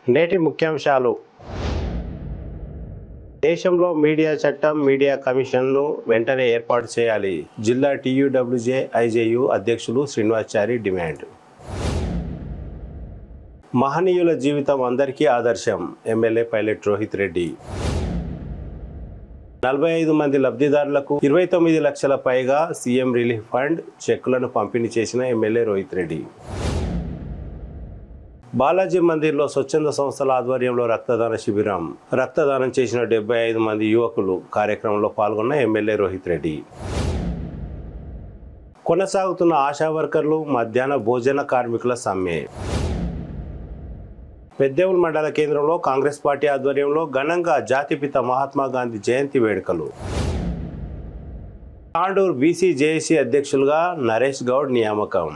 నేటి ముఖ్యాంశాలు. దేశంలో మీడియా చట్టం, మీడియా కమిషన్ను వెంటనే ఏర్పాటు చేయాలి. జిల్లా TUWJ IJU అధ్యక్షులు శ్రీనివాచారి డిమాండ్. మహనీయుల జీవితం అందరికీ ఆదర్శం. MLA pilot Rohit Reddy. 45 మంది లబ్ధిదారులకు 29 లక్షల పైగా సీఎం రిలీఫ్ ఫండ్ చెక్కులను పంపిణీ చేసిన ఎమ్మెల్యే రోహిత్ రెడ్డి. బాలాజీ మందిర్లో స్వచ్ఛంద సంస్థల ఆధ్వర్యంలో రక్తదాన శిబిరం. రక్తదానం చేసిన 75 మంది యువకులు. కార్యక్రమంలో పాల్గొన్న ఎమ్మెల్యే రోహిత్ రెడ్డి. కొనసాగుతున్న ఆశా వర్కర్లు, మధ్యాహ్న భోజన కార్మికుల సమ్మె. పెద్దేవుల్ మండల కేంద్రంలో కాంగ్రెస్ పార్టీ ఆధ్వర్యంలో ఘనంగా జాతిపిత మహాత్మా గాంధీ జయంతి వేడుకలు. తాండూరు BC JAC అధ్యక్షులుగా నరేష్ గౌడ్ నియామకం.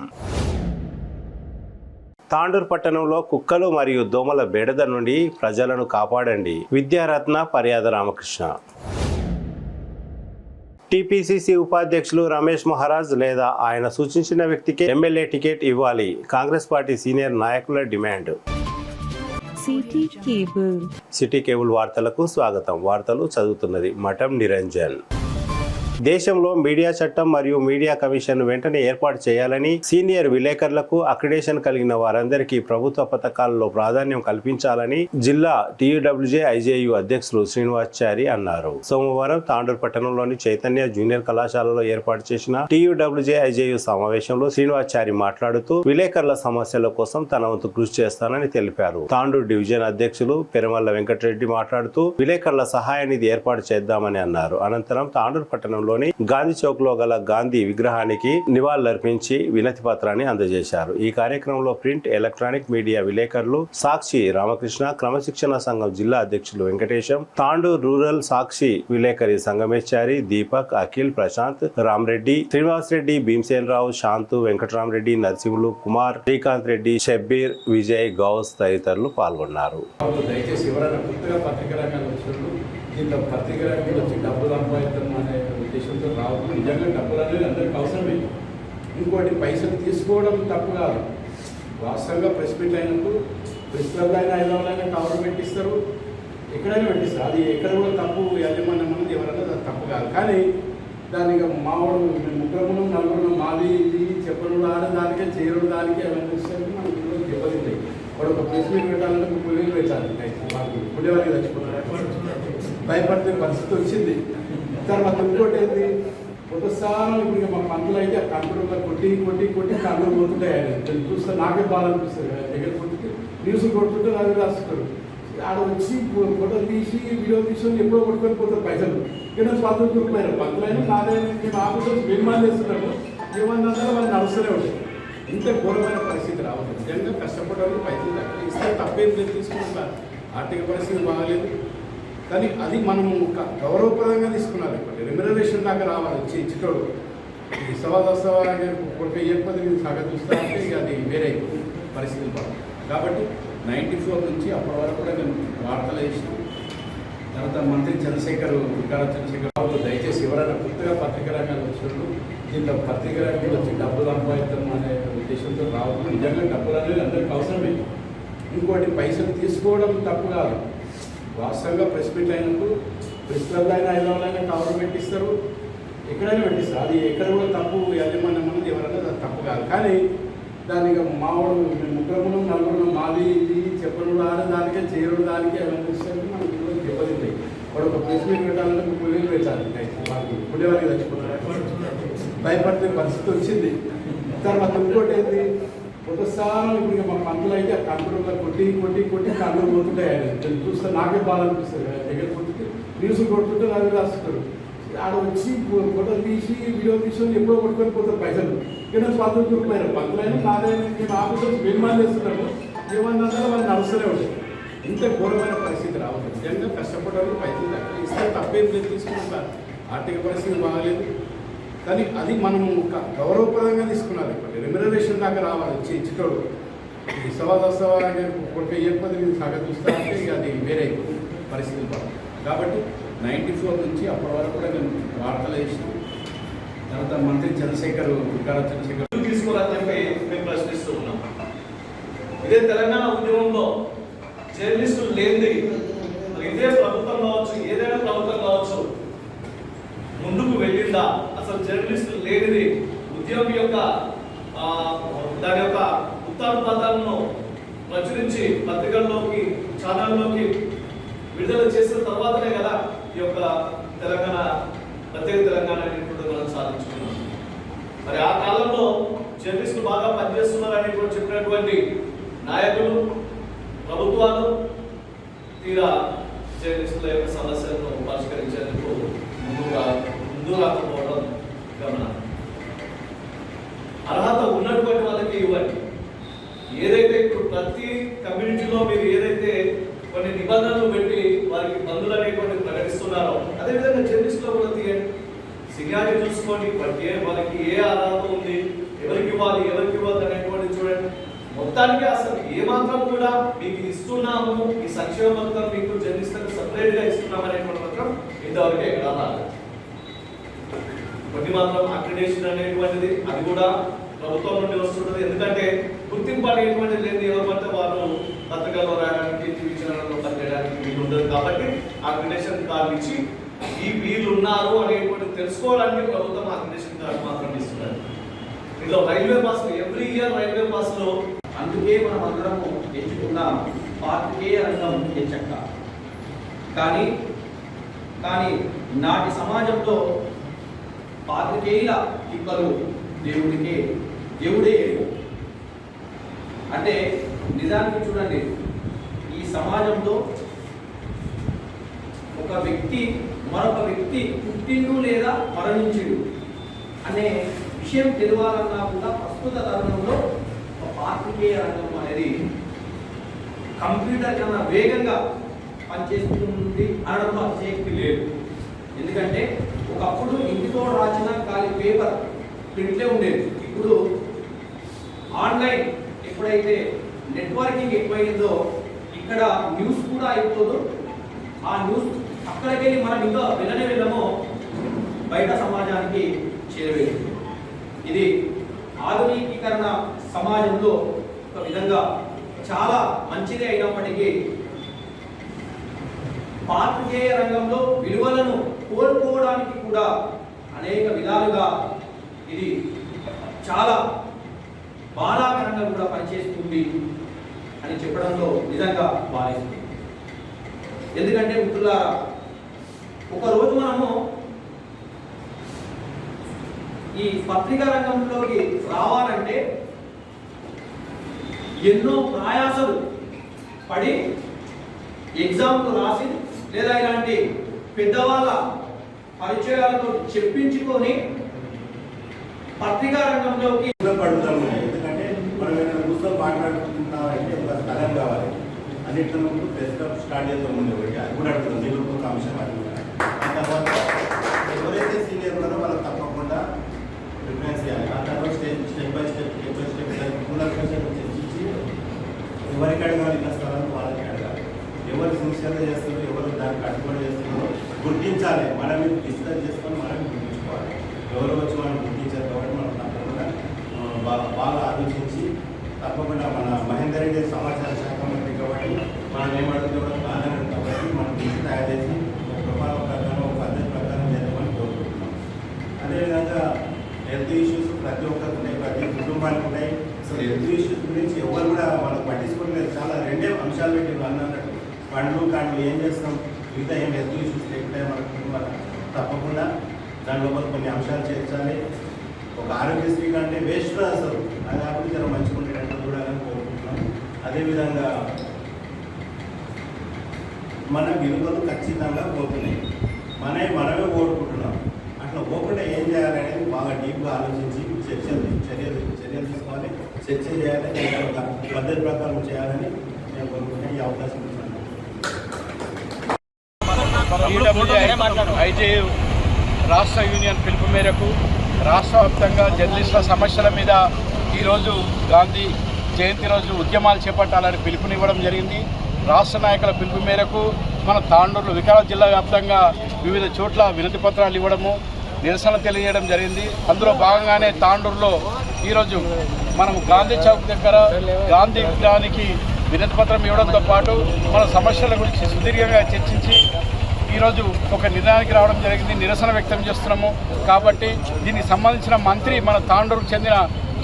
తాండూరు పట్టణంలో కుక్కలు మరియు దోమల బెడద నుండి ప్రజలను కాపాడండి. విద్యారత్న పర్యాద రామకృష్ణ. TPCC ఉపాధ్యక్షులు రమేష్ మహారాజ్ లేదా ఆయన సూచించిన వ్యక్తికి ఎమ్మెల్యే టికెట్ ఇవ్వాలి. కాంగ్రెస్ పార్టీ సీనియర్ నాయకుల డిమాండ్. సిటీ కేబుల్ వార్తలకు స్వాగతం. వార్తలు చదువుతున్నది మఠం నిరంజన్. దేశంలో మీడియా చట్టం మరియు మీడియా కమిషన్ వెంటనే ఏర్పాటు చేయాలని, సీనియర్ విలేకరులకు అక్రిడేషన్ కలిగిన వారందరికీ ప్రభుత్వ పథకాలలో ప్రాధాన్యం కల్పించాలని జిల్లా TUWJ IJU అధ్యక్షులు శ్రీనివాచారి అన్నారు. సోమవారం తాండూరు పట్టణంలోని చైతన్య జూనియర్ కళాశాలలో ఏర్పాటు చేసిన TUWJ IJU సమావేశంలో శ్రీనివాచారి మాట్లాడుతూ విలేకరుల సమస్యల కోసం తన వంతు కృషి చేస్తానని తెలిపారు. తాండూరు డివిజన్ అధ్యక్షులు పెరమల్ల వెంకటరెడ్డి మాట్లాడుతూ విలేకరుల సహాయ నిధి ఏర్పాటు చేద్దామని అన్నారు. అనంతరం తాండూరు పట్టణంలో గాంధీ చౌక్ లో గల గాంధీ విగ్రహానికి నివాళులర్పించి వినతి పత్రాన్ని అందజేశారు. ఈ కార్యక్రమంలో ప్రింట్, ఎలక్ట్రానిక్ మీడియా విలేకరులు సాక్షి రామకృష్ణ, క్రమశిక్షణ సంఘం జిల్లా అధ్యక్షులు వెంకటేశం, తాండూరు రూరల్ సాక్షి విలేకరి సంగమేశ్వరి, దీపక్, అఖిల్, ప్రశాంత్, రామరెడ్డి, శ్రీనివాస్ రెడ్డి, భీమసేన్ రావు, శాంతు, వెంకటరామరెడ్డి, నరసింహులు, కుమార్, శ్రీకాంత్ రెడ్డి, షబ్బీర్, విజయ్, గౌస్ తదితరులు పాల్గొన్నారు. దీంట్లో పత్రిక రంగంలో వచ్చి డబ్బులు సంపాదిద్దాం అనే ఉద్దేశంతో రావద్దు. నిజంగా డబ్బులు అనేది అందరికీ అవసరమే. ఇంకోటి పైసలు తీసుకోవడం తప్పు కాదు. వాస్తవంగా ప్రెస్ మీట్ అయినప్పుడు ప్రెస్ క్లబ్లో అయినా హైదరాబాద్లో కవర్ పెట్టిస్తారు, ఎక్కడైనా పెట్టిస్తారు. అది ఎక్కడ కూడా తప్పు యాజమాన్యం అనేది ఎవరైనా తప్పు కాదు. కానీ దానికి మావాడు ముగ్గురు నలుగురు మాది ఇది చెప్పడం దానికే చేయడం దానికే అవన్నీ చూస్తే మనకి దెబ్బతింటాయి. వాడు ఒక ప్రెస్ మీట్ పెట్టాలంటే 30,000 పెట్టాలి. వాళ్ళకి పుణ్యవారికి చచ్చిపోతారు, భయపడితే పరిస్థితి వచ్చింది. తర్వాత ఇంకోటి ఏంటి, ఒకసారి ఇప్పుడు మా పంటలు అయితే ఆ కంప్యూటర్లో కొట్టి కొట్టి కొట్టి కళ్ళు పోతుంటాయి. చూస్తే నాకే బాధ అనిపిస్తుంది. దగ్గర కొట్టి న్యూస్ కొట్టుకుంటే అవి రాస్తారు. ఆడ వచ్చి ఫోటో తీసి వీడియో తీసుకొని ఎప్పుడో కొట్టుకొని పోతారు పైసలు. ఇక్కడ పంతులు రూపాయలు పంతులైనా నాదైనా మేము ఆఫీసర్స్ నిర్మాణం చేస్తున్నాము. ఏమన్నా వాళ్ళు నడుస్తూనే ఉంటాయి. ఇంత ఘోరమైన పరిస్థితి రావద్దు. నిజంగా కష్టపడాలి, పైసలు దక్కలు ఇస్తే తప్పేం లేదు, తీసుకుంటా. ఆర్థిక పరిస్థితి బాగాలేదు, కానీ అది మనం గౌరవప్రదంగా తీసుకున్నారు. రెమ్యునరేషన్ దాకా రావాలి. వచ్చి ఇచ్చేటోడు ఈ సవాదస్తవా కొడుకు ఏర్పడి మీరు సహకరిస్తా అంటే ఇక అది వేరే పరిస్థితులు పడాలి. కాబట్టి 94 నుంచి అప్పటి వరకు కూడా నేను వార్తలు వేసిన తర్వాత మంత్రి చంద్రశేఖర్ దయచేసి ఎవరైనా పూర్తిగా పత్రిక రంగాలు వచ్చినప్పుడు దీంట్లో పత్రిక రంగంలో వచ్చి డబ్బులు సంపాదిద్దాం అనే ఉద్దేశంతో రావద్దు. నిజంగా డబ్బులు అనేది అందరికీ అవసరమే. ఇంకోటి పైసలు తీసుకోవడం తప్పు కాదు. వాస్తవంగా ప్రెస్ మీట్ అయినప్పుడు ప్రెస్ క్లబ్లో అయినా హైదరాబాద్లో కవర్ పెట్టిస్తారు, ఎక్కడైనా పెట్టిస్తారు. అది ఎక్కడ కూడా తప్పు యాజమాన్యం అనేది ఎవరైనా తప్పు కాదు. కానీ దానికి మావాడు ముగ్గురు నలుగురు మాది ఇది చెప్పడం దానికే చేయడం దానికే అవన్నీ చూస్తే మనకి దెబ్బతింటాయి. వాడు ఒక ప్రెస్ మీట్ పెట్టాలంటే 30,000 పెట్టాలి. వాళ్ళకి పుణ్యవారికి చచ్చిపోతారు, భయపడితే పరిస్థితి వచ్చింది. తర్వాత ఇంకోటి ఏంటి, ఒకసారి ఇప్పుడు మా పంటలు అయితే ఆ కంప్యూటర్లో కొట్టి కొట్టి కొట్టి కళ్ళు పోతుంటాయి. చూస్తే నాకే బాధ అనిపిస్తుంది. దగ్గర కొట్టి న్యూస్ కొట్టుకుంటే అవి రాస్తారు. ఆడ వచ్చి ఫోటో తీసి వీడియో తీసుకొని ఎప్పుడో కొట్టుకొని పోతారు పైసలు. ఇక్కడ పంతులు రూపాయలు పంతులైనా నాదైనా మేము ఆఫీసర్స్ నిర్మాణం చేస్తున్నాము. ఏమన్నా వాళ్ళు నడుస్తూనే ఉంటాయి. ఇంత ఘోరమైన పరిస్థితి రావద్దు. నిజంగా కష్టపడాలి, పైసలు దక్కలు ఇస్తే తప్పేం లేదు, తీసుకుంటా. ఆర్థిక పరిస్థితి బాగాలేదు, కానీ అది మనం గౌరవప్రదంగా తీసుకున్నారు. రెమ్యునరేషన్ దాకా రావాలి. వచ్చి ఇచ్చేటోడు ఈ సవాదస్తవా కొడుకు ఏర్పడి మీరు సహకరిస్తా అంటే ఇక అది వేరే పరిస్థితులు పడాలి. కాబట్టి 94 నుంచి అప్పటి వరకు కూడా నేను వార్తలు వేసిన తర్వాత మంత్రి చంద్రశేఖర్ తీసుకోవాలని చెప్పి మేము ప్రశ్నిస్తూ ఉన్నాం. ఇదే తెలంగాణ ఉద్యమంలో జర్నలిస్టులు లేనిది ఇదే ప్రభుత్వం కావచ్చు, ఏదైనా ప్రభుత్వం కావచ్చు ముందుకు వెళ్ళిందా? అసలు జర్నలిస్టులు లేనిది ఉద్యోగం యొక్క దాని యొక్క ఉత్తానపాతాలను ప్రచురించి పత్రికల్లోకి, ఛానల్లోకి విడుదల చేసిన తర్వాతనే కదా ఈ యొక్క తెలంగాణ, ప్రత్యేక తెలంగాణ అనేటువంటి మనం సాధించుకున్నాం. మరి ఆ కాలంలో జర్నలిస్టులు బాగా పనిచేస్తున్నారని కూడా చెప్పినటువంటి నాయకులు, ప్రభుత్వాలు తీరా జర్నలిస్టుల యొక్క సమస్యలను పరిష్కరించేందుకు ముందు రాకపోవడం గమనం. అర్హత ఉన్నటువంటి వాళ్ళకి ఇవ్వండి. ఏదైతే ఇప్పుడు ప్రతి కమ్యూనిటీలో మీరు ఏదైతే కొన్ని నిబంధనలు పెట్టి వారికి బంధువులు అనేటువంటి ప్రకటిస్తున్నారో అదేవిధంగా జర్నలిస్టులో కూడా తీయండి. సీనియారిటీ చూసుకోండి, వాళ్ళకి ఏ అర్హత ఉంది, ఎవరికి ఇవ్వాలి, ఎవరికి ఇవ్వద్దు అనేటువంటి చూడండి. మొత్తానికి అసలు ఏమాత్రం కూడా మీకు ఇస్తున్నాము, ఈ సంక్షేమ పథకం మీకు జర్నలిస్టులకు సపరేట్గా ఇస్తున్నాం అనేటువంటి మాత్రం ఇంతవరకు ఎక్కడ రాలేదు. కొన్ని మాత్రం అక్రిడేషన్ అనేటువంటిది అది కూడా ప్రభుత్వం నుండి వస్తుంటుంది. ఎందుకంటే గుర్తింపు అనేటువంటిది లేదు, ఎవరు పడితే వారు పత్రికల్లో రాయడానికి, టీవీ ఛానల్లో పనిచేయడానికి వీలు ఉండదు. కాబట్టి అక్రిడేషన్ కార్డు ఇచ్చి ఈ వీళ్ళు ఉన్నారు అనేటువంటి తెలుసుకోవడానికి ప్రభుత్వం అక్రిడేషన్ కార్డు మాత్రం ఇస్తున్నారు. ఇందులో రైల్వే బస్సులు ఎవ్రీ ఇయర్ రైల్వే బస్సులో అందుకే మనం అందరము ఎంచుకున్న పాత్రికేయ రంగం ఎంచక్క. కానీ నాటి సమాజంలో పాత్రికేయుల తిప్పలు దేవుడే అంటే నిజానికి చూడండి, ఈ సమాజంలో ఒక వ్యక్తి మరొక వ్యక్తి పుట్టిండు లేదా మరణించిండు అనే విషయం తెలియాలన్నా కూడా ప్రస్తుత తరుణంలో పాత్రికేయ రంగం అనేది కంప్యూటర్ కన్నా వేగంగా పనిచేస్తుంది అనడంలో అతిశక్తి లేదు. ఎందుకంటే ఒకప్పుడు ఇంటితో రాసిన ఖాళీ పేపర్ ప్రింట్లే ఉండేది. ఇప్పుడు ఆన్లైన్ ఎప్పుడైతే నెట్వర్కింగ్ ఎక్కువైందో ఇక్కడ న్యూస్ కూడా అయిపోదు. ఆ న్యూస్ అక్కడికి వెళ్ళి మనం ఇంకా వెళ్ళమో బయట సమాజానికి చేరవేది. ఇది ఆధునికీకరణ సమాజంలో ఒక విధంగా చాలా మంచిదే అయినప్పటికీ పాత్రికేయ రంగంలో విలువలను కోల్పోవడానికి కూడా అనేక విధాలుగా ఇది చాలా బాధాకరంగా కూడా పనిచేస్తుంది అని చెప్పడంలో నిజంగా బాధేస్తుంది. ఎందుకంటే మిత్రులారా, ఒకరోజు మనము ఈ పత్రికా రంగంలోకి రావాలంటే ఎన్నో ప్రయాసాలు పడి ఎగ్జామ్లు రాసి లేదా ఇలాంటి పెద్దవాళ్ళ పరిచయాలతో చెప్పించుకొని పత్రికా రంగంలోకి పడుతాము. ఎందుకంటే మనం ఏదైనా కూర్చొని మాట్లాడుతున్నామంటే ఒక స్థలం కావాలి. అన్నింటిలో ముందు ప్రెస్ క్లబ్ స్టార్ట్ చేద్దాం ముందు ఒకటి అది కూడా అడుగుతుంది. దీనిలో ఒక అంశం అది కూడా. ఆ తర్వాత ఎవరైతే సీనియర్ ఉన్నారో వాళ్ళకి తప్పకుండా ప్రిఫరెన్స్ చేయాలి. ఆ తర్వాత స్టెప్ బై స్టెప్ చర్చించి ఎవరికి అడగాలి ఇట్లా స్థలాన్ని వాళ్ళకి అడగాలి. ఎవరు సిన్సియర్గా చేస్తారో, ఎవరు దానికి కట్టుబడి చేస్తున్నారో గుర్తించాలి. మనం డిస్కస్ చేసుకొని మనం గుర్తించుకోవాలి. ఎవరు వచ్చి మనం గుర్తించారు కాబట్టి మనం తప్పకుండా బాగా ఆలోచించి తప్పకుండా మన మహేందర్ రెడ్డి సమాచార శాఖ మంత్రి కాబట్టి మనం ఏమడుగుతుందో కూడా కాదనడు కాబట్టి మనం లిస్ట్ తయారు చేసి ఒక ప్రమాణం ప్రకారం, ఒక పద్ధతి ప్రకారం జరగమని కోరుకుంటున్నాం. అదేవిధంగా హెల్త్ ఇష్యూస్ ప్రతి ఒక్కరికి ఉన్నాయి, ప్రతి కుటుంబానికి ఉన్నాయి. అసలు హెల్త్ ఇష్యూస్ గురించి ఎవరు కూడా మనకు పట్టించుకోవట్లేదు. చాలా రెండే అంశాలు పెట్టి అన్నట్టు పండ్లు ఏం చేస్తాం, మిగతా ఏం హెల్త్ ఇష్యూస్ లేకుండా మన కుటుంబాలు తప్పకుండా దాని లోపల కొన్ని అంశాలు చేర్చాలి. ఒక ఆరోగ్యశ్రీ కంటే వేస్ట్ అసలు అది కాకుండా చాలా మంచిగా ఉండేటట్టు చూడాలని కోరుకుంటున్నాం. అదేవిధంగా మన విలువలు ఖచ్చితంగా పోతున్నాయి, మనమే కోరుకుంటున్నాం. అట్లా పోకుండా ఏం చేయాలి అనేది బాగా డీప్గా ఆలోచించి చర్యలు తీసుకోవాలి, చర్చ చేయాలి, ఒక పద్ధతి ప్రకారం చేయాలని నేను కోరుకుంటున్నాను. ఈ అవకాశం ఇస్తున్నాను. ఐజేయు రాష్ట్ర యూనియన్ పిలుపు మేరకు రాష్ట్ర వ్యాప్తంగా జర్నలిస్టుల సమస్యల మీద ఈరోజు గాంధీ జయంతి రోజు ఉద్యమాలు చేపట్టాలని పిలుపునివ్వడం జరిగింది. రాష్ట్ర నాయకుల పిలుపు మేరకు మన తాండూరులో వికారాబాద్ జిల్లా వ్యాప్తంగా వివిధ చోట్ల వినతి పత్రాలు ఇవ్వడము, నిరసన తెలియజేయడం జరిగింది. అందులో భాగంగానే తాండూరులో ఈరోజు మనం గాంధీ చౌక్ దగ్గర గాంధీ విగ్రహానికి వినతి పత్రం ఇవ్వడంతో పాటు మన సమస్యల గురించి సుదీర్ఘంగా చర్చించి ఈరోజు ఒక నిర్ణయానికి రావడం జరిగింది. నిరసన వ్యక్తం చేస్తున్నాము. కాబట్టి దీనికి సంబంధించిన మంత్రి మన తాండూరుకు చెందిన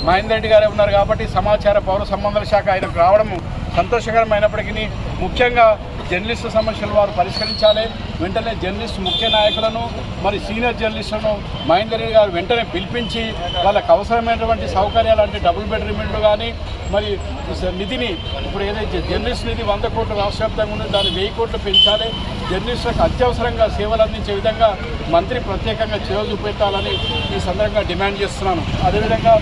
మహేందర్ రెడ్డి గారే ఉన్నారు. కాబట్టి సమాచార పౌర సంబంధాల శాఖ ఆయనకు రావడం సంతోషకరమైనప్పటికీ ముఖ్యంగా జర్నలిస్టు సమస్యలు వారు పరిష్కరించాలి. వెంటనే జర్నలిస్టు ముఖ్య నాయకులను మరి సీనియర్ జర్నలిస్టులను మహేందర్ రెడ్డి గారు వెంటనే పిలిపించి వాళ్ళకు అవసరమైనటువంటి సౌకర్యాలు అంటే డబుల్ బెడ్రూమ్ ఇళ్ళు కానీ మరి నిధిని ఇప్పుడు ఏదైతే జర్నలిస్ట్ నిధి 100 కోట్లు రాష్ట్ర వ్యాప్తంగా ఉంది, దాన్ని 1000 కోట్లు పెంచాలి. జర్నలిస్టులకు అత్యవసరంగా సేవలు అందించే విధంగా మంత్రి ప్రత్యేకంగా చొరవ చూపెట్టాలని ఈ సందర్భంగా డిమాండ్ చేస్తున్నాను. అదేవిధంగా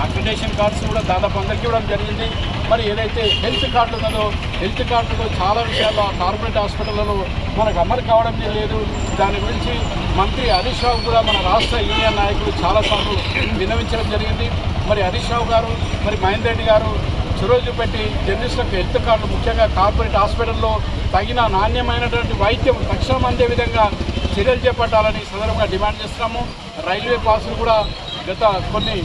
అక్రిడేషన్ కార్డ్స్ కూడా దాదాపు అందరికీ ఇవ్వడం జరిగింది. మరి ఏదైతే హెల్త్ కార్డు ఉన్నదో హెల్త్ కార్డులో చాలా విషయాల్లో కార్పొరేట్ హాస్పిటళ్లలో మనకు అమలు కావడం లేదు. దాని గురించి మంత్రి హరీష్ రావు కూడా మన రాష్ట్ర యూనియన్ నాయకులు చాలాసార్లు విన్నవించడం జరిగింది. మరి హరీష్ రావు గారు మరి మహేందర్ రెడ్డి గారు చొరవ చూపెట్టి జర్నలిస్టులకు హెల్త్ కార్డు ముఖ్యంగా కార్పొరేట్ హాస్పిటల్లో తగిన నాణ్యమైనటువంటి వైద్యం తక్షణం అందే విధంగా చర్యలు చేపట్టాలని సందర్భంగా డిమాండ్ చేస్తున్నాము. రైల్వే పాసులు కూడా గత కొన్ని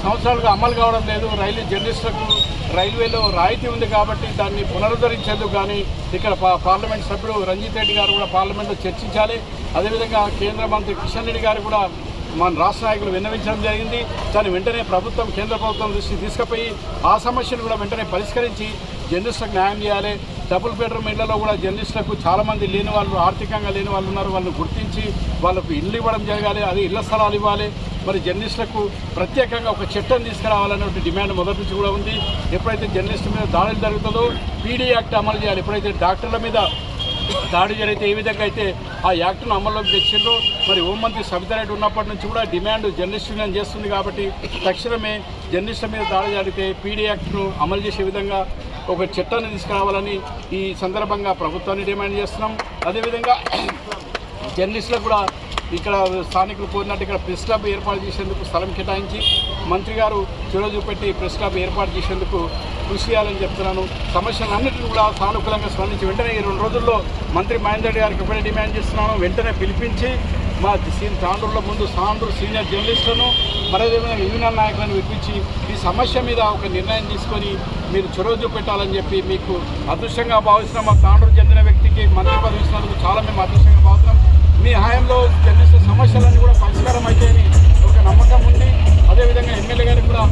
సంవత్సరాలుగా అమలు కావడం లేదు. జర్నలిస్టులకు రైల్వేలో రాయితీ ఉంది కాబట్టి దాన్ని పునరుద్ధరించేందుకు కానీ ఇక్కడ పార్లమెంట్ సభ్యుడు రంజిత్ రెడ్డి గారు కూడా పార్లమెంట్లో చర్చించాలి. అదేవిధంగా కేంద్ర మంత్రి కిషన్ రెడ్డి గారు కూడా మన రాష్ట్ర నాయకులు విన్నవించడం జరిగింది. దాన్ని వెంటనే కేంద్ర ప్రభుత్వం దృష్టికి తీసుకుపోయి ఆ సమస్యను కూడా వెంటనే పరిష్కరించి జర్నలిస్టులకు న్యాయం చేయాలి. డబుల్ బెడ్రూమ్ ఇళ్లలో కూడా జర్నలిస్టులకు చాలామంది లేని వాళ్ళు, ఆర్థికంగా లేని వాళ్ళు ఉన్నారు. వాళ్ళని గుర్తించి వాళ్ళకు ఇల్లు ఇవ్వడం జరగాలి. అది ఇళ్ల స్థలాలు ఇవ్వాలి. మరి జర్నలిస్టులకు ప్రత్యేకంగా ఒక చట్టం తీసుకురావాలనే డిమాండ్ మొదటి నుంచి కూడా ఉంది. ఎప్పుడైతే జర్నలిస్టు మీద దాడులు జరుగుతుందో పీడీ యాక్ట్ అమలు చేయాలి. ఎప్పుడైతే డాక్టర్ల మీద దాడి జరిగితే ఏ విధంగా అయితే ఆ యాక్ట్ను అమల్లోకి తెచ్చిందో మరి హోంమంత్రి సబితా రెడ్డి ఉన్నప్పటి నుంచి కూడా డిమాండ్ జర్నలిస్టు యూనియన్ చేస్తుంది. కాబట్టి తక్షణమే జర్నలిస్టుల మీద దాడి జరిగితే పీడీ యాక్ట్ను అమలు చేసే విధంగా ఒక చట్టాన్ని తీసుకురావాలని ఈ సందర్భంగా ప్రభుత్వాన్ని డిమాండ్ చేస్తున్నాం. అదేవిధంగా జర్నలిస్టులకు కూడా ఇక్కడ స్థానికులు కోరినట్టు ఇక్కడ ప్రెస్ క్లబ్ ఏర్పాటు చేసేందుకు స్థలం కేటాయించి మంత్రి గారు చొరవ చూపెట్టి ప్రెస్ క్లబ్ ఏర్పాటు చేసేందుకు కృషి చేయాలని చెప్తున్నాను. సమస్యలన్నింటినీ కూడా సానుకూలంగా స్పందించి వెంటనే ఈ 2 రోజుల్లో మంత్రి మహేందర్ రెడ్డి గారికి ఒకటే డిమాండ్ చేస్తున్నాను. వెంటనే పిలిపించి మా తాండూరులో ముందు తాండూరు సీనియర్ జర్నలిస్టులను మరేదేమైనా యూనియన్ నాయకులను పిలిపించి ఈ సమస్య మీద ఒక నిర్ణయం తీసుకొని మీరు చొరవ చూపెట్టాలని చెప్పి మీకు అదృష్టంగా భావిస్తున్నాం. మా తాండూరు చెందిన వ్యక్తికి మంత్రి పదవి ఇచ్చినందుకు చాలా మేము అదృష్టంగా భావిస్తున్నాం. మీ హయాంలో జర్నలిస్టు సమస్యలన్నీ కూడా పరిష్కారం అయితాయని ఒక నమ్మకం ఉంది. అదేవిధంగా ఎమ్మెల్యే గారికి కూడా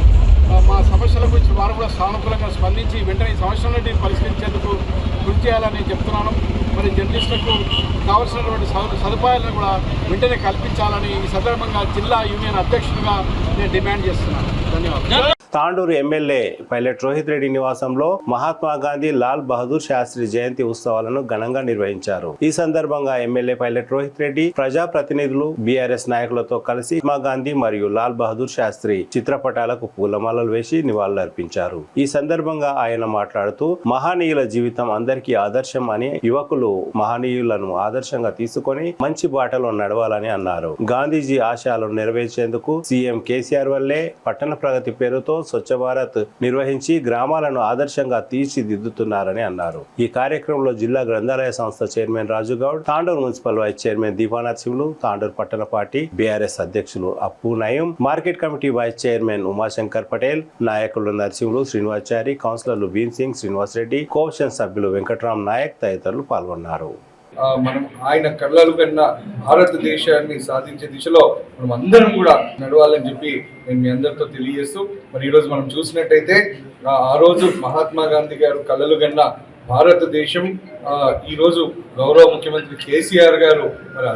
మా సమస్యల గురించి వారు కూడా సానుకూలంగా స్పందించి వెంటనే ఈ సమస్యలన్నింటినీ పరిష్కరించేందుకు కృషి చేయాలని చెప్తున్నాను. మరి జర్నలిస్టులకు కావాల్సినటువంటి సదుపాయాలను కూడా వెంటనే కల్పించాలని ఈ సందర్భంగా జిల్లా యూనియన్ అధ్యక్షుడిగా నేను డిమాండ్ చేస్తున్నాను. ధన్యవాదాలు. తాండూరు ఎమ్మెల్యే పైలట్ రోహిత్ రెడ్డి నివాసంలో మహాత్మా గాంధీ లాల్ బహదూర్ శాస్త్రి జయంతి ఉత్సవాలను ఘనంగా నిర్వహించారు. ఈ సందర్భంగా ఎమ్మెల్యే పైలట్ రోహిత్ రెడ్డి ప్రజాప్రతినిధులు బీఆర్ఎస్ నాయకులతో కలిసి మహాత్మా గాంధీ మరియు లాల్ బహదూర్ శాస్త్రి చిత్రపటాలకు పూలమాలలు వేసి నివాళులర్పించారు. ఈ సందర్భంగా ఆయన మాట్లాడుతూ మహనీయుల జీవితం అందరికీ ఆదర్శం అని, యువకులు మహనీయులను ఆదర్శంగా తీసుకొని మంచి బాటలో నడవాలని అన్నారు. గాంధీజీ ఆశయాలను నెరవేర్చేందుకు సీఎం కేసీఆర్ వల్లే పట్టణ ప్రగతి పేరుతో స్వచ్ఛ భారత్ నిర్వహించి గ్రామాలను ఆదర్శంగా తీర్చిదిద్దుతున్నారని అన్నారు. ఈ కార్యక్రమంలో జిల్లా గ్రంథాలయ సంస్థ chairman Raju Goud, Tandur municipal vice chairman Deepa Narasimhulu, Tandur పట్టణ పార్టీ బీఆర్ఎస్ అధ్యక్షులు Appu Nayam, market committee vice chairman Umashankar Patel, నాయకులు నరసింహులు, శ్రీనివాచారి, కౌన్సిలర్లు భీమ్ సింగ్, శ్రీనివాస్ రెడ్డి, కోఆప్షన్ సభ్యులు వెంకట్రామ్ నాయక్ తదితరులు పాల్గొన్నారు. మనం ఆయన కళ్ళలు కన్నా భారతదేశాన్ని సాధించే దిశలో మనం అందరం కూడా నడవాలని చెప్పి నేను మీ అందరితో తెలియజేస్తూ మరి ఈరోజు మనం చూసినట్టయితే ఆ రోజు మహాత్మా గాంధీ గారు కళ్ళలు కన్నా భారతదేశం ఈరోజు గౌరవ ముఖ్యమంత్రి కేసీఆర్ గారు మరి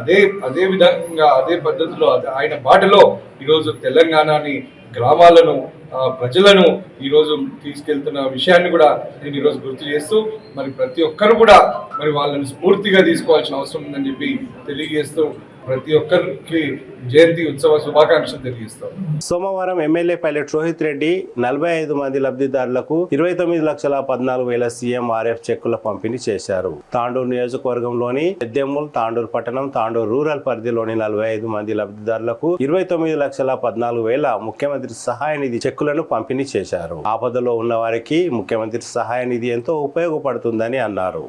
అదే విధంగా అదే పద్ధతిలో ఆయన బాటలో ఈరోజు తెలంగాణని, గ్రామాలను, ప్రజలను ఈరోజు తీసుకెళ్తున్న విషయాన్ని కూడా నేను ఈరోజు గుర్తు చేస్తూ మరి ప్రతి ఒక్కరు కూడా మరి వాళ్ళని స్ఫూర్తిగా తీసుకోవాల్సిన అవసరం ఉందని చెప్పి తెలియజేస్తూ ప్రతి ఒక్కరికి జయంతి ఉత్సవ శుభాకాంక్షలు తెలియజేస్తాం. సోమవారం ఎమ్మెల్యే పైలట్ రోహిత్ రెడ్డి 45 మంది లబ్ధిదారులకు 29,14,000 CMRF చెక్కుల పంపిణీ చేశారు. తాండూరు నియోజకవర్గంలోని పెద్దెమ్మూల్, తాండూరు పట్టణం, తాండూరు రూరల్ పరిధిలోని 45 మంది లబ్ధిదారులకు 29,14,000 ముఖ్యమంత్రి సహాయ నిధి చెక్కులను పంపిణీ చేశారు. ఆపదలో ఉన్న వారికి ముఖ్యమంత్రి సహాయ నిధి ఎంతో ఉపయోగపడుతుందని అన్నారు.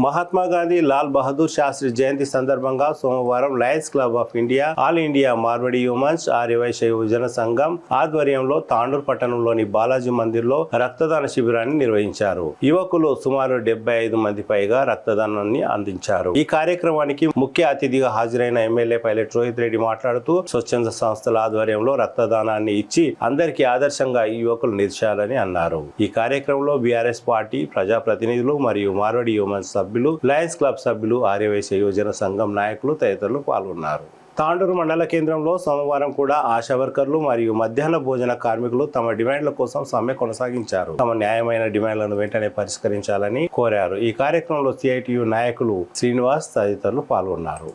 మహాత్మా గాంధీ లాల్ బహదూర్ శాస్త్రి జయంతి సందర్భంగా సోమవారం lions club of India, all India Marwadi humans Aryavysya యువజన సంఘం ఆధ్వర్యంలో తాండూర్ పట్టణంలోని బాలాజీ మందిర్లో రక్తదాన శిబిరాన్ని నిర్వహించారు. యువకులు సుమారు 75 మంది పైగా రక్తదానాన్ని అందించారు. ఈ కార్యక్రమానికి ముఖ్య అతిథిగా హాజరైన ఎమ్మెల్యే పైలట్ రోహిత్ రెడ్డి మాట్లాడుతూ స్వచ్ఛంద సంస్థల ఆధ్వర్యంలో రక్తదానాన్ని ఇచ్చి అందరికీ ఆదర్శంగా ఈ యువకులు నిలిచారని అన్నారు. ఈ కార్యక్రమంలో బీఆర్ఎస్ పార్టీ ప్రజాప్రతినిధులు మరియు మార్వడి హ్యూమన్స్ సభ్యులు, లయన్స్ క్లబ్ సభ్యులు, ఆర్యవైశ్య యువజన సంఘం నాయకులు తదితరులు పాల్గొన్నారు. తాండూరు మండల కేంద్రంలో సోమవారం కూడా ఆశా వర్కర్లు మరియు మధ్యాహ్న భోజన కార్మికులు తమ డిమాండ్ల కోసం సమ్మె కొనసాగించారు. తమ న్యాయమైన డిమాండ్లను వెంటనే పరిష్కరించాలని కోరారు. ఈ కార్యక్రమంలో సిఐటియు నాయకులు శ్రీనివాస్ తదితరులు పాల్గొన్నారు.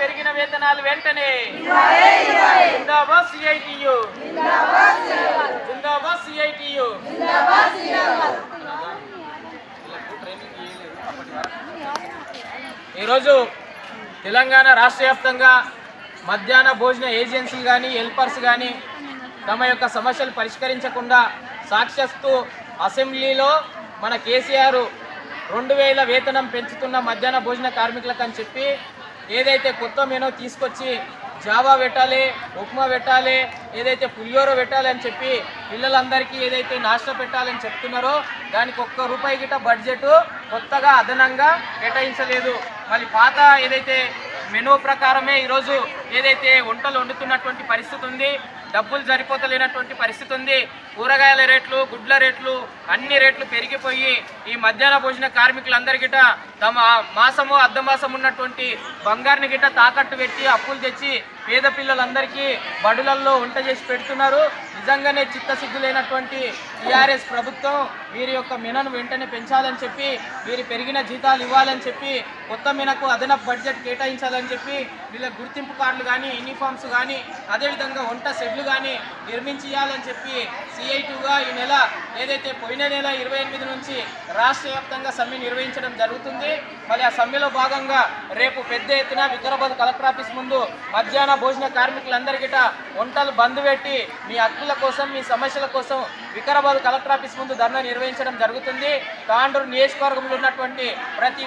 పెరిగిన వేతనాలు వెంటనే జిందాబాద్ సిఐటియు, జిందాబాద్ సిఐటియు. ఈరోజు తెలంగాణ రాష్ట్ర వ్యాప్తంగా మధ్యాహ్న భోజన ఏజెన్సీలు కానీ హెల్పర్స్ కానీ తమ యొక్క సమస్యలు పరిష్కరించకుండా సాక్షిస్తూ అసెంబ్లీలో మన కేసీఆర్ 2000 వేతనం పెంచుతున్న మధ్యాహ్న భోజన కార్మికులకు అని చెప్పి ఏదైతే కొత్త మెనూ తీసుకొచ్చి జావా పెట్టాలి, ఉప్మా పెట్టాలి, ఏదైతే పులిహోర పెట్టాలి అని చెప్పి పిల్లలందరికీ ఏదైతే నాశనం పెట్టాలని చెప్తున్నారో దానికి ₹1 గిట్ట బడ్జెట్ కొత్తగా అదనంగా కేటాయించలేదు. మళ్ళీ పాత ఏదైతే మెనూ ప్రకారమే ఈరోజు ఏదైతే వంటలు వండుతున్నటువంటి పరిస్థితి ఉంది, డబ్బులు సరిపోతలేనటువంటి పరిస్థితి ఉంది. కూరగాయల రేట్లు, గుడ్ల రేట్లు, అన్ని రేట్లు పెరిగిపోయి ఈ మధ్యాహ్న భోజన కార్మికులందరి గిట్ట తమ మాసము అర్ధమాసం ఉన్నటువంటి బంగారుని గిట్ట తాకట్టు పెట్టి అప్పులు తెచ్చి పేద పిల్లలందరికీ బడులల్లో వంట చేసి పెడుతున్నారు. నిజంగానే చిత్తశుద్ధి లేనటువంటి టీఆర్ఎస్ ప్రభుత్వం వీరి యొక్క మెనను వెంటనే పెంచాలని చెప్పి, వీరి పెరిగిన జీతాలు ఇవ్వాలని చెప్పి, కొత్త మెనకు అదనపు బడ్జెట్ కేటాయించాలని చెప్పి, వీళ్ళ గుర్తింపు కార్డులు కానీ, యూనిఫామ్స్ కానీ, అదేవిధంగా వంట సెడ్లు కానీ నిర్మించి ఇవ్వాలని చెప్పి సిఐటిగా ఈ నెల ఏదైతే పోయిన నెల 28 నుంచి రాష్ట్ర వ్యాప్తంగా సమ్మె నిర్వహించడం జరుగుతుంది. మరి ఆ సమ్మెలో భాగంగా రేపు పెద్ద ఎత్తున వికారాబాద్ కలెక్టర్ ఆఫీస్ ముందు మధ్యాహ్న భోజన కార్మికులందరికీ వంటలు బంద్ పెట్టి మీ హక్కుల కోసం, మీ సమస్యల కోసం వికారాబాద్ కలెక్టర్ ఆఫీస్ ముందు ధర్నా నిర్వహించడం జరుగుతుంది. తాండూరు నియోజకవర్గంలో ఉన్నటువంటి ప్రతి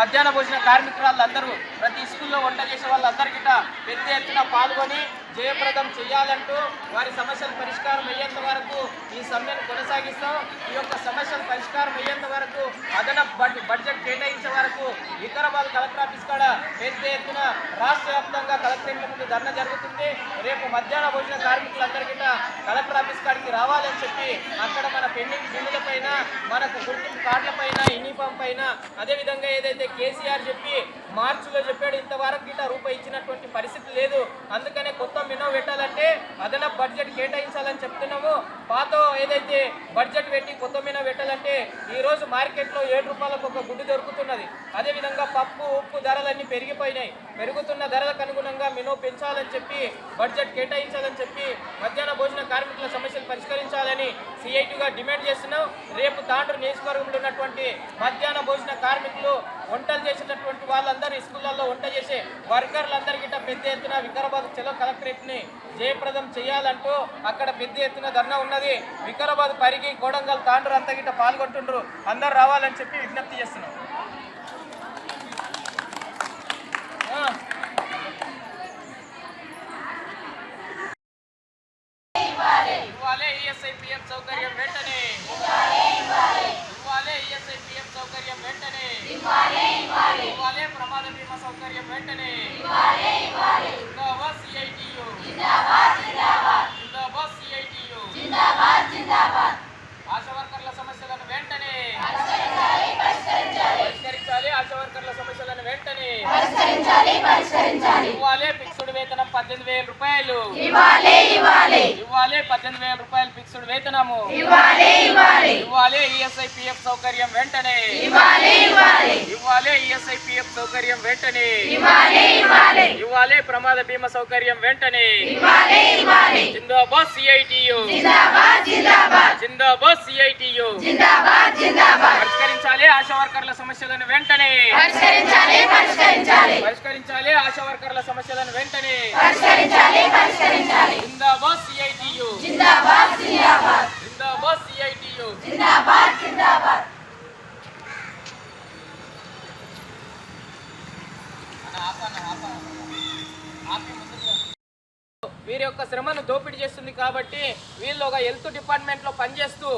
మధ్యాహ్న భోజన కార్మికులందరూ ప్రతి స్కూల్లో వంట చేసే వాళ్ళందరికీ పెద్ద ఎత్తున పాల్గొని జయప్రదం చేయాలంటూ వారి సమస్యలు పరిష్కారం అయ్యేంత వరకు ఈ సమ్మెను కొనసాగిస్తాం. ఈ యొక్క సమస్యలు పరిష్కారం అయ్యేంత వరకు అదనపు బడ్జెట్ కేటాయించే వరకు వికారాబాద్ కలెక్టర్ ఆఫీస్ కాడ పెద్ద ఎత్తున రాష్ట్ర వ్యాప్తంగా కలెక్టరేట్ల ముందు ధర్నా జరుగుతుంది. రేపు మధ్యాహ్న భోజన కార్మికులందరికీ కలెక్టర్ ఆఫీస్ కాడికి రావాలని చెప్పి అక్కడ మన పెండింగ్ బిల్లుల పైన, మనకు గుర్తింపు కార్డుల పైన, యూనిఫామ్ పైన, అదేవిధంగా ఏదైతే కేసీఆర్ చెప్పి మార్చిలో చెప్పాడు ఇంతవరకు రూపాయి ఇచ్చినటువంటి పరిస్థితి లేదు. అందుకనే కొత్త మెనూ పెట్టాలంటే అదనపు బడ్జెట్ కేటాయించాలని చెప్తున్నాము. పాత ఏదైతే బడ్జెట్ పెట్టి కొత్త మెనూ పెట్టాలంటే ఈరోజు మార్కెట్లో ₹7 ఒక గుడ్డు దొరుకుతున్నది. అదేవిధంగా పప్పు, ఉప్పు ధరలన్నీ పెరిగిపోయినాయి. పెరుగుతున్న ధరలకు అనుగుణంగా మెనూ పెంచాలని చెప్పి, బడ్జెట్ కేటాయించాలని చెప్పి మధ్యాహ్న భోజన కార్మికుల సమస్యలు పరిష్కరించాలని సిఐటిగా డిమాండ్ చేస్తున్నాం. రేపు తాండూరు నియోజకవర్గంలో ఉన్నటువంటి మధ్యాహ్న భోజన కార్మికులు, వంటలు చేసేటటువంటి వాళ్ళందరూ స్కూళ్ళల్లో వంట చేసే వర్కర్లందరికీ పెద్ద ఎత్తున వికారాబాద్ చలో కలెక్టరేట్ని జయప్రదం చేయాలంటూ అక్కడ పెద్ద ఎత్తున ధర్నా ఉన్నది. వికారాబాద్, పరిగి, కోడంగల్, తాండూరు అంతా గిట్ట పాల్గొంటుండ్రు. అందరు రావాలని చెప్పి విజ్ఞప్తి చేస్తున్నాం. ఇవ్వాలే ఈఎస్ఐ సౌకర్యం వెంటనే, ఇవ్వాలే ఈఎస్ఐ సౌకర్యం వెంటనే, ఇవ్వాలే ప్రమాద బీమా సౌకర్యం వెంటనే. జిందాబాద్ సిఐటియు, జిందాబాద్ సిఐటియు. ఆశా వర్కర్ల సమస్యలను వెంటనే పరిష్కరించాలి. ఆశా వర్కర్ల సమస్యలను వెంటనే ఇవ్వాలి. ఫిక్స్డ్ వేతనం ₹18,000, ఇవ్వాలి. 18,000 ఫిక్స్డ్ వేతనము ఇవ్వాలి. ఈఎస్ఐ సౌకర్యం వెంటనే ఇవ్వాలి. ఈఎస్ఐ సౌకర్యం వెంటనే ఇవ్వాలి. ప్రమాద బీమా సౌకర్యం వెంటనే. జిందాబాద్ సిఐటియు, జిందాబాద్ సిఐటియు. పరిష్కరించాలి ఆశా వర్కర్ల సమస్యలను వెంటనే పరిష్కరించాలి. ఆశా వర్కర్ల సమస్యలను వెంటనే. జిందాబాద్ సిఐటియు. వీరి యొక్క శ్రమను దోపిడీ చేస్తుంది కాబట్టి వీళ్ళు ఒక హెల్త్ డిపార్ట్మెంట్లో పనిచేస్తూ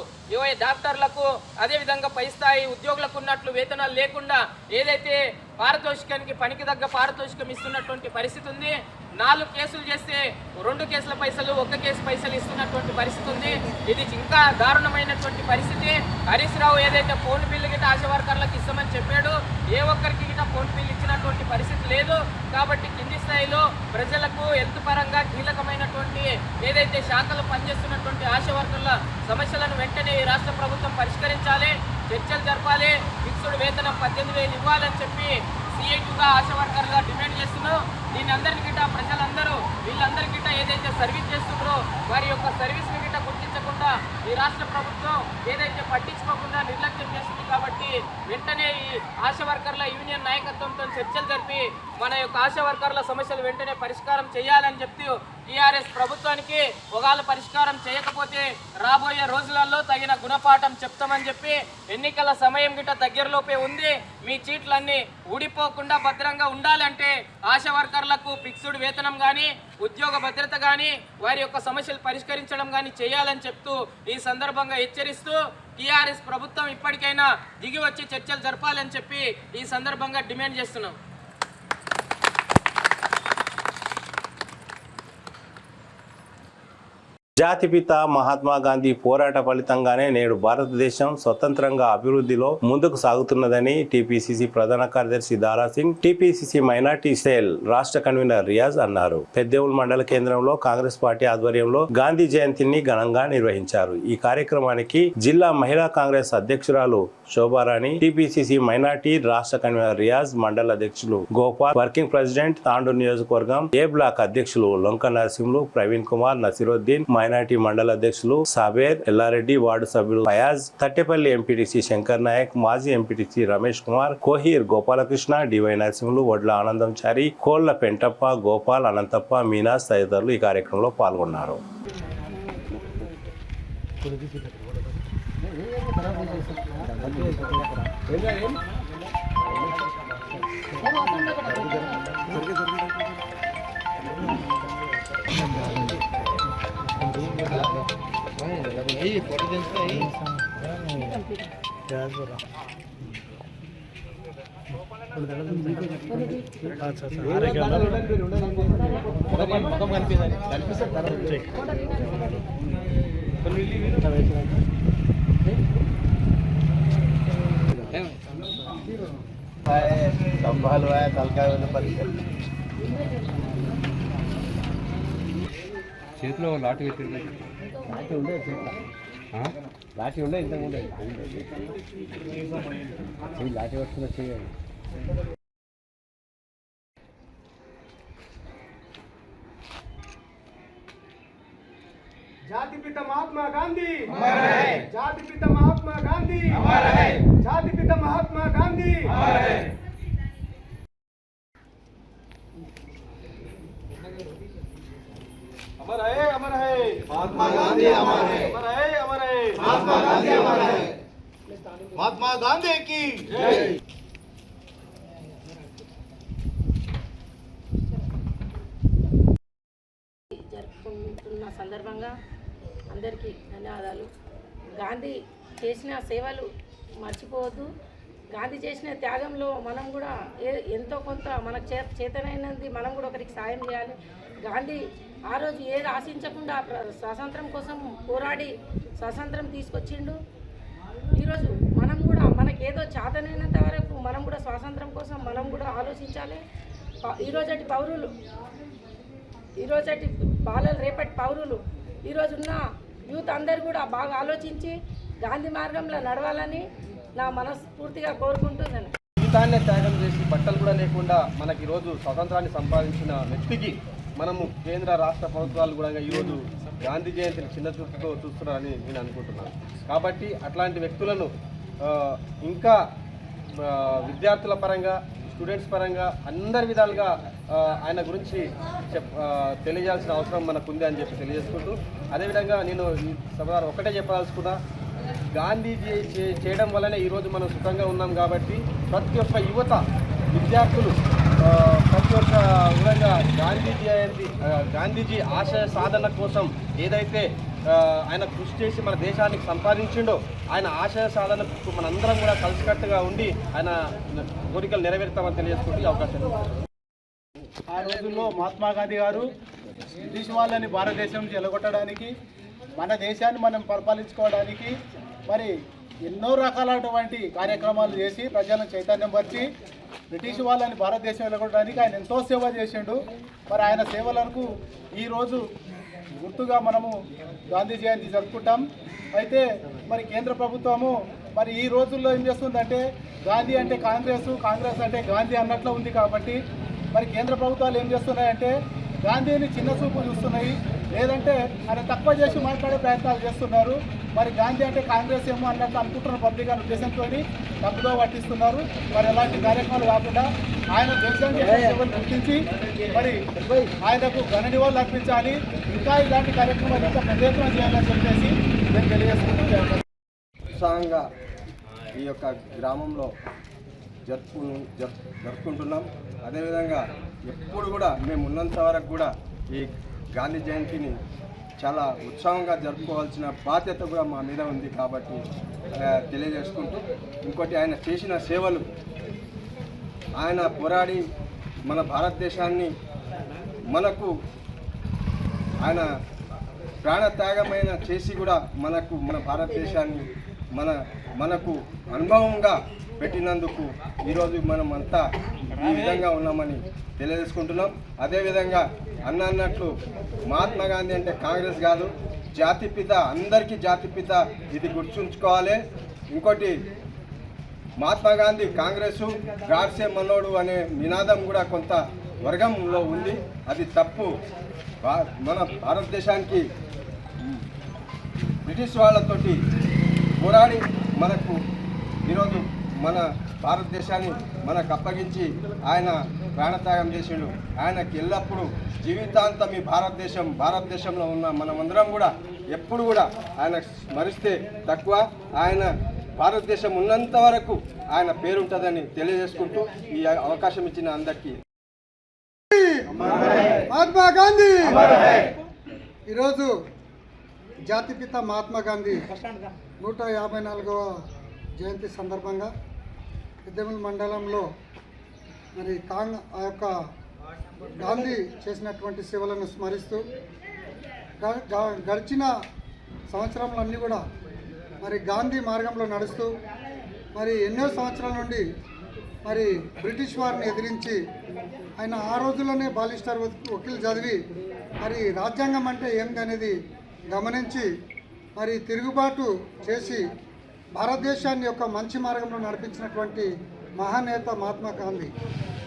డాక్టర్లకు అదేవిధంగా పై స్థాయి ఉద్యోగులకు ఉన్నట్లు వేతనాలు లేకుండా ఏదైతే పారితోషికానికి పనికి తగ్గ పారితోషికం ఇస్తున్నటువంటి పరిస్థితి ఉంది. 4 కేసులు చేస్తే 2 కేసుల పైసలు 1 కేసు పైసలు ఇస్తున్నటువంటి పరిస్థితి ఉంది. ఇది ఇంకా దారుణమైనటువంటి పరిస్థితి. హరీష్ రావు ఏదైతే ఫోన్ బిల్లు గిట్ట ఆశా వర్కర్లకు ఇస్తామని చెప్పాడు, ఏ ఒక్కరికి గిట్ట ఫోన్ బిల్లు ఇచ్చినటువంటి పరిస్థితి లేదు. కాబట్టి కింది స్థాయిలో ప్రజలకు హెల్త్ పరంగా కీలకమైనటువంటి ఏదైతే శాఖలు పనిచేస్తున్నటువంటి ఆశా వర్కర్ల సమస్యలను వెంటనే ఈ రాష్ట్ర ప్రభుత్వం పరిష్కరించాలి, చర్చలు జరపాలి, ఫిక్స్డ్ వేతనం 18,000 ఇవ్వాలని చెప్పి సిఐటిగా ఆశా వర్కర్గా డిమాండ్ చేస్తున్నాం. దీని అందరికిట ప్రజలందరూ వీళ్ళందరికిట ఏదైతే సర్వీస్ చేస్తున్నారో వారి యొక్క సర్వీస్ని గిట్ట గుర్తించకుండా ఈ రాష్ట్ర ప్రభుత్వం ఏదైతే పట్టించుకోకుండా నిర్లక్ష్యం చేస్తుంది. కాబట్టి వెంటనే ఈ ఆశా వర్కర్ల యూనియన్ నాయకత్వంతో చర్చలు జరిపి మన యొక్క ఆశా వర్కర్ల సమస్యలు వెంటనే పరిష్కారం చేయాలని చెప్తూ టీఆర్ఎస్ ప్రభుత్వానికి ఒకవేళ పరిష్కారం చేయకపోతే రాబోయే రోజులలో తగిన గుణపాఠం చెప్తామని చెప్పి ఎన్నికల సమయం గిట్ట దగ్గరలోపే ఉంది. మీ చీట్లన్నీ ఊడిపోకుండా భద్రంగా ఉండాలంటే ఆశా వర్కర్లకు ఫిక్స్డ్ వేతనం కానీ ఉద్యోగ భద్రత కానీ వారి యొక్క సమస్యలు పరిష్కరించడం కానీ చేయాలని చెప్తూ ఈ సందర్భంగా హెచ్చరిస్తూ టీఆర్ఎస్ ప్రభుత్వం ఇప్పటికైనా దిగి వచ్చి చర్చలు జరపాలని చెప్పి ఈ సందర్భంగా డిమాండ్ చేస్తున్నాం. జాతిపిత మహాత్మా గాంధీ పోరాట ఫలితంగానే నేడు భారతదేశం స్వతంత్రంగా అభివృద్ధిలో ముందుకు సాగుతున్నదని టీపీసీసీ ప్రధాన కార్యదర్శి దారా సింగ్, టీపీసీసీ మైనార్టీ సెల్ రాష్ట్ర కన్వీనర్ రియాజ్ అన్నారు. పెద్దేవుల్ మండల కేంద్రంలో కాంగ్రెస్ పార్టీ ఆధ్వర్యంలో గాంధీ జయంతిని ఘనంగా నిర్వహించారు. ఈ కార్యక్రమానికి జిల్లా మహిళా కాంగ్రెస్ అధ్యక్షురాలు శోభారాణి, టీపీసీసీ మైనార్టీ రాష్ట్ర కన్వీనర్ రియాజ్, మండల అధ్యక్షులు గోపాల్, వర్కింగ్ ప్రెసిడెంట్ తాండూరు నియోజకవర్గం ఏ బ్లాక్ అధ్యక్షులు లొంక నరసింహులు, ప్రవీణ్ కుమార్, నసిరుద్దీన్, మైనార్టీ మండల అధ్యక్షులు సాబేర్, ఎల్లారెడ్డి, వార్డు సభ్యులు ఫయాజ్, తట్టెపల్లి ఎంపీటీసీ శంకర్ నాయక్, మాజీ ఎంపీటీసీ రమేష్ కుమార్, కోహీర్ గోపాలకృష్ణ, డివై నరసింహులు, వడ్ల ఆనందం చారి, కోళ్ల పెంటప్ప, గోపాల్, అనంతప్ప, మీనాస్ తదితరులు ఈ కార్యక్రమంలో పాల్గొన్నారు. చేతిలో లాఠీ పెట్టింది, లాఠీ ఉండే ఇంతకు ఉండే లాఠీ పట్టుకుని చేయాలి. జాతిపిత మహాత్మా గాంధీ, జాతిపిత మహాత్మా గాంధీ, జాతిపిత మహాత్మా గాంధీ. अमर है, अमर है महात्मा गांधी, अमर है, अमर है, अमर है महात्मा गांधी, अमर है महात्मा गांधी की जय. జరుపుకుంటున్న సందర్భంగా అందరికీ ధన్యవాదాలు. గాంధీ చేసిన సేవలు మర్చిపోవద్దు. గాంధీ చేసిన త్యాగంలో మనం కూడా ఎంతో కొంత మనకు చేతనైనది మనం కూడా ఒకరికి సాయం చేయాలి. గాంధీ ఆ రోజు ఏది ఆశించకుండా స్వాతంత్రం కోసం పోరాడి స్వాతంత్రం తీసుకొచ్చిండు. ఈరోజు మనం కూడా మనకేదో చేతనైనంత వరకు మనం కూడా స్వాతంత్రం కోసం మనం కూడా ఆలోచించాలి. ఈరోజటి పౌరులు, ఈరోజటి బాలలు, రేపటి పౌరులు, ఈరోజున్న యూత్ అందరు కూడా బాగా ఆలోచించి గాంధీ మార్గంలో నడవాలని నా మనస్ఫూర్తిగా కోరుకుంటున్నాను. జీవితాన్నే త్యాగం చేసి బట్టలు కూడా లేకుండా మనకి ఈరోజు స్వతంత్రాన్ని సంపాదించిన వ్యక్తికి మనము కేంద్ర రాష్ట్ర ప్రభుత్వాలు కూడా ఈరోజు గాంధీ జయంతిని చిన్న చూపుతో చూస్తున్నారని నేను అనుకుంటున్నాను. కాబట్టి అట్లాంటి వ్యక్తులను ఇంకా విద్యార్థుల పరంగా, స్టూడెంట్స్ పరంగా అందరి విధాలుగా ఆయన గురించి తెలియజేయాల్సిన అవసరం మనకు ఉంది అని చెప్పి తెలియజేసుకుంటూ, అదేవిధంగా నేను ఈ సభ ఒకటే చెప్పదలుచుకున్నా, గాంధీజీ చేయడం వల్లనే ఈరోజు మనం సుఖంగా ఉన్నాం. కాబట్టి ప్రతి ఒక్క యువత, విద్యార్థులు ప్రతి ఒక్క విధంగా గాంధీజీ ఆశయ సాధన కోసం ఏదైతే ఆయన కృషి చేసి మన దేశానికి సంపాదించిండో ఆయన ఆశయ సాధనకు మనందరం కూడా కలిసికట్టుగా ఉండి ఆయన కోరికలు నెరవేరుతామని తెలియజేసుకుంటూ ఈ అవకాశం. ఆ రోజుల్లో మహాత్మా గాంధీ గారు బ్రిటిష్ వాళ్ళని భారతదేశం నుంచి ఎలగొట్టడానికి, మన దేశాన్ని మనం పరిపాలించుకోవడానికి మరి ఎన్నో రకాలైనటువంటి కార్యక్రమాలు చేసి ప్రజలను చైతన్యం పరిచి బ్రిటిష్ వాళ్ళని భారతదేశం ఎలగొట్టడానికి ఆయన ఎంతో సేవ చేసిండు. మరి ఆయన సేవలకు ఈరోజు గుర్తుగా మనము గాంధీ జయంతి జరుపుకుంటాం. అయితే మరి కేంద్ర ప్రభుత్వము మరి ఈ రోజుల్లో ఏం చేస్తుందంటే గాంధీ అంటే కాంగ్రెస్, కాంగ్రెస్ అంటే గాంధీ అన్నట్లు ఉంది. కాబట్టి మరి కేంద్ర ప్రభుత్వాలు ఏం చేస్తున్నాయంటే గాంధీని చిన్న చూపు చూస్తున్నాయి, లేదంటే ఆయన తక్కువ చేసి మాట్లాడే ప్రయత్నాలు చేస్తున్నారు. మరి గాంధీ అంటే కాంగ్రెస్ ఏమో అన్నట్టు అనుకుంటున్న పబ్లిక్ అనే ఉద్దేశంతో తప్పుదో పట్టిస్తున్నారు. మరి ఎలాంటి కార్యక్రమాలు కాకుండా ఆయన దేశాన్ని గుర్తించి మరి ఆయనకు ఘన నివాళులు అర్పించాలి. ఇంకా ఇలాంటి కార్యక్రమాలు ఇంకా ప్రయత్నం చేయాలని చెప్పేసి నేను తెలియజేస్తున్నాను. ఉత్సాహంగా ఈ యొక్క గ్రామంలో జరుపుకుంటున్నాం. అదేవిధంగా ఎప్పుడు కూడా మేము ఉన్నంత వరకు కూడా ఈ గాంధీ జయంతిని చాలా ఉత్సాహంగా జరుపుకోవాల్సిన బాధ్యత కూడా మా మీద ఉంది. కాబట్టి తెలియజేసుకుంటూ ఇంకోటి ఆయన చేసిన సేవలు, ఆయన పోరాడి మన భారతదేశాన్ని మనకు ఆయన ప్రాణత్యాగమైన చేసి కూడా మన భారతదేశాన్ని మనకు అనుభవంగా పెట్టినందుకు ఈరోజు మనం అంతా ఈ విధంగా ఉన్నామని తెలియజేసుకుంటున్నాం. అదేవిధంగా అన్నట్లు మహాత్మా గాంధీ అంటే కాంగ్రెస్ కాదు, జాతిపిత, అందరికీ జాతిపిత, ఇది గుర్తుంచుకోవాలి. ఇంకోటి మహాత్మా గాంధీ కాంగ్రెస్, గాడ్సే మనోడు అనే నినాదం కూడా కొంత వర్గంలో ఉంది. అది తప్పు. మన భారతదేశానికి బ్రిటిష్ వాళ్ళతోటి పోరాడి మనకు ఈరోజు మన భారతదేశాన్ని మనకు అప్పగించి ఆయన ప్రాణత్యాగం చేసిండు. ఆయనకి ఎల్లప్పుడూ జీవితాంతం ఈ భారతదేశంలో ఉన్న మనమందరం కూడా ఎప్పుడు కూడా ఆయన స్మరిస్తే తక్కువ. ఆయన భారతదేశం ఉన్నంత వరకు ఆయన పేరుంటుందని తెలియజేసుకుంటూ ఈ అవకాశం ఇచ్చిన అందరికీ మహాత్మా గాంధీ. ఈరోజు జాతిపిత మహాత్మా గాంధీ 154వ జయంతి సందర్భంగా పెద్దమిల్ మండలంలో మరి ఆ యొక్క గాంధీ చేసినటువంటి సేవలను స్మరిస్తూ గడిచిన సంవత్సరాలన్నీ కూడా మరి గాంధీ మార్గంలో నడుస్తూ మరి ఎన్నో సంవత్సరాల నుండి మరి బ్రిటిష్ వారిని ఎదిరించి ఆయన ఆ రోజుల్లోనే బాలిస్టర్ వకీల్ చదివి మరి రాజ్యాంగం అంటే ఏందనేది గమనించి మరి తిరుగుబాటు చేసి భారతదేశాన్ని ఒక మంచి మార్గంలో నడిపించినటువంటి మహానేత మహాత్మా గాంధీ.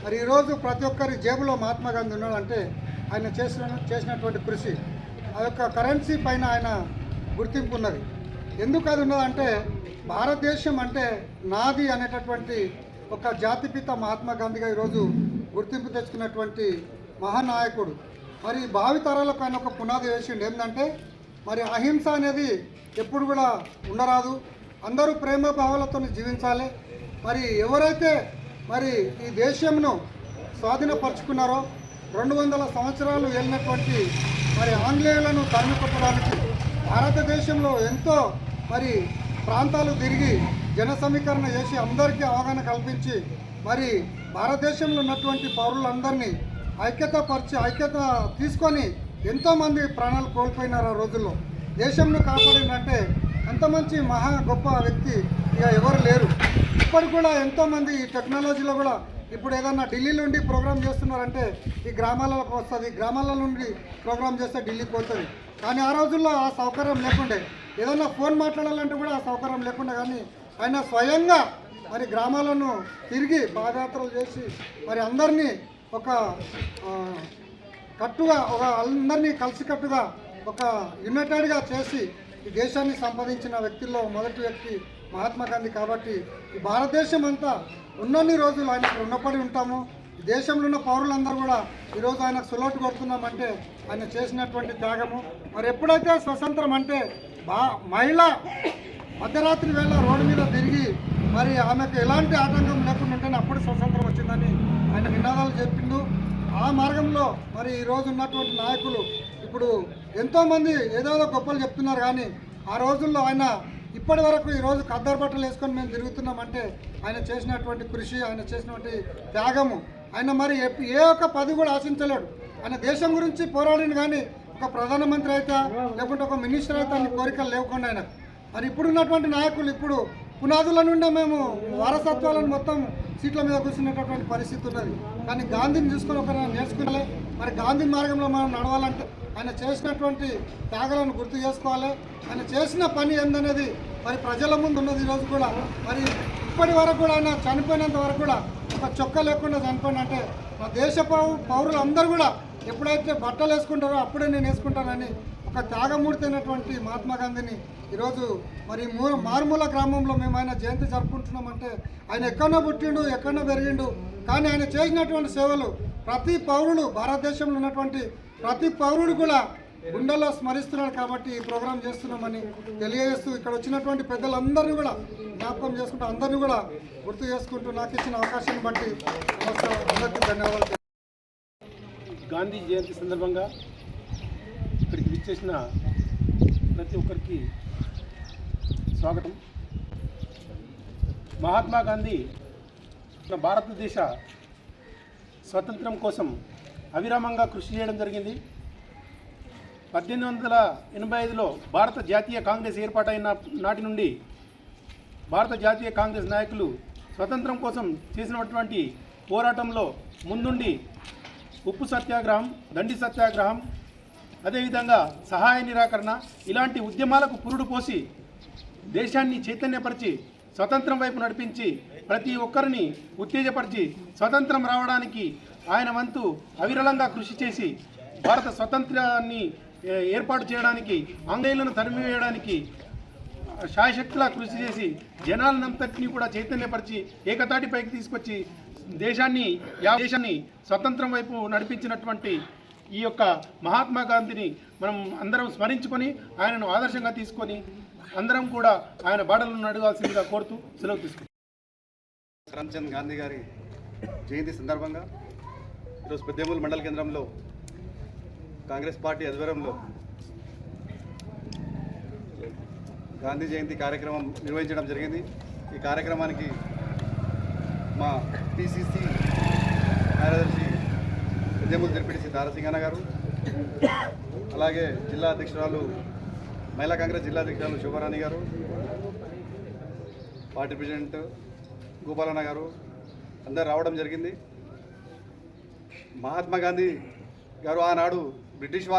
మరి ఈరోజు ప్రతి ఒక్కరి జేబులో మహాత్మా గాంధీ ఉన్నాడంటే ఆయన చేసినటువంటి కృషి, ఆ యొక్క కరెన్సీ పైన ఆయన గుర్తింపు ఉన్నది. ఎందుకు అది ఉన్నదంటే భారతదేశం అంటే నాది అనేటటువంటి ఒక జాతిపిత మహాత్మా గాంధీగా ఈరోజు గుర్తింపు తెచ్చుకున్నటువంటి మహానాయకుడు. మరి భావితరాలకు ఆయన ఒక పునాది వేసిండు. ఏంటంటే మరి అహింస అనేది ఎప్పుడు కూడా ఉండరాదు, అందరూ ప్రేమ భావాలతో జీవించాలి. మరి ఎవరైతే మరి ఈ దేశంను స్వాధీనపరుచుకున్నారో 200 సంవత్సరాలు వెళ్ళినటువంటి మరి ఆంగ్లేయులను తరిమికొట్టడానికి భారతదేశంలో ఎంతో మరి ప్రాంతాలు తిరిగి జన సమీకరణ చేసి అందరికీ అవగాహన కల్పించి మరి భారతదేశంలో ఉన్నటువంటి పౌరులందరినీ ఐక్యత తీసుకొని ఎంతోమంది ప్రాణాలు కోల్పోయినారు. ఆ రోజుల్లో దేశంను కాపాడిందంటే అంత మంచి మహా గొప్ప వ్యక్తి ఇక ఎవరు లేరు. ఇప్పటికి కూడా ఎంతోమంది ఈ టెక్నాలజీలో కూడా ఇప్పుడు ఏదన్నా ఢిల్లీ నుండి ప్రోగ్రామ్ చేస్తున్నారంటే ఈ గ్రామాలకు వస్తుంది, గ్రామాల నుండి ప్రోగ్రామ్ చేస్తే ఢిల్లీకి పోతుంది. కానీ ఆ రోజుల్లో ఆ సౌకర్యం లేకుండే, ఏదన్నా ఫోన్ మాట్లాడాలంటే కూడా ఆ సౌకర్యం లేకుండా. కానీ ఆయన స్వయంగా మరి గ్రామాలను తిరిగి పాదయాత్రలు చేసి మరి అందరినీ ఒక అందరినీ కలిసికట్టుగా ఒక యునైటెడ్గా చేసి ఈ దేశాన్ని సంపాదించిన వ్యక్తుల్లో మొదటి వ్యక్తి మహాత్మా గాంధీ. కాబట్టి ఈ భారతదేశం అంతా ఉన్నన్ని రోజులు ఆయనకు రుణపడి ఉంటాము. ఈ దేశంలో ఉన్న పౌరులందరూ కూడా ఈరోజు ఆయనకు సులోటు కొడుతున్నామంటే ఆయన చేసినటువంటి త్యాగము. మరి ఎప్పుడైతే స్వతంత్రం అంటే మహిళ మధ్యరాత్రి వేళ రోడ్డు మీద తిరిగి మరి ఆమెకు ఎలాంటి ఆటంకం లేకుండా ఉంటేనే అప్పుడు స్వతంత్రం వచ్చిందని ఆయన నినాదాలు చెప్పిండు. ఆ మార్గంలో మరి ఈరోజు ఉన్నటువంటి నాయకులు ఇప్పుడు ఎంతోమంది ఏదో గొప్పలు చెప్తున్నారు, కానీ ఆ రోజుల్లో ఆయన ఇప్పటి వరకు ఈరోజు ఖద్దరు బట్టలు వేసుకొని మేము తిరుగుతున్నామంటే ఆయన చేసినటువంటి కృషి, ఆయన చేసినటువంటి త్యాగము. ఆయన మరి ఏ ఒక్క పదవి కూడా ఆశించలేడు. ఆయన దేశం గురించి పోరాడిన, కానీ ఒక ప్రధానమంత్రి అయితే లేకుంటే ఒక మినిస్టర్ అయితే అన్ని కోరికలు లేకుండా ఆయన. మరి ఇప్పుడున్నటువంటి నాయకులు ఇప్పుడు పునాదుల నుండే మేము వారసత్వాలను మొత్తం సీట్ల మీద కూర్చునేటటువంటి పరిస్థితి ఉన్నది. కానీ గాంధీని చూసుకొని ఒక నేర్చుకోవాలి. మరి గాంధీ మార్గంలో మనం నడవాలంటే ఆయన చేసినటువంటి త్యాగాలను గుర్తు చేసుకోవాలి. ఆయన చేసిన పని ఏందనేది మరి ప్రజల ముందు ఉన్నది. ఈరోజు కూడా మరి ఇప్పటి వరకు కూడా ఆయన చనిపోయినంత వరకు కూడా ఒక చొక్క లేకుండా చనిపోయినంటే మా దేశ పౌరులు అందరూ కూడా ఎప్పుడైతే బట్టలు వేసుకుంటారో అప్పుడే నేను వేసుకుంటానని ఒక త్యాగమూర్తి అయినటువంటి మహాత్మా గాంధీని ఈరోజు మరి మారుమూల గ్రామంలో మేము ఆయన జయంతి జరుపుకుంటున్నామంటే ఆయన ఎక్కడో పుట్టిండు, ఎక్కడో పెరిగిండు, కానీ ఆయన చేసినటువంటి సేవలు ప్రతి పౌరుడు, భారతదేశంలో ఉన్నటువంటి ప్రతి పౌరుడు కూడా గుండెల్లో స్మరిస్తున్నాడు. కాబట్టి ఈ ప్రోగ్రాం చేస్తున్నామని తెలియజేస్తూ ఇక్కడ వచ్చినటువంటి పెద్దలందరినీ కూడా జ్ఞాపకం చేసుకుంటూ అందరినీ కూడా గుర్తు చేసుకుంటూ నాకు ఇచ్చిన అవకాశాన్ని బట్టి అందరికీ ధన్యవాదాలు. గాంధీ జయంతి సందర్భంగా ఇక్కడికి విచ్చేసిన ప్రతి ఒక్కరికి స్వాగతం. మహాత్మా గాంధీ మన భారతదేశ స్వతంత్రం కోసం అవిరామంగా కృషి చేయడం జరిగింది. 1885లో భారత జాతీయ కాంగ్రెస్ ఏర్పాటైన నాటి నుండి భారత జాతీయ కాంగ్రెస్ నాయకులు స్వతంత్రం కోసం చేసినటువంటి పోరాటంలో ముందుండి ఉప్పు సత్యాగ్రహం, దండి సత్యాగ్రహం, అదేవిధంగా సహాయ నిరాకరణ ఇలాంటి ఉద్యమాలకు పురుడు పోసి దేశాన్ని చైతన్యపరిచి స్వతంత్రం వైపు నడిపించి ప్రతి ఒక్కరిని ఉత్తేజపరిచి స్వతంత్రం రావడానికి ఆయన వంతు అవిరళంగా కృషి చేసి భారత స్వతంత్రాన్ని ఏర్పాటు చేయడానికి, ఆంగ్లేయులను తరిమివేయడానికి శాయశక్తులా కృషి చేసి జనాలంతటినీ కూడా చైతన్యపరిచి ఏకతాటిపైకి తీసుకొచ్చి దేశాన్ని స్వతంత్రం వైపు నడిపించినటువంటి ఈ యొక్క మహాత్మా గాంధీని మనం అందరం స్మరించుకొని ఆయనను ఆదర్శంగా తీసుకొని అందరం కూడా ఆయన బాటలను నడవాల్సిందిగా కోరుతూ సెలవు తీసుకుంటాం. కరమ్చంద్ గాంధీ గారి జయంతి సందర్భంగా ఈరోజు పెద్దేముల్ మండల కేంద్రంలో కాంగ్రెస్ పార్టీ ఆధ్వర్యంలో గాంధీ జయంతి కార్యక్రమం నిర్వహించడం జరిగింది. ఈ కార్యక్రమానికి మా పిసిసి కార్యదర్శి పెద్దేముల్ జడ్పీటీసీ దారసింగన్న గారు, అలాగే జిల్లా అధ్యక్షురాలు మహిళా కాంగ్రెస్ జిల్లా అధ్యక్షురాలు శోభారాణి గారు, పార్టీ ప్రెసిడెంట్ గోపాలన్న గారు అందరు రావడం జరిగింది. మహాత్మా గాంధీ గారు ఆనాడు బ్రిటిష్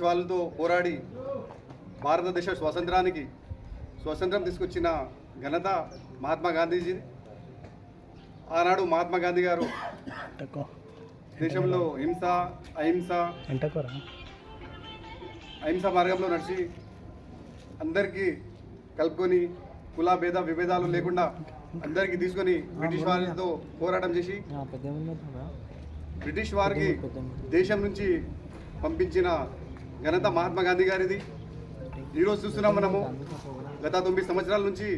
వాళ్ళతో పోరాడి భారతదేశ స్వతంత్రం తీసుకొచ్చిన ఘనత మహాత్మా గాంధీజీ. ఆనాడు మహాత్మా గాంధీ గారు దేశంలో అహింస మార్గంలో నడిచి అందరికీ కలుపుకొని కుల భేద విభేదాలు లేకుండా అందరికీ తీసుకొని బ్రిటిష్ వారితో పోరాటం చేసి బ్రిటిష్ వారికి దేశం నుంచి పంపించిన ఘనత మహాత్మా గాంధీ గారిది. ఈరోజు చూస్తున్నాం మనము గత 9 సంవత్సరాల నుంచి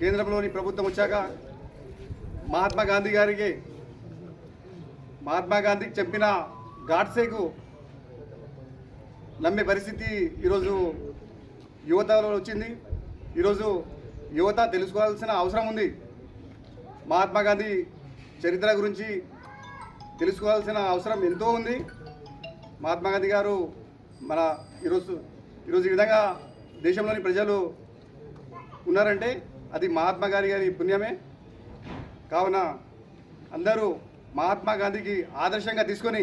కేంద్రంలోని ప్రభుత్వం వచ్చాక మహాత్మా గాంధీకి చంపిన గాడ్సేకు నమ్మే పరిస్థితి ఈరోజు యువతలో వచ్చింది. ఈరోజు యువత తెలుసుకోవాల్సిన అవసరం ఉంది. మహాత్మా గాంధీ చరిత్ర గురించి తెలుసుకోవాల్సిన అవసరం ఎంతో ఉంది. మహాత్మా గాంధీ గారు ఈరోజు ఈ విధంగా దేశంలోని ప్రజలు ఉన్నారంటే అది మహాత్మా గాంధీ గారి పుణ్యమే. కావున అందరూ మహాత్మా గాంధీకి ఆదర్శంగా తీసుకొని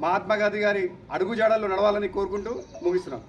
మహాత్మా గాంధీ గారి అడుగుజాడల్లో నడవాలని కోరుకుంటూ ముగిస్తున్నాం.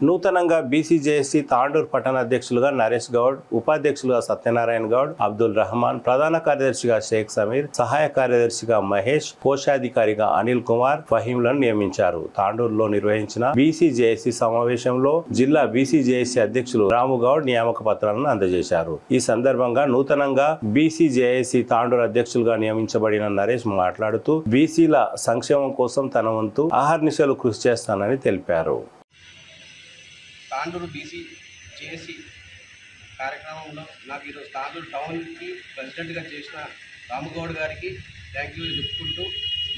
నూతనంగా బీసీజేఏసీ తాండూరు పట్టణ అధ్యక్షులుగా నరేష్ గౌడ్, ఉపాధ్యక్షులుగా సత్యనారాయణ గౌడ్, అబ్దుల్ రహమాన్, ప్రధాన కార్యదర్శిగా షేక్ సమీర్, సహాయ కార్యదర్శిగా మహేష్, కోశాధికారిగా అనిల్ కుమార్, ఫహీంలను నియమించారు. తాండూరులో నిర్వహించిన బీసీజేఏసీ సమావేశంలో జిల్లా బీసీజేఏసీ అధ్యక్షులు రాముగౌడ్ నియామక పత్రాలను అందజేశారు. ఈ సందర్భంగా నూతనంగా బీసీజేఏసీ తాండూరు అధ్యక్షులుగా నియమించబడిన నరేష్ మాట్లాడుతూ బీసీల సంక్షేమం కోసం తన వంతు అహర్నిశలు కృషి చేస్తానని తెలిపారు. తాండూరు బీసీజేఏసీ కార్యక్రమంలో నాకు ఈరోజు తాండూరు టౌన్కి ప్రెసిడెంట్గా చేసిన రాముగౌడ్ గారికి థ్యాంక్ యూ చెప్పుకుంటూ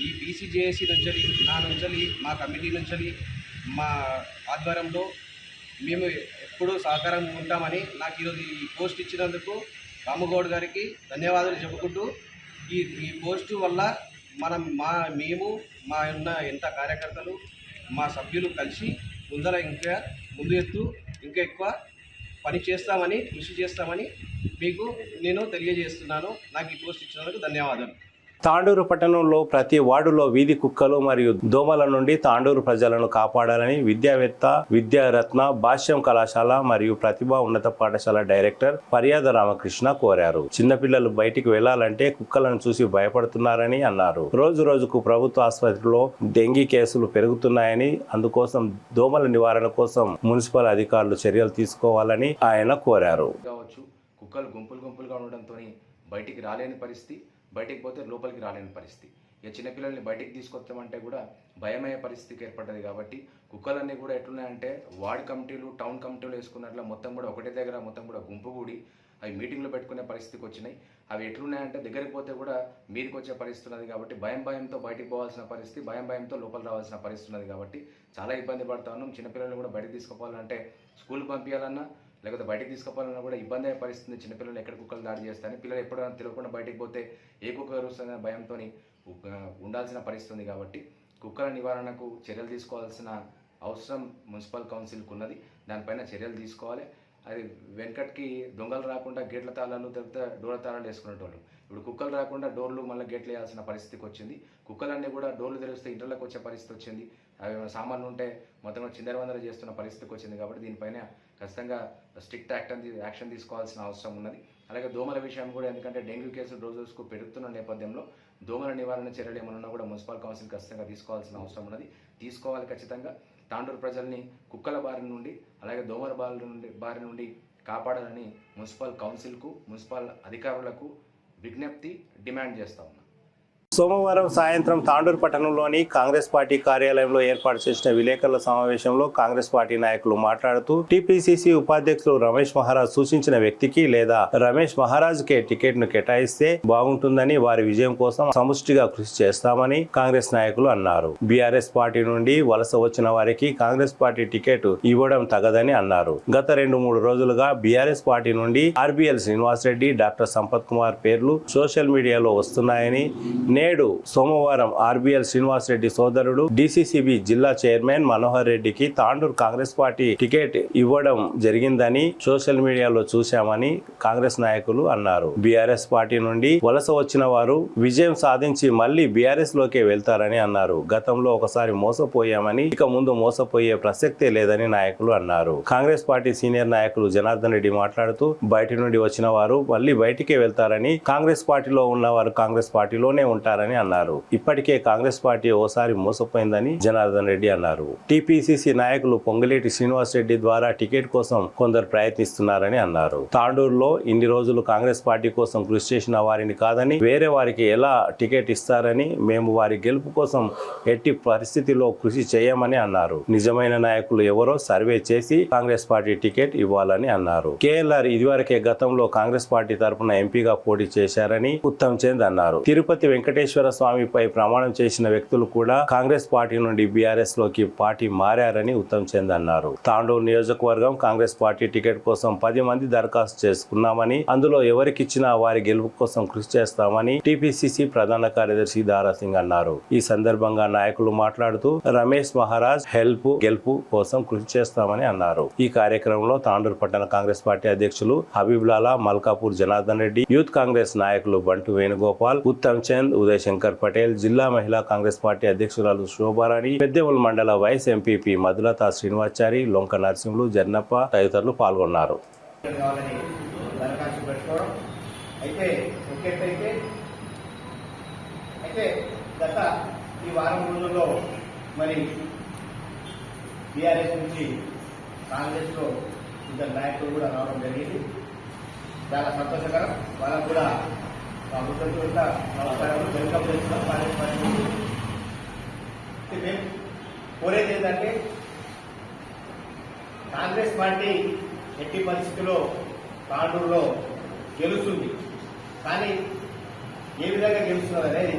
ఈ బీసీజేఏసీ నుంచి నా నుంచి మా కమిటీ నుంచి మా ఆధ్వర్యంలో మేము ఎప్పుడూ సహకారంగా ఉంటామని నాకు ఈరోజు ఈ పోస్ట్ ఇచ్చినందుకు రాముగౌడ్ గారికి ధన్యవాదాలు చెప్పుకుంటూ ఈ పోస్టు వల్ల మేము ఉన్న ఎంత కార్యకర్తలు మా సభ్యులు కలిసి ముందు ఇంకా ఎక్కువ పని చేస్తామని కృషి చేస్తామని మీకు నేను తెలియజేస్తున్నాను. నాకు ఈ పోస్ట్ ఇచ్చినందుకు ధన్యవాదాలు. తాండూరు పట్టణంలో ప్రతి వార్డులో వీధి కుక్కలు మరియు దోమల నుండి తాండూరు ప్రజలను కాపాడాలని విద్యావేత్త, విద్యారత్న, భాష్యం కళాశాల మరియు ప్రతిభా ఉన్నత పాఠశాల డైరెక్టర్ పర్యాద రామకృష్ణ కోరారు. చిన్నపిల్లలు బయటికి వెళ్లాలంటే కుక్కలను చూసి భయపడుతున్నారని అన్నారు. రోజు రోజుకు ప్రభుత్వ ఆసుపత్రిలో డెంగీ కేసులు పెరుగుతున్నాయని, అందుకోసం దోమల నివారణ కోసం మున్సిపల్ అధికారులు చర్యలు తీసుకోవాలని ఆయన కోరారు. కుక్కలు గుంపులుగా ఉండడంతో బయటికి రాలేని పరిస్థితి, బయటికి పోతే లోపలికి రాలేని పరిస్థితి. ఇక చిన్నపిల్లల్ని బయటికి తీసుకొస్తామంటే కూడా భయమయ్యే పరిస్థితికి ఏర్పడ్డది. కాబట్టి కుక్కలన్నీ కూడా ఎట్లున్నాయంటే వార్డ్ కమిటీలు, టౌన్ కమిటీలు వేసుకున్నట్ల మొత్తం కూడా ఒకటే దగ్గర మొత్తం కూడా గుంపు కూడి అవి మీటింగ్లో పెట్టుకునే పరిస్థితికి వచ్చినాయి. అవి ఎట్లున్నాయంటే దగ్గరికి పోతే కూడా మీదికి వచ్చే పరిస్థితి ఉన్నది. కాబట్టి భయంతో బయటికి పోవాల్సిన పరిస్థితి, భయంతో లోపల రావాల్సిన పరిస్థితి ఉన్నది. కాబట్టి చాలా ఇబ్బంది పడతా ఉన్నాం. చిన్నపిల్లల్ని కూడా బయటకు తీసుకుపోవాలంటే స్కూల్కి పంపించాలన్నా లేకపోతే బయటకు తీసుకుపోవాలన్నా కూడా ఇబ్బంది అయ్యే పరిస్థితి. చిన్నపిల్లలు ఎక్కడ కుక్కలు దాడి చేస్తాయని, పిల్లలు ఎప్పుడైనా తెలియకుండా బయటకు పోతే ఏ కుక్క కరుస్తుందనే భయంతో ఉండాల్సిన పరిస్థితి ఉంది. కాబట్టి కుక్కల నివారణకు చర్యలు తీసుకోవాల్సిన అవసరం మున్సిపల్ కౌన్సిల్కి ఉన్నది. దానిపైన చర్యలు తీసుకోవాలి. అది వెనకటికి దొంగలు రాకుండా గేట్ల తాళాలు తెలిపితే డోర్ల తాళాలు వేసుకునేటోళ్ళు. ఇప్పుడు కుక్కలు రాకుండా డోర్లు మళ్ళీ గేట్లు వేయాల్సిన పరిస్థితికి వచ్చింది. కుక్కలన్నీ కూడా డోర్లు తెరిస్తే ఇంట్లోకి వచ్చే పరిస్థితి వచ్చింది. అవి ఏమైనా సామాన్లు ఉంటే మొత్తం చిందరవందర చేస్తున్న పరిస్థితికి వచ్చింది. కాబట్టి దీనిపైన ఖచ్చితంగా స్ట్రిక్ట్ యాక్షన్ తీసుకోవాల్సిన అవసరం ఉన్నది. అలాగే దోమల విషయం కూడా, ఎందుకంటే డెంగ్యూ కేసులు రోజుకు పెరుగుతున్న నేపథ్యంలో దోమల నివారణ చర్యలు ఏమన్నా కూడా మున్సిపల్ కౌన్సిల్ ఖచ్చితంగా తీసుకోవాల్సిన అవసరం ఉన్నది. తీసుకోవాలి ఖచ్చితంగా. తాండూరు ప్రజల్ని కుక్కల బారి నుండి అలాగే దోమల బారి నుండి కాపాడాలని మున్సిపల్ కౌన్సిల్కు, మున్సిపల్ అధికారులకు విజ్ఞప్తి డిమాండ్ చేస్తా ఉన్నాం. సోమవారం సాయంత్రం తాండూరు పట్టణంలోని కాంగ్రెస్ పార్టీ కార్యాలయంలో ఏర్పాటు చేసిన విలేకరుల సమావేశంలో కాంగ్రెస్ పార్టీ నాయకులు మాట్లాడుతూ టీపీసీసీ ఉపాధ్యక్షులు రమేష్ మహారాజ్ సూచించిన వ్యక్తికి లేదా రమేష్ మహారాజ్ కే టికెట్ ను కేటాయిస్తే బాగుంటుందని, వారి విజయం కోసం సముష్టిగా కృషి చేస్తామని కాంగ్రెస్ నాయకులు అన్నారు. బీఆర్ఎస్ పార్టీ నుండి వలస వచ్చిన వారికి కాంగ్రెస్ పార్టీ టికెట్ ఇవ్వడం తగదని అన్నారు. గత 2-3 రోజులుగా బీఆర్ఎస్ పార్టీ నుండి ఆర్బీఎల్ శ్రీనివాస్ రెడ్డి, డాక్టర్ సంపత్ కుమార్ పేర్లు సోషల్ మీడియాలో వస్తున్నాయని, నేడు సోమవారం ఆర్బీఎల్ శ్రీనివాస్ రెడ్డి సోదరుడు డీసీసీబీ జిల్లా చైర్మన్ మనోహర్ రెడ్డికి తాండూరు కాంగ్రెస్ పార్టీ టికెట్ ఇవ్వడం జరిగిందని సోషల్ మీడియాలో చూశామని కాంగ్రెస్ నాయకులు అన్నారు. బీఆర్ఎస్ పార్టీ నుండి వలస వచ్చిన వారు విజయం సాధించి మళ్లీ బీఆర్ఎస్ లోకే వెళ్తారని అన్నారు. గతంలో ఒకసారి మోసపోయామని, ఇక ముందు మోసపోయే ప్రసక్తే లేదని నాయకులు అన్నారు. కాంగ్రెస్ పార్టీ సీనియర్ నాయకులు జనార్దన్ రెడ్డి మాట్లాడుతూ బయటి నుండి వచ్చిన వారు మళ్లీ బయటికే వెళ్తారని, కాంగ్రెస్ పార్టీలో ఉన్నవారు కాంగ్రెస్ పార్టీలోనే ఉంటారని అన్నారు. ఇప్పటికే కాంగ్రెస్ పార్టీ ఓసారి మోసపోయిందని జనార్దన్ రెడ్డి అన్నారు. టీపీసీసీ నాయకులు పొంగులేటి శ్రీనివాస్ రెడ్డి ద్వారా టికెట్ కోసం కొందరు ప్రయత్నిస్తున్నారని అన్నారు. తాండూరులో ఇన్ని రోజులు కాంగ్రెస్ పార్టీ కోసం కృషి చేసిన వారిని కాదని వేరే వారికి ఎలా టికెట్ ఇస్తారని, మేము వారి గెలుపు కోసం ఎట్టి పరిస్థితిలో కృషి చేయమని అన్నారు. నిజమైన నాయకులు ఎవరో సర్వే చేసి కాంగ్రెస్ పార్టీ టికెట్ ఇవ్వాలని అన్నారు. కేఎల్ఆర్ ఇదివరకే గతంలో కాంగ్రెస్ పార్టీ తరఫున ఎంపీగా పోటీ చేశారని ఉత్తమ్ చంద్ అన్నారు. తిరుపతి వెంకటేశ్వర స్వామిపై ప్రమాణం చేసిన వ్యక్తులు కూడా కాంగ్రెస్ పార్టీ నుండి బీఆర్ఎస్ లోకి పార్టీ మారారని ఉత్తమ్ చంద్ అన్నారు. తాండూరు నియోజకవర్గం కాంగ్రెస్ పార్టీ టికెట్ కోసం 10 మంది దరఖాస్తు చేసుకున్నామని, అందులో ఎవరికిచ్చినా వారి గెలుపు కోసం కృషి చేస్తామని టీపీసీసీ ప్రధాన కార్యదర్శి దారా సింగ్ అన్నారు. ఈ సందర్భంగా నాయకులు మాట్లాడుతూ రమేష్ మహారాజ్ గెలుపు కోసం కృషి చేస్తామని అన్నారు. ఈ కార్యక్రమంలో తాండూరు పట్టణ కాంగ్రెస్ పార్టీ అధ్యక్షులు హబీబ్ లాలా, మల్కాపూర్ జనార్దన్ రెడ్డి, యూత్ కాంగ్రెస్ నాయకులు బంటు వేణుగోపాల్, ఉత్తమ్ చంద్, ఉదయ్ శంకర్ పటేల్, జిల్లా మహిళా కాంగ్రెస్ పార్టీ అధ్యక్షురాలు శోభారాణి, పెద్దెముల్ మండల వైస్ ఎంపీపీ మధులత శ్రీనివాచారి, లొంక నరసింహులు, జన్నప్ప తదితరులు పాల్గొన్నారు. అయితే గత ఈ వారం రోజుల్లో మరి బీఆర్ఎస్ నుంచి కాంగ్రెస్లో ఇద్దరు నాయకులు కూడా రావడం జరిగింది. చాలా సంతోషకరం. వాళ్ళకు కూడా ప్రభుత్వం నమస్కారాలు వెల్కమ్ చేస్తున్నాం. కాంగ్రెస్ పార్టీ మేము కోరేది ఏంటంటే కాంగ్రెస్ పార్టీ ఎట్టి పరిస్థితుల్లో తాండూరులో గెలుస్తుంది. కానీ ఏ విధంగా గెలుస్తున్నారు అనేది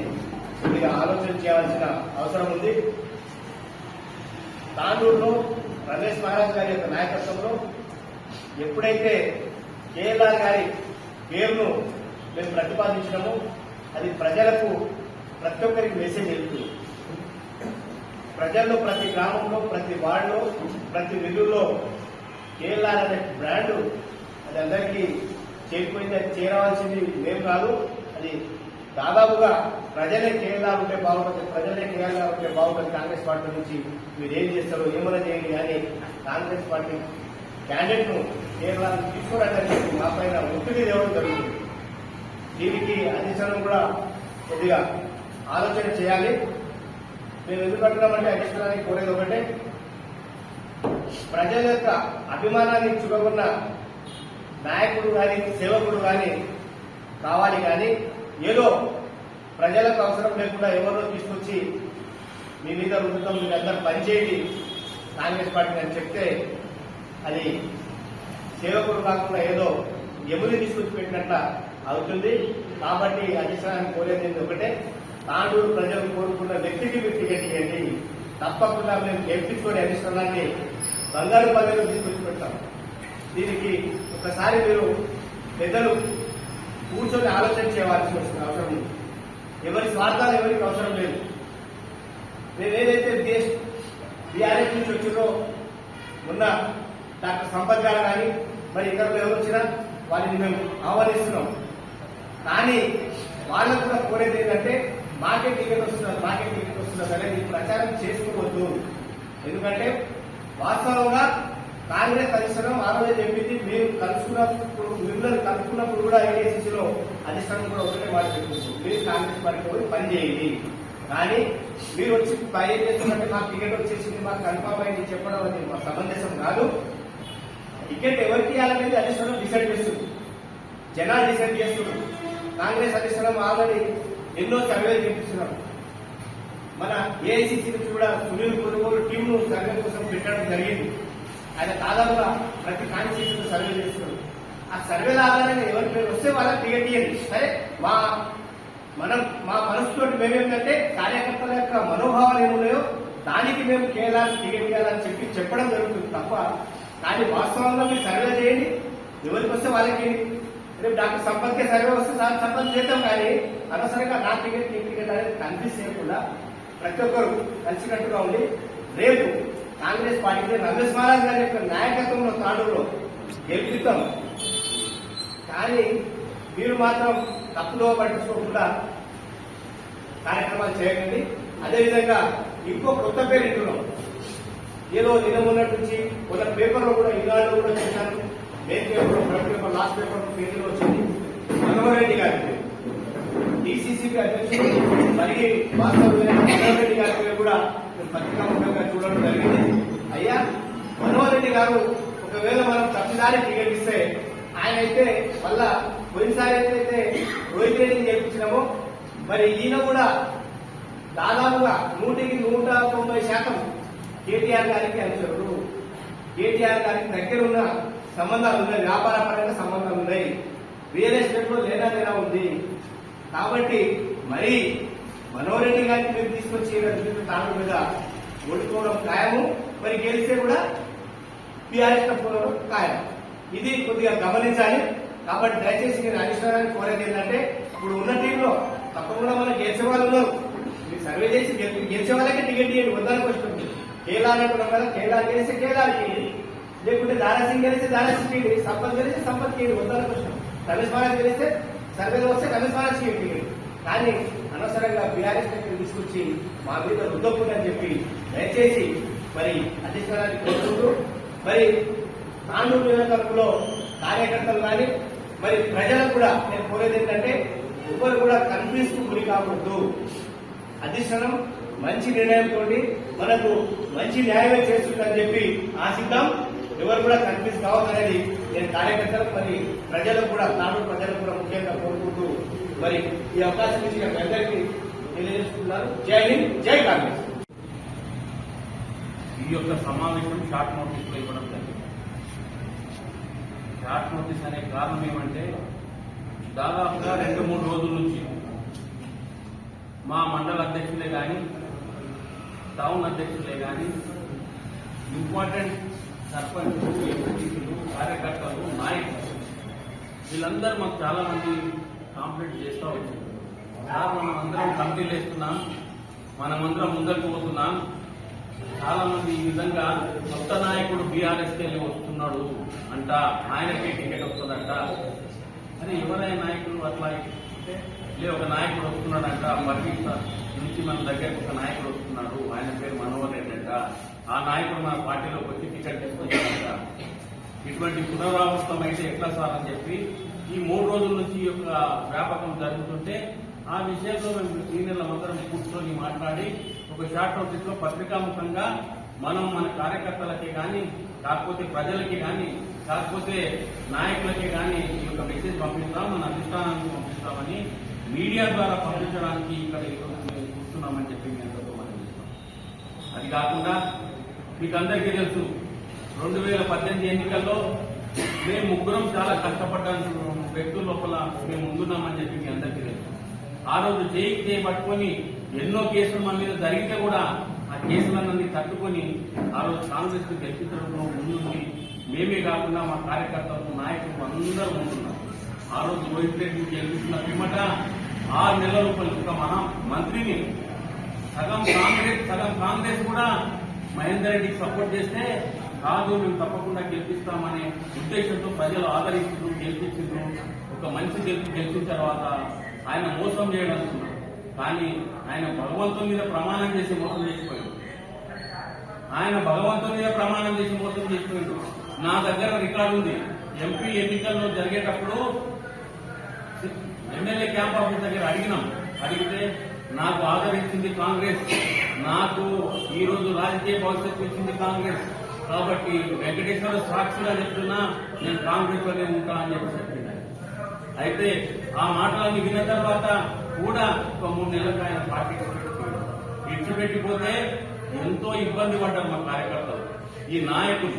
కొద్దిగా ఆలోచన చేయాల్సిన అవసరం ఉంది. తాండూరులో రమేష్ మహారాజ్ గారి యొక్క నాయకత్వంలో ఎప్పుడైతే కేఎల్ఆర్ గారి పేరును మేము ప్రతిపాదించినామో అది ప్రజలకు ప్రతి ఒక్కరికి మెసేజ్ వెళ్తుంది. ప్రజల్లో ప్రతి గ్రామంలో, ప్రతి వార్డులో, ప్రతి విల్లులో కేఎల్ఆర్ అనే బ్రాండు అది అందరికీ చేరిపోయింది. అది చేరవలసింది మేము కాదు, అది దాదాపుగా ప్రజలే కేఎల్ఆర్ ఉంటే బాగుంటుంది, ప్రజలే కేఎల్ఆర్ ఉంటే బాగుంటుంది. కాంగ్రెస్ పార్టీ నుంచి మీరు ఏం చేస్తారో ఏమైనా చేయండి అని కాంగ్రెస్ పార్టీ క్యాండిడేట్ను కేఎల్ఆర్ తీసుకోవడానికి మా పైన ఒత్తిడి తేవడం జరుగుతుంది. దీనికి అధిష్టానం కూడా కొద్దిగా ఆలోచన చేయాలి. మేము ఎందుకు అంటున్నామంటే అధిష్టానానికి కోరేది ఒకటే, ప్రజల యొక్క అభిమానాన్ని చూడకున్న నాయకుడు కానీ సేవకుడు కానీ కావాలి. కానీ ఏదో ప్రజలకు అవసరం లేకుండా ఎవరో తీసుకొచ్చి మీ మీద రుద్దుతాం, మీరు అందరూ పనిచేయండి కాంగ్రెస్ పార్టీ అని చెప్తే అది సేవకుడు కాకుండా ఏదో ఎముని తీసుకొచ్చి పెట్టినట్ల అవుతుంది. కాబట్టి అధిష్టానాన్ని కోరేది ఒకటే, తాండూరు ప్రజలు కోరుకున్న వ్యక్తికి మీరు టికెట్ ఇవ్వండి. తప్పకుండా మేము గెలిపించుకొని అధిష్టానాన్ని బంగారు పల్లెలు తీసుకొచ్చి పెడతాం. దీనికి ఒకసారి మీరు పెద్దలు కూర్చొని ఆలోచన చేయవలసి వస్తుంది. అవసరం లేదు, ఎవరి స్వార్థాలు ఎవరికి అవసరం లేదు. నేను ఏదైతే బీఆర్ఎస్ నుంచి వచ్చిందో ఉన్న డాక్టర్ సంపత్ గారు కానీ మరి ఇతరులు ఎవరు వచ్చినా వారిని మేము ఆహ్వానిస్తున్నాం. కానీ వాళ్ళకు కూడా కోరేది ఏంటంటే మాకే టికెట్ వస్తున్నారు అనేది ప్రచారం చేసుకోవద్దు. ఎందుకంటే వాస్తవంగా కాంగ్రెస్ అధిష్టానం ఆ రోజే చెప్పింది, మీరు కలుసుకున్నప్పుడు మిమ్మల్ని కలుసుకున్నప్పుడు కూడా ఏఐసీసీలో అధిష్టానం కూడా ఒకటే మాట చెప్తుంది, మీరు కాంగ్రెస్ పార్టీ పని చేయండి. కానీ మీరు వచ్చి ఏం చేస్తున్నట్టే మాకు టికెట్ వచ్చేసింది, మాకు కన్ఫామ్ అయింది చెప్పడం అది మా సమంజసం కాదు. టికెట్ ఎవరికి ఇవ్వాలనేది అధిష్టానం డిసైడ్ చేస్తుంది, జనాలు డిసైడ్ చేస్తున్నారు. కాంగ్రెస్ అధిష్టానం ఆల్రెడీ ఎన్నో సర్వేలు చేపిస్తున్నారు. మన ఏఐసీసీ నుంచి కూడా సునీల్ కొనుగోలు టీంను సర్వే కోసం పెట్టడం జరిగింది. ఆయన దాదాపుగా ప్రతి కాన్స్టిట్యూషన్ సర్వే చేస్తున్నారు. ఆ సర్వేల ఆధారంగా ఎవరి పేరు వస్తే వాళ్ళకి టికెట్ ఇవ్వండి. సరే మా మనసుతో మేమేంటంటే కార్యకర్తల యొక్క మనోభావాలు ఏమున్నాయో దానికి మేము కేఎల్ఆర్ టికెట్ ఇవ్వాలని చెప్పడం జరుగుతుంది తప్ప, కానీ వాస్తవంగా మీరు సర్వే చేయండి, ఎవరికి వస్తే వాళ్ళకి. రేపు డాక్టర్ సంపత్కే సర్వే వస్తే సంపత్ చేద్దాం. కానీ అనవసరంగా నా టికెట్ అనేది కన్ఫ్యూజ్ చేయకుండా ప్రతి ఒక్కరు కలిసికట్టుగా ఉండి రేపు కాంగ్రెస్ పార్టీకి రమేష్ మహారాజ్ గారి యొక్క నాయకత్వంలో తాండూరులో గెలిపిద్దాం. కానీ మీరు మాత్రం తప్పుదో పట్టించుకోకుండా కార్యక్రమాలు చేయకండి. అదేవిధంగా ఇంకో కొత్త పేరు ఇంటున్నాం. ఏదో నిన్న నుంచి ఒక పేపర్లో కూడా ఈనాడులో కూడా చూశాను, main paper, front paper, last paper పేజీలో వచ్చింది మనోహర్ రెడ్డి గారి పేరు. డిసిసిబి అధ్యక్షుడు మరి మనోహర్ రెడ్డి గారి పేరు కూడా పత్రికాముఖంగా చూడడం జరిగింది. అయ్యా మనోహర్ రెడ్డి గారు ఒకవేళ మనం తప్పిదారి టికెట్ ఇస్తే ఆయన అయితే మళ్ళా పోయినసారి అయితే రోహిత్ రెడ్డిని గెలిపించినామో మరి ఈయన కూడా దాదాపుగా 100% కేటీఆర్ గారికి అనుచరుడు. కేటీఆర్ గారికి దగ్గర ఉన్న సంబంధాలు ఉన్నాయి, వ్యాపార పరంగా సంబంధాలు ఉన్నాయి, రియల్ ఎస్టేట్ లో లేనా ఉంది. కాబట్టి మరి మనోహర్ రెడ్డి గారికి మీరు తీసుకొచ్చి తాను మీద ఓడిపోవడం ఖాయము, మరి గెలిస్తే కూడా టీఆర్ఎస్ పోవడం ఖాయం. ఇది కొద్దిగా గమనించాలి. కాబట్టి దయచేసి నేను అధిష్టానాన్ని కోరేది ఏంటంటే, ఇప్పుడు ఉన్న టీంలో తప్పకుండా మనం గెలిచే వాళ్ళు ఉన్నారు. మీరు సర్వే చేసి గెలిచే వాళ్ళకే టికెట్ ఇవ్వండి, వద్దానికి వస్తుంది. కేరళ అంటున్నాం కదా, కేరళ గెలిస్తే కేరళకి, లేకుంటే దారాసింగ్ గెలిస్తే దారాసింగ్, సంపత్ గెలిస్తే సంపత్కి వద్దానికి వస్తున్నాం. రమేష్ మహారాజ్ గెలిస్తే సర్వేలో వస్తే రమేష్ మహారాజ్ టికెట్. కానీ అనవసరంగా బీఆర్ఎస్ తీసుకొచ్చి మా మీద రుద్దకూడదని చెప్పి దయచేసి మరి అధిష్టానాన్ని కోరుకుంటూ మరి తాండూరు నియోజకవర్గంలో కార్యకర్తలు కానీ మరి ప్రజలకు కూడా నేను కోరేది ఏంటంటే ఎవరు కూడా కన్ఫ్యూజ్ కు గురి కాకూడదు. అధిష్టానం మంచి నిర్ణయంతో మనకు మంచి న్యాయమే చేస్తుందని చెప్పి ఆశిద్దాం. ఎవరు కూడా కన్ఫ్యూజ్ కావాలనేది నేను కార్యకర్తలకు మరి ప్రజలకు కూడా తాండూరు ప్రజలకు కూడా ముఖ్యంగా కోరుకుంటూ మరి ఈ అవకాశం ఇచ్చిన మీ అందరికీ తెలియజేసుకుంటున్నారు. జై హింద్, జై కాంగ్రెస్. ఈ యొక్క సమావేశం షార్ట్ నోటీస్ లో ఇవ్వడం జరిగింది. షార్ట్ నోటీస్ అనే కారణం ఏమంటే దాదాపుగా 2-3 రోజుల నుంచి మా మండల అధ్యక్షులే కానీ టౌన్ అధ్యక్షులే కానీ ఇంపార్టెంట్ సర్పంచ్, ఎంపీటీసీలు, కార్యకర్తలు, నాయకులు వీళ్ళందరూ మాకు చాలా మంది కాంప్లైంట్ చేస్తూ వచ్చారు. సార్ మనం అందరం కమిటీలు వేస్తున్నాం, మనమందరం ముందరకు పోతున్నాం, చాలా మంది ఈ విధంగా కొత్త నాయకుడు బీఆర్ఎస్కి వెళ్ళి వస్తున్నాడు అంట, ఆయనకే టికెట్ వస్తుందంట. అని ఎవరైనా నాయకులు అట్లా లే ఒక నాయకుడు వస్తున్నాడంట, మర్రీస నుంచి మన దగ్గరకు ఒక నాయకుడు వస్తున్నాడు, ఆయన పేరు మనోహర్ రెడ్డి అంట, ఆ నాయకుడు మన పార్టీలోకి వచ్చి టికెట్ తీసుకొచ్చాడంట. ఇటువంటి పునరావృతం అయితే ఎట్లా సార్ అని చెప్పి ఈ 3 రోజుల నుంచి ఈ యొక్క వ్యాపకం జరుగుతుంటే ఆ విషయంలో మేము సీనియర్లందరం కూర్చొని మాట్లాడి ఒక షార్ట్ నోటీస్ లో పత్రికాముఖంగా మనం మన కార్యకర్తలకి కానీ కాకపోతే ప్రజలకి కానీ కాకపోతే నాయకులకి కానీ ఈ యొక్క మెసేజ్ పంపిస్తాం, మన అధిష్టానానికి పంపిస్తామని మీడియా ద్వారా పంపించడానికి ఇక్కడ ఈరోజు మేము కూర్చున్నామని చెప్పి మీ అందరితో మనం చేస్తాం. అది కాకుండా మీకు అందరికీ తెలుసు 2018 ఎన్నికల్లో మేము ముగ్గురం చాలా కష్టపడ్డాను వ్యక్తుల లోపల మేము ముందున్నామని చెప్పి మీ అందరికీ తెలుసు. ఆ రోజు చేయి పట్టుకొని ఎన్నో కేసులు మన మీద జరిగితే కూడా ఆ కేసులన్నీ తట్టుకొని ఆ రోజు కాంగ్రెస్ కు గెలిపించడంలో ముందుంది. మేమే కాకుండా మా కార్యకర్తలు, నాయకులు అందరూ ముందున్నారు. ఆ రోజు రోహిత్ రెడ్డి గెలిపించిన పిమ్మట 6 నెలల రూపాయలు ఒక మహా మంత్రిని సగం కాంగ్రెస్ కూడా మహేందర్ రెడ్డికి సపోర్ట్ చేస్తే కాదు మేము తప్పకుండా గెలిపిస్తామనే ఉద్దేశంతో ప్రజలు ఆదరిస్తూ గెలిపించారు. ఒక మంచి గెలిచిన తర్వాత ఆయన మోసం చేయడం అనుకున్నాడు, కానీ ఆయన భగవంతుని మీద ప్రమాణం చేసి మోసం చేసిపోయాడు. నా దగ్గర రికార్డు ఉంది. ఎంపీ ఎన్నికల్లో జరిగేటప్పుడు ఎమ్మెల్యే క్యాంప్ ఆఫీస్ దగ్గర అడిగితే నాకు ఆదరించింది కాంగ్రెస్, నాకు ఈ రోజు రాజకీయ భవిష్యత్తు ఇచ్చింది కాంగ్రెస్, కాబట్టి వెంకటేశ్వర సాక్షిగా చెప్తున్నా నేను కాంగ్రెస్ లోనే ఉంటా అని చెప్పింది. అయితే ఆ మాటలన్నీ విన్న తర్వాత కూడా ఒక 3 నెలలకు ఆయన పార్టీకి విడిచిపెట్టిపోతే ఎంతో ఇబ్బంది పడ్డారు మా కార్యకర్తలు, ఈ నాయకులు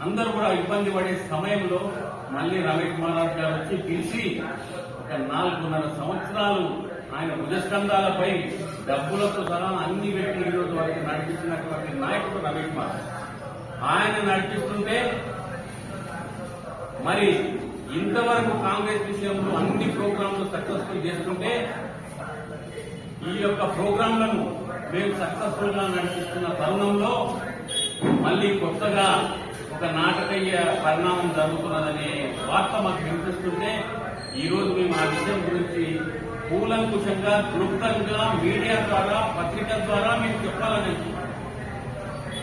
అందరూ కూడా ఇబ్బంది పడే సమయంలో మళ్ళీ రమేష్ మహారాజ్ గారు వచ్చి పిలిచి ఒక 4.5 సంవత్సరాలు ఆయన భుజస్కంధాలపై డబ్బులతో సహా అన్ని పెట్టి ఈ రోజు వరకు నడిపిస్తున్నటువంటి నాయకుడు రమేష్ మహారాజ్. ఆయన నడిపిస్తుంటే మరి ఇంతవరకు కాంగ్రెస్ విషయంలో అన్ని ప్రోగ్రాంలు సక్సెస్ఫుల్ చేస్తుంటే ఈ యొక్క ప్రోగ్రాంలను మేము సక్సెస్ఫుల్ గా నడిపిస్తున్న తరుణంలో మళ్ళీ కొత్తగా ఒక నాటకీయ పరిణామం జరుగుతున్నదనే వార్త మాకు వినిపిస్తుంటే ఈ రోజు మేము ఆ విషయం గురించి కూలంకుషంగా క్లుప్తంగా మీడియా ద్వారా పత్రిక ద్వారా మేము చెప్పాలని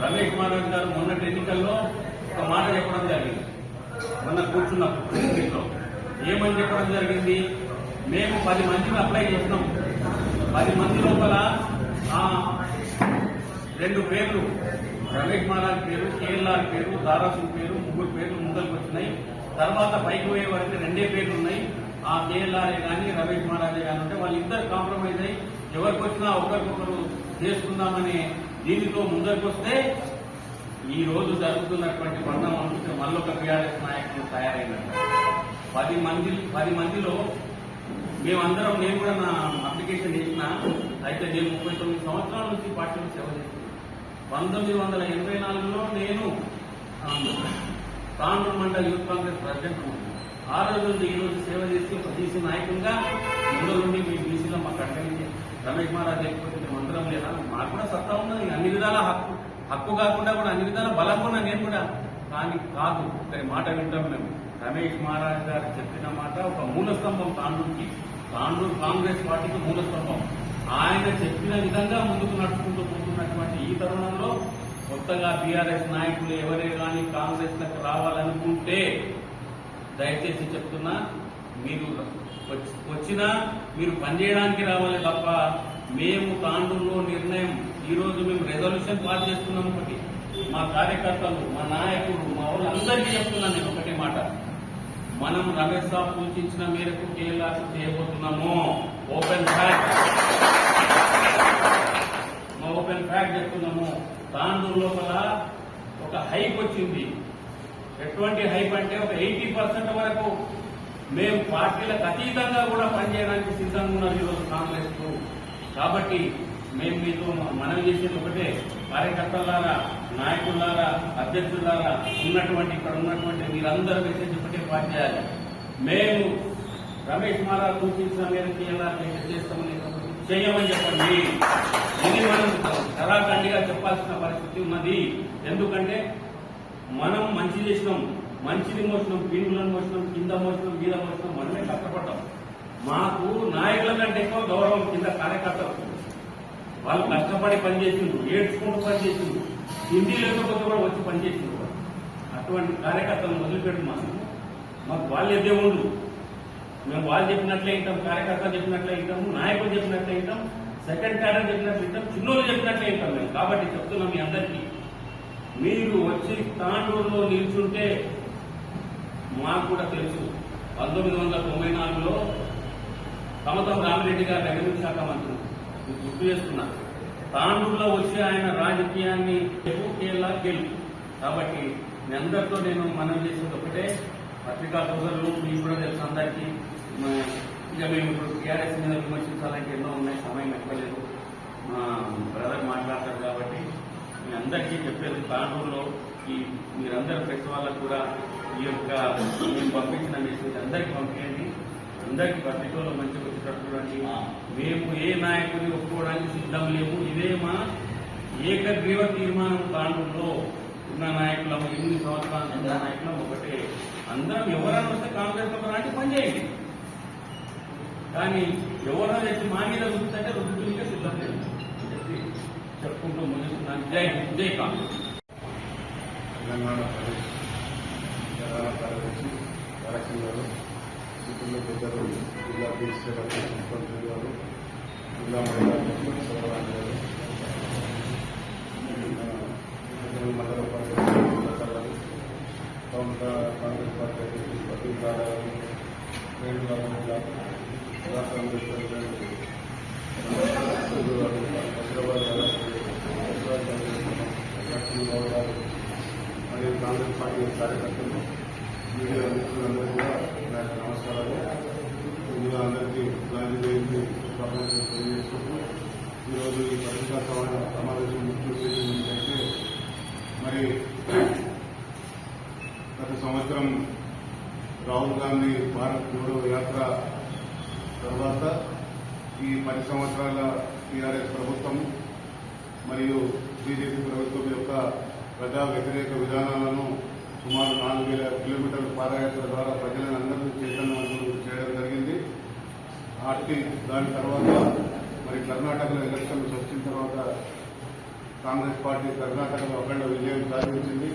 రమేష్ మహారాజ్ గారు మొన్నటి ఎన్నికల్లో ఒక మాట చెప్పడం జరిగింది. మొన్న కూర్చున్నప్పుడు ఏమని చెప్పడం జరిగింది, మేము 10 మందిని అప్లై చేసినాం, 10 మంది లోపల 2 పేర్లు రమేష్ మహారాజ్ పేరు, కేఎల్ఆర్ పేరు, దారాసింగ్ పేరు, 3 పేర్లు ముందరికి వచ్చినాయి. తర్వాత పైకి పోయే వరకు 2 పేర్లు ఉన్నాయి. ఆ కేఎల్ఆర్ఏ కానీ రమేష్ మహారాజే కానీ ఉంటే వాళ్ళిద్దరు కాంప్రమైజ్ అయ్యి ఎవరికి వచ్చినా ఒకరికొకరు చేసుకుందామనే దీనితో ముందరికి వస్తే ఈ రోజు జరుగుతున్నటువంటి పరిణామం మళ్ళొక బీఆర్ఎస్ నాయకులు తయారైనట్టు 10 మందిలో మేమందరం, నేను కూడా నా అప్లికేషన్ చేసిన, అయితే నేను 39 సంవత్సరాల నుంచి పార్టీలో సేవ చేస్తున్నాను. 1984లో నేను తాండూరు మండల యూత్ కాంగ్రెస్ ప్రెసిడెంట్ ఉన్నాను. ఆ రోజు నుండి ఈ రోజు సేవ చేసి ఒక బీసీ నాయకులుగా ముందు నుండి మీ బీసీలో మాకు అడ్డంకి రమేష్ మహారాజ్ లేకపోతే మేము అందరం లేదా, మాకు కూడా సత్తా ఉన్నది, అన్ని విధాల హక్కు కాకుండా కూడా అన్ని విధాల బలం ఉన్నా నేను కూడా, కానీ కాదు ఒకరి మాట వింటాం మేము. రమేష్ మహారాజ్ గారు చెప్పిన మాట ఒక మూల స్తంభం తాండూరుకి, తాండూరు కాంగ్రెస్ పార్టీకి మూల స్తంభం. ఆయన చెప్పిన విధంగా ముందుకు నడుచుకుంటూ పోతున్నటువంటి ఈ తరుణంలో కొత్తగా బీఆర్ఎస్ నాయకులు ఎవరే కానీ కాంగ్రెస్లకు రావాలనుకుంటే దయచేసి చెప్తున్నా, మీరు వచ్చినా మీరు పనిచేయడానికి రావాలి తప్ప మేము తాండూరులో నిర్ణయం ఈరోజు మేము రెజల్యూషన్ పాస్ చేస్తున్నాం. ఒకటి మా కార్యకర్తలు, మా నాయకులు, మా వాళ్ళు అందరికీ చెప్తున్నాను నేను ఒకటే మాట, మనం రమేష్ సాబ్ సూచించిన మేరకు కేఎల్ఆర్ చేయబోతున్నాము. ఓపెన్ ఫ్యాక్ట్ చెప్తున్నాము. తాండూరు లోపల ఒక హైప్ వచ్చింది. ఎటువంటి హైప్ అంటే ఒక 80% వరకు మేము పార్టీలకు అతీతంగా కూడా పనిచేయడానికి సిద్ధంగా ఉన్నారు ఈరోజు కాంగ్రెస్ కు. కాబట్టి మేము మీతో మనవి చేసేది ఒకటే, కార్యకర్తలారా, నాయకులారా, అధ్యక్షులారా, ఇక్కడ ఉన్నటువంటి మీరందరూ మెసేజ్ ఒకటే పాస్ చేయాలి. మేము రమేష్ మహారాజ్ సూచించిన మేరకు ఎలా చేస్తామని చేయమని చెప్పండి. ఇది మనం కరాఖండిగా చెప్పాల్సిన పరిస్థితి ఉన్నది. ఎందుకంటే మనం మంచి చేసినాం, మంచిని మోసినాం, పిండులను మోసినాం, కింద మోసినాం, మీద మోసినాం, మనమే కష్టపడ్డాం. మాకు నాయకుల కంటే ఎక్కువ గౌరవం కింద కార్యకర్తలు. వాళ్ళు కష్టపడి పనిచేసిండ్రు, ఏడ్చుకుంటూ పనిచేసిండ్రు, హిందీ లేకపోతే కూడా వచ్చి పనిచేసిండ్రు. అటువంటి కార్యకర్తలను వదిలిపెట్టు మాకు వాళ్ళే దేవుళ్ళు. మేము వాళ్ళు చెప్పినట్లే వింటాం, కార్యకర్తలు చెప్పినట్లే వింటాము, నాయకులు చెప్పినట్లే వింటాం, సెకండ్ క్యాడర్ చెప్పినట్లు వింటాం, చిన్నోళ్ళు చెప్పినట్లే వింటాం మేము. కాబట్టి చెప్తున్నాం మీ అందరికీ, మీరు వచ్చి తాండూరులో నిల్చుంటే మాకు కూడా తెలుసు 1994లో కమతం రామిరెడ్డి గారు రెవెన్యూ శాఖ మంత్రి, గుర్తు చేస్తున్నా, తాండూరులో వచ్చి ఆయన రాజకీయాన్ని గెలుపు. కాబట్టి మీ అందరితో నేను మనం చేసేది ఒకటే, పత్రికా సోదరులు మీకు కూడా తెలుసు అందరికీ, ఇక మేము ఇప్పుడు టీఆర్ఎస్ మీద విమర్శించాలంటే ఎన్నో ఉన్నాయి, సమయం ఎక్కలేదు, మా బ్రదర్ మాట్లాడతారు. కాబట్టి మీ అందరికీ చెప్పేది, తాండూరులో మీరందరూ ప్రెస్ వాళ్ళకు కూడా ఈ యొక్క మేము పంపించిన మెసేజ్ అందరికీ పంపించండి. అందరికీ పత్రికల్లో మంచిగా వచ్చేటట్టు చూడండి. మేము ఏ నాయకుడిని ఒప్పుకోవడానికి సిద్ధం లేము. ఇదే మా ఏకగ్రీవ తీర్మానం. తాండూరులో ఉన్న నాయకులము, 8 సంవత్సరాల ఉన్న నాయకులం ఒకటే, అందరం ఎవరైనా వస్తే కాంగ్రెస్ ఒక నాటి పనిచేయండి. కానీ ఎవరైనా చెప్పి మా మీద రుద్దుతుంటే రుద్దుతుంటే సిద్ధం లేదు చెప్పి చెప్పుకుంటూ ముగిస్తున్నాను. జై హింద్, జై కాంగ్రెస్. తెలంగాణ ప్రదేశ్ ప్రధాన కార్యదర్శి తారక్ గారు, మిత్రులు పెద్దలు, జిల్లా ప్రిన్సిపల్ ముఖ్యమంత్రి గారు, జిల్లా మహిళా అధ్యక్షులు సోమరాజు గారు, మండల పార్టీ కాంగ్రెస్ పార్టీ అధ్యక్షులు ప్రతీక్ గారు, హైదరాబాద్ మరియు కాంగ్రెస్ పార్టీ కార్యకర్తలు, మీడియా మిత్రులందరూ కూడా నాకు నమస్కారాలు. ముందుగా అందరికీ గాంధీ జయంతి శుభాకాంక్షలు తెలియజేసుకుంటూ, ఈరోజు ఈ పత్రికా సమావేశం ముఖ్య ఉద్దేశం ఏంటంటే, మరి గత సంవత్సరం రాహుల్ గాంధీ భారత్ జోడో యాత్ర తర్వాత ఈ 10 సంవత్సరాల టీఆర్ఎస్ ప్రభుత్వం మరియు బీజేపీ ప్రభుత్వం యొక్క ప్రజా వ్యతిరేక విధానాలను సుమారు 4000 కిలోమీటర్ల పాదయాత్ర ద్వారా ప్రజలను అందరూ చైతన్యవంతులు చేయడం జరిగింది. దాని తర్వాత మరి కర్ణాటకలో ఎలక్షన్స్ వచ్చిన తర్వాత కాంగ్రెస్ పార్టీ కర్ణాటకలో అఖండ విజయం సాధించింది.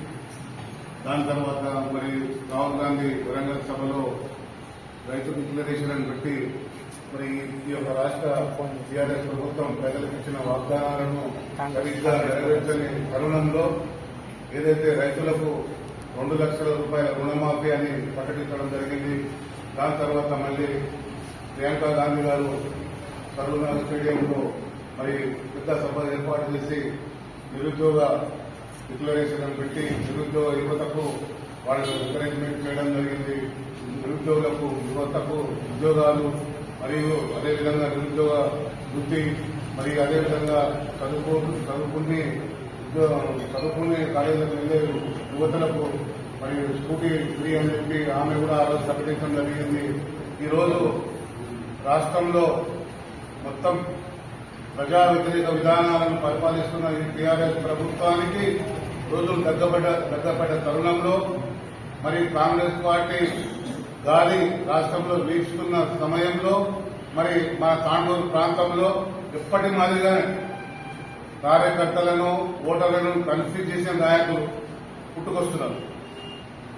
దాని తర్వాత మరి రాహుల్ గాంధీ వరంగల్ సభలో రైతు డిక్లరేషన్ అని పెట్టి మరి ఈ యొక్క రాష్ట్ర టీఆర్ఎస్ ప్రభుత్వం ప్రజలకు ఇచ్చిన వాగ్దానాలను సరిగ్గా నెరవేర్చని తరుణంలో ఏదైతే రైతులకు 2 లక్షల రూపాయల రుణమాఫీ అని ప్రకటించడం జరిగింది. దాని తర్వాత మళ్ళీ ప్రియాంక గాంధీ గారు కరీంనగర్ స్టేడియంలో మరి పెద్ద సభ ఏర్పాటు చేసి నిరుద్యోగ డిక్లరేషన్ అని పెట్టి నిరుద్యోగ యువతకు వాళ్ళకు ఎంకరేజ్మెంట్ చేయడం జరిగింది. నిరుద్యోగులకు యువతకు ఉద్యోగాలు మరియు అదేవిధంగా నిరుద్యోగ వృత్తి మరియు అదేవిధంగా చదువుకునే కాలేజీలకు వెళ్లే యువతలకు మరియు స్కూటీ ఫ్రీ అని చెప్పి ఆమె కూడా ఆ రోజు ప్రకటించడం జరిగింది. ఈరోజు రాష్ట్రంలో మొత్తం ప్రజా వ్యతిరేక విధానాలను పరిపాలిస్తున్న ఈ టీఆర్ఎస్ ప్రభుత్వానికి రోజులు దగ్గరపడ్డ తరుణంలో మరి కాంగ్రెస్ పార్టీ గాలి రాష్ట్రంలో వీస్తున్న సమయంలో మరి మా తాండూరు ప్రాంతంలో ఎప్పటి మాదిరిగానే కార్యకర్తలను ఓటర్లను కన్ఫ్యూజ్ చేసిన నాయకులు పుట్టుకొస్తున్నారు.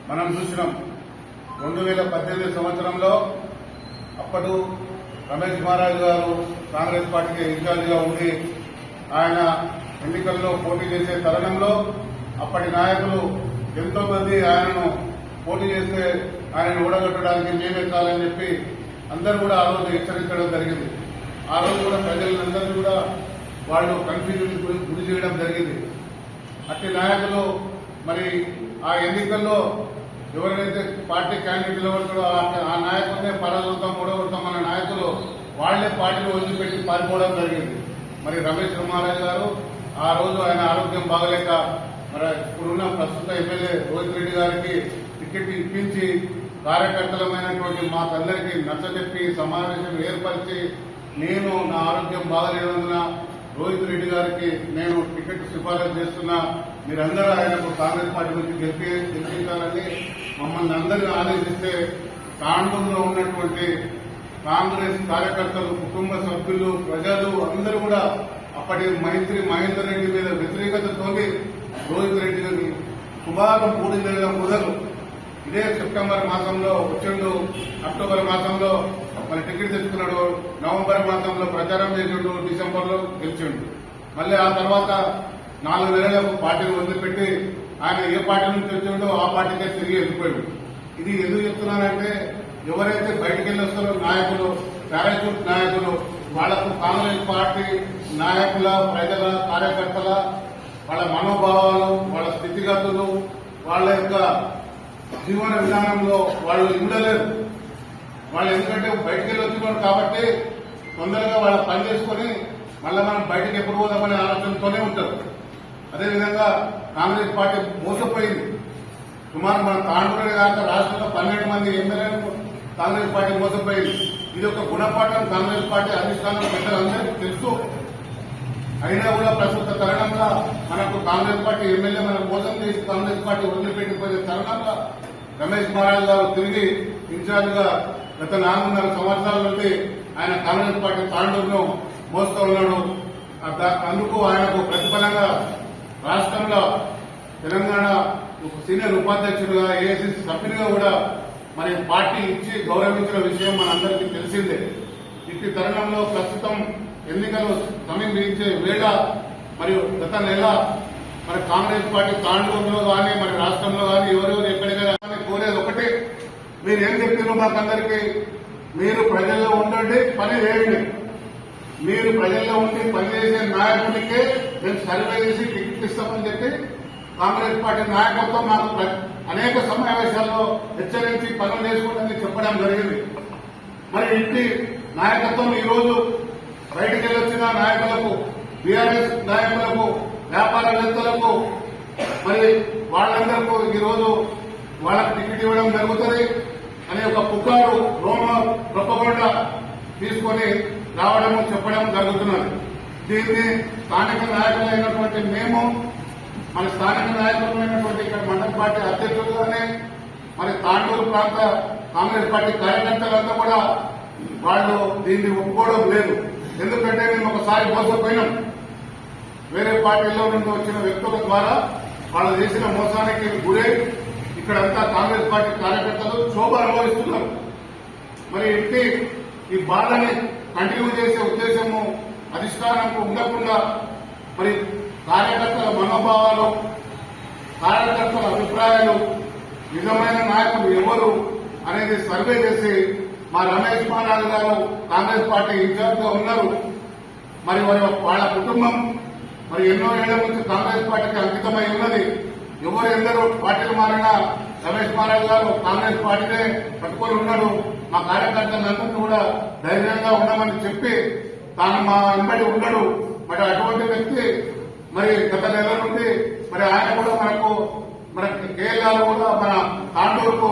మనం చూసినాం 2018 సంవత్సరంలో అప్పటి రమేష్ మహారాజ్ గారు కాంగ్రెస్ పార్టీకి ఇన్ఛార్జిగా ఉండి ఆయన ఎన్నికల్లో పోటీ చేసే తరుణంలో అప్పటి నాయకులు ఎంతో మంది ఆయనను పోటీ చేస్తే ఆయనను ఓడగొట్టడానికి మేమే కాలని చెప్పి అందరూ కూడా ఆ రోజు హెచ్చరించడం జరిగింది. ఆ రోజు కూడా ప్రజలందరూ కూడా వాళ్ళు కన్ఫ్యూజన్ గురి చేయడం జరిగింది. అట్టి నాయకులు మరి ఆ ఎన్నికల్లో ఎవరైతే పార్టీ క్యాండిడేట్లు ఎవరు ఆ నాయకులనే పరాజుతాం ఓడగొడతాం అన్న నాయకులు వాళ్లే పార్టీని వదిలిపెట్టి పారిపోవడం జరిగింది. మరి రమేష్ మహారాజ్ గారు ఆ రోజు ఆయన ఆరోగ్యం బాగలేక మరి ఇప్పుడున్న ప్రస్తుత ఎమ్మెల్యే రోహిత్ రెడ్డి గారికి టికెట్ ఇప్పించి కార్యకర్తలమైనటువంటి మాకందరికీ నచ్చజెప్పి సమావేశం ఏర్పరిచి నేను నా ఆరోగ్యం బాగలేనందున రోహిత్ రెడ్డి గారికి నేను టికెట్ సిఫారసు చేస్తున్నా, మీరందరూ ఆయనకు కాంగ్రెస్ పార్టీ నుంచి గెలిపించాలని మమ్మల్ని అందరినీ ఆదేశిస్తే తాండూరులో ఉన్నటువంటి కాంగ్రెస్ కార్యకర్తలు, కుటుంబ సభ్యులు, ప్రజలు అందరూ కూడా అప్పటి మంత్రి మహేందర్ రెడ్డి మీద వ్యతిరేకతతో రోహిత్ రెడ్డి గారి శుభారం 3 నెలల మొదలు ఇదే సెప్టెంబర్ మాసంలో వచ్చిండు, అక్టోబర్ మాసంలో మరి టికెట్ తెచ్చుకున్నాడు, నవంబర్ మాసంలో ప్రచారం చేసిండు, డిసెంబర్లో గెలిచిండు. మళ్ళీ ఆ తర్వాత 4 నెలలకు పార్టీని వదిలిపెట్టి ఆయన ఏ పార్టీ నుంచి వచ్చిండో ఆ పార్టీకే తిరిగి వెళ్ళిపోయాడు. ఇది ఎందుకు చెప్తున్నానంటే ఎవరైతే బయటికి వెళ్ళి వస్తారో నాయకులు, పారాషూట్ నాయకులు, వాళ్లకు కాంగ్రెస్ పార్టీ నాయకుల, ప్రజల, కార్యకర్తల వాళ్ళ మనోభావాలు, వాళ్ళ స్థితిగతులు, వాళ్ళ యొక్క జీవన విధానంలో వాళ్ళు ఉండలేరు. వాళ్ళు ఎందుకంటే బయటికి వెళ్ళి వచ్చినారు కాబట్టి తొందరగా వాళ్ళ పని చేసుకుని మళ్ళీ మనం బయటకు ఎప్పుడు పోదామనే ఆలోచనతోనే ఉంటారు. అదేవిధంగా కాంగ్రెస్ పార్టీ మోసపోయింది. సుమారు మన తాండూరు కాక రాష్ట్రంలో 12 మంది ఎమ్మెల్యేలకు కాంగ్రెస్ పార్టీ మోసపోయింది. ఇది ఒక గుణపాఠం కాంగ్రెస్ పార్టీ అధిష్టానం పెద్దలందరికీ తెలుసు. అయినా కూడా ప్రస్తుత తరుణంగా మనకు కాంగ్రెస్ పార్టీ ఎమ్మెల్యే మనం మోసం చేసి కాంగ్రెస్ పార్టీ వదిలిపెట్టిపోయే తరుణంగా రమేష్ మహారాజ్ గారు తిరిగి ఇన్ఛార్జిగా గత 4.5 సంవత్సరాల నుండి ఆయన కాంగ్రెస్ పార్టీ తాండూరును మోస్తూ ఉన్నాడు. అందుకు ఆయనకు ప్రతిఫలంగా రాష్ట్రంలో తెలంగాణ సీనియర్ ఉపాధ్యక్షుడుగా, ఏఐసీసీ సభ్యునిగా కూడా మరి పార్టీ ఇచ్చి గౌరవించిన విషయం మనందరికీ తెలిసిందే. ఇట్టి తరుణంలో ప్రస్తుతం ఎన్నికలు సమీపించే వేళ మరియు గత నెల మరి కాంగ్రెస్ పార్టీ తాండూరులో కానీ మరి రాష్ట్రంలో కానీ ఎవరెవరు ఎక్కడికైనా కోరేది ఒకటి, మీరేం చెప్పారు మాకందరికీ, మీరు ప్రజల్లో ఉండండి, పని చేయండి. మీరు ప్రజల్లో ఉండి పనిచేసే నాయకుడికే మేము సర్వే చేసి టికెట్ ఇస్తామని చెప్పి కాంగ్రెస్ పార్టీ నాయకత్వం మాకు అనేక సమావేశాల్లో హెచ్చరించి పనులు చేసుకోవడానికి చెప్పడం జరిగింది. మరి ఇంటి నాయకత్వం ఈరోజు బయటికి వెళ్ళొచ్చిన నాయకులకు, బీఆర్ఎస్ నాయకులకు, వ్యాపారవేత్తలకు మరి వాళ్ళందరికీ ఈరోజు వాళ్ళకి టికెట్ ఇవ్వడం జరుగుతుంది అనే ఒక పుకారు ప్రొపగండా తీసుకొని రావడం చెప్పడం జరుగుతున్నది. దీన్ని స్థానిక నాయకులైనటువంటి మేము, మన స్థానిక నాయకులైనటువంటి ఇక్కడ మండల పార్టీ అధ్యక్షులుగానే మరి తాండూరు ప్రాంత కాంగ్రెస్ పార్టీ కార్యకర్తలంతా కూడా వాళ్ళు దీన్ని ఒప్పుకోవడం లేదు. ఎందుకంటే మేము ఒకసారి మోసపోయినాం. వేరే పార్టీలో నుండి వచ్చిన వ్యక్తుల ద్వారా వాళ్ళు చేసిన మోసానికి గురై ఇక్కడంతా కాంగ్రెస్ పార్టీ కార్యకర్తలు శోభ అనుభవిస్తున్నారు. మరి ఇంటి ఈ బాధని కంటిన్యూ చేసే ఉద్దేశము అధిష్టానంకు ఉండకుండా మరి కార్యకర్తల మనోభావాలు, కార్యకర్తల అభిప్రాయాలు, నిజమైన నాయకులు ఎవరు అనేది సర్వే చేసి మా రమేష్ మహారాజ్ గారు కాంగ్రెస్ పార్టీ ఇన్ఛార్జ్ గా ఉన్నారు. మరి వాళ్ళ కుటుంబం మరి ఎన్నో ఏళ్ల నుంచి కాంగ్రెస్ పార్టీకి అంకితమై ఉన్నది. ఎవరు ఎందరో పార్టీలు మారినా రమేష్ మహారాజ్ గారు కాంగ్రెస్ పార్టీనే పట్టుకొని ఉన్నాడు. మా కార్యకర్తలందరినీ కూడా ధైర్యంగా ఉండమని చెప్పి తాను మా వెంబడి ఉన్నాడు. మరి అటువంటి వ్యక్తి మరి గత నెల నుండి మరి ఆయన కూడా మన కేరళలో కూడా మన తాండూరుకు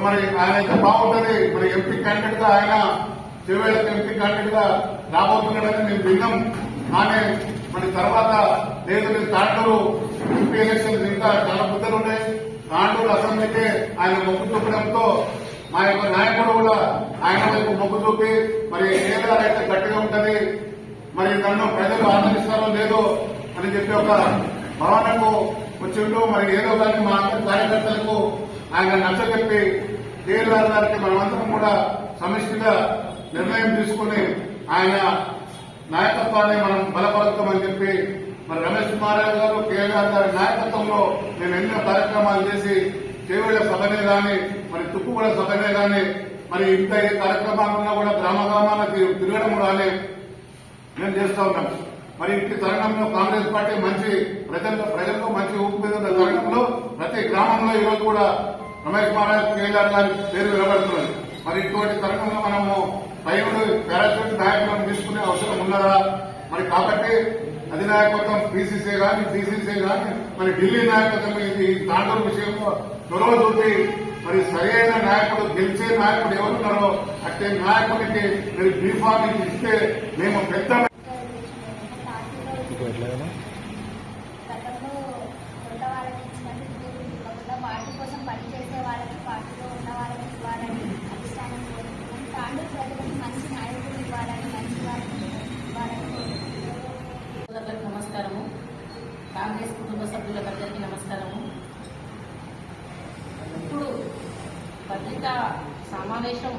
మరి ఆయన అయితే బాగుంటుంది, మరి ఎంపీ క్యాండిడేట్ గా ఆయన చివరికి ఎంపీ క్యాండిడేట్ గా రాబోతున్నాడని మేము విన్నాం. కానీ మరి తర్వాత లేదు, మీరు తాండూరు ఎంపీ ఎలక్షన్స్ ఇంకా చాలా ముద్దలు ఉన్నాయి, తాండూరు అసెంబ్లీకే ఆయన మొక్కు చూపడంతో మా యొక్క నాయకుడు కూడా ఆయన వైపు మొగ్గు చూపి మరి కేంద్రాలు అయితే గట్టిగా ఉంటది, మరి నన్ను ప్రజలు ఆదరిస్తారో లేదో అని చెప్పి ఒక భావనకు వచ్చిండు. మరి ఏదో కానీ మా అందరి కార్యకర్తలకు ఆయన నచ్చజెప్పి కేఎల్ఆర్ గారికి మనమందరం కూడా సమిష్టిగా నిర్ణయం తీసుకుని ఆయన నాయకత్వాన్ని మనం బలపరుస్తామని చెప్పి మరి రమేష్ కుమార్ గారు కేఎల్ఆర్ గారి నాయకత్వంలో మేము ఎన్నో కార్యక్రమాలు చేసి చేవేళ్ల సభనే గాని మరి తుక్కుగూడ సభనే గాని మరి ఇంత ఏ కార్యక్రమాలు ఉన్నా కూడా గ్రామ గ్రామాల తిరగడం కానీ మేము చేస్తూ ఉన్నాం. మరి ఇంటి తరుణంలో కాంగ్రెస్ పార్టీ మంచి ప్రజల్లో మంచి ఊపు మీద ఉన్న తరుణంలో ప్రతి గ్రామంలో ఈరోజు కూడా రమేష్ కుమార్ కేఎల్ఆర్ గారి పేరు వినబడుతున్నది. మరి ఇటువంటి తరుణంలో మనము పైన పారాషూట్ నాయకులను తీసుకునే అవసరం ఉన్నదా? మరి కాబట్టి అధినాయకత్వం పీసీసీ గాని డీసీసీ గాని మరి ఢిల్లీ నాయకత్వం ఈ తాండూరు విషయంలో చొరవ చూపి మరి సరైన నాయకుడు గెలిచే నాయకుడు ఎవరున్నారో అట్టే నాయకుడికి మీరు బీఫామ్ ఇస్తే మేము పెద్ద పార్టీ కోసం పనిచేసే వాళ్ళకి పార్టీలో ఉన్న వాళ్ళకి ఇవ్వాలని అధిష్టానం కోరుకుంటున్నాం. తాండూరు ప్రజలకు మంచి నాయకులు ఇవ్వాలని మంచి వారిని ఇవ్వాలని నమస్కారము. కాంగ్రెస్ కుటుంబ సభ్యులందరికీ నమస్కారము. ఇప్పుడు పత్రికా సమావేశం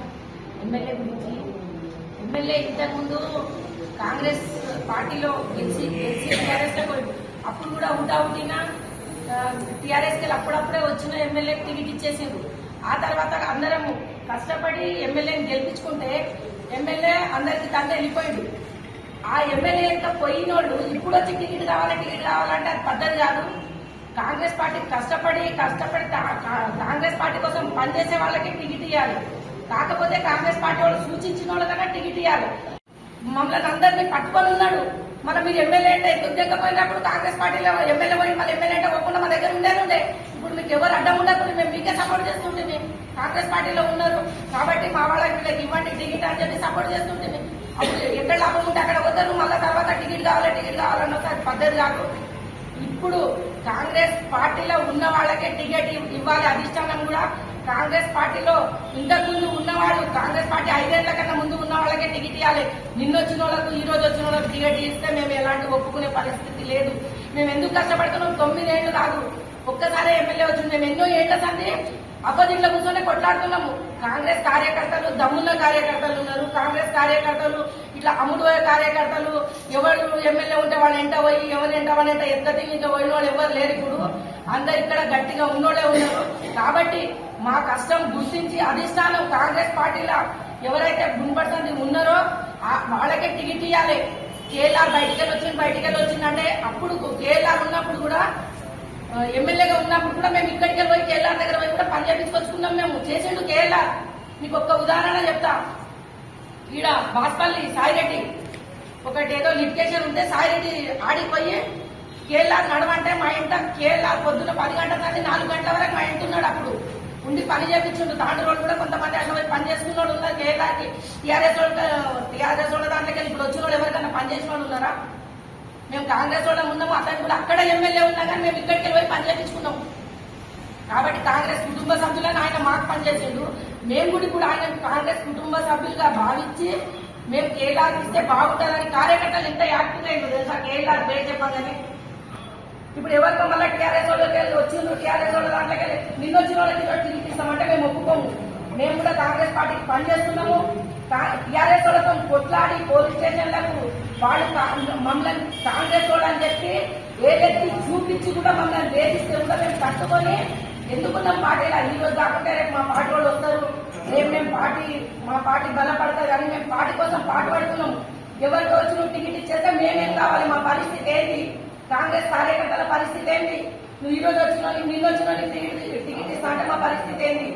ఎమ్మెల్యే గురించి. ఎమ్మెల్యే ఇంతకుముందు కాంగ్రెస్ పార్టీలో గెలిచి టీఆర్ఎస్ లో అప్పుడు కూడా ఉంటా టీఆర్ఎస్కి అప్పుడప్పుడే వచ్చిన ఎమ్మెల్యేకి టికెట్ ఇచ్చేసిండు. ఆ తర్వాత అందరం కష్టపడి ఎమ్మెల్యేని గెలిపించుకుంటే ఎమ్మెల్యే అందరికి తండ్రి వెళ్ళిపోయిండు. ఆ ఎమ్మెల్యే ఎంత పోయినోళ్ళు ఇప్పుడు వచ్చి టికెట్ కావాలంటే అది పద్ధతి కాదు. కాంగ్రెస్ పార్టీ కష్టపడి కాంగ్రెస్ పార్టీ కోసం పనిచేసే వాళ్ళకి టికెట్ ఇవ్వాలి. కాకపోతే కాంగ్రెస్ పార్టీ వాళ్ళు సూచించిన వాళ్ళకన్నా టికెట్ ఇవ్వాలి. మమ్మల్ని అందరినీ పట్టుకొని ఉన్నాడు. మనం మీరు ఎమ్మెల్యే అంటే ఉద్యోగపోయినప్పుడు కాంగ్రెస్ పార్టీలో ఎమ్మెల్యే పోయి మళ్ళీ ఎమ్మెల్యే అంటే పోకుండా మా దగ్గర ఉండేది. ఇప్పుడు మీకు ఎవరు అడ్డం ఉండకుండా మేము మీకే సపోర్ట్ చేస్తుంటే కాంగ్రెస్ పార్టీలో ఉన్నారు కాబట్టి మా వాళ్ళకి వీళ్ళకి ఇవ్వండి టికెట్ అని చెప్పి సపోర్ట్ చేస్తుంటే అప్పుడు ఎక్కడ లాభం ఉంటే అక్కడ వద్దరు. మళ్ళీ తర్వాత టికెట్ కావాలన్న అది పద్ధతి కాదు. ఇప్పుడు కాంగ్రెస్ పార్టీలో ఉన్న వాళ్ళకే టికెట్ ఇవ్వాలి. అధిష్టానం కూడా కాంగ్రెస్ పార్టీలో ఇంతకుముందు ఉన్నవాళ్ళు కాంగ్రెస్ పార్టీ 5 ఏళ్ల కన్నా ముందు ఉన్న వాళ్ళకే టికెట్ ఇవ్వాలి. నిన్నొచ్చిన వాళ్ళకు ఈ రోజు వచ్చిన వాళ్ళకి టికెట్ ఇస్తే మేము ఎలాంటి ఒప్పుకునే పరిస్థితి లేదు. మేము ఎందుకు కష్టపడుతున్నాం? 9 ఏళ్లు కాదు, ఒక్కసారి ఎమ్మెల్యే వచ్చింది. మేము ఎన్నో ఏళ్ల సంది అపోజిట్లో కూర్చొని కొట్లాడుతున్నాము. కాంగ్రెస్ కార్యకర్తలు దమ్మున్న కార్యకర్తలు ఉన్నారు. కాంగ్రెస్ కార్యకర్తలు ఇట్లా అమ్ముడుపోయే కార్యకర్తలు ఎవరు ఎమ్మెల్యే ఉంటే వాళ్ళు ఎంట పోయి ఎవరు ఎంట వాళ్ళంటే ఎత్తది ఇంకా పోయిన వాళ్ళు ఎవరు లేరు. ఇప్పుడు అందరు ఇక్కడ గట్టిగా ఉన్నోళ్ళే ఉన్నారు. కాబట్టి మా కష్టం గుర్తించి అధిష్టానం కాంగ్రెస్ పార్టీలో ఎవరైతే గుణపడుతుంది ఉన్నారో వాళ్ళకే టికెట్ ఇవ్వాలి. కేఎల్ఆర్ బయటికి వచ్చిందంటే అప్పుడు కేఎల్ఆర్ ఉన్నప్పుడు కూడా ఎమ్మెల్యేగా ఉన్నప్పుడు కూడా మేము ఇక్కడికి పోయి కేఎల్ఆర్ దగ్గర పోయి కూడా పని చేపించుకొచ్చుకున్నాం. మేము చేసిండు కేఎల్ఆర్. మీకు ఒక్క ఉదాహరణ చెప్తా. ఈడ బాస్పల్లి సాయిరెడ్డి ఒకటి ఏదో లిటిగేషన్ ఉంటే సాయిరెడ్డి ఆడిపోయి కేఎల్ఆర్ నడవంటే మా ఇంట కేఎల్ఆర్ పొద్దున్న 10 గంటల నుండి 4 గంటల వరకు మా ఇంటి ఉన్నాడు. అప్పుడు ఉండి పని చేపించుండు. తాండూరు వాళ్ళు కూడా కొంతమంది అట్లా పోయి పని చేసుకున్నాడు ఉన్నారు. కేఎల్ఆర్కి టీఆర్ఎస్ వాళ్ళ దాంట్లోకి ఇప్పుడు వచ్చిన వాళ్ళు ఎవరికైనా పని చేసిన వాళ్ళు ఉన్నారా? మేము కాంగ్రెస్ వాళ్ళం ఉన్నాము. అతను కూడా అక్కడ ఎమ్మెల్యే ఉన్నా కానీ మేము ఇక్కడికి పోయి పని చేయించుకున్నాము. కాబట్టి కాంగ్రెస్ కుటుంబ సభ్యులని ఆయన మాకు పనిచేసిండు. మేము కూడా ఇప్పుడు ఆయన కాంగ్రెస్ కుటుంబ సభ్యులుగా భావించి మేము కేఎల్ఆర్ ఇస్తే బాగుంటుందని కార్యకర్తలు ఎంత యాక్టివ్ అయిందో తెలుసా? కేఎల్ఆర్ పేరు చెప్పగానే ఇప్పుడు ఎవరికో మళ్ళీ టీఆర్ఎస్ వాళ్ళకి వెళ్ళి వచ్చిండ్రు. టీఆర్ఎస్ వాళ్ళ దాంట్లోకి వెళ్ళి నిన్న వచ్చిన వాళ్ళకి టికెట్ ఇస్తామంటే మేము ఒప్పుకోము. మేము కూడా కాంగ్రెస్ పార్టీకి పనిచేస్తున్నాము. టీఆర్ఎస్ వాళ్ళతో కొట్లాడి పోలీస్ స్టేషన్లకు వాళ్ళు మమ్మల్ని కాంగ్రెస్ వాళ్ళు అని చెప్పి ఏదెత్తి చూపించి కూడా మమ్మల్ని వేధిస్తే కూడా మేము కట్టుకొని ఎందుకున్నాం పార్టీలో. ఈ రోజు కాకుండా రేపు మా పార్టీ వాళ్ళు వస్తారు, రేపు మా పార్టీ బలపడతారు కానీ మేము పార్టీ కోసం పాటుపడుతున్నాం. ఎవరికి వచ్చిన టికెట్ ఇచ్చేస్తే మేమేం కావాలి? మా పరిస్థితి ఏంటి? కాంగ్రెస్ కార్యకర్తల పరిస్థితి ఏంటి? నువ్వు ఈ రోజు వచ్చిన వాళ్ళకి నిన్న వచ్చిన వాళ్ళకి టికెట్ ఇస్తా అంటే మా పరిస్థితి ఏంటి?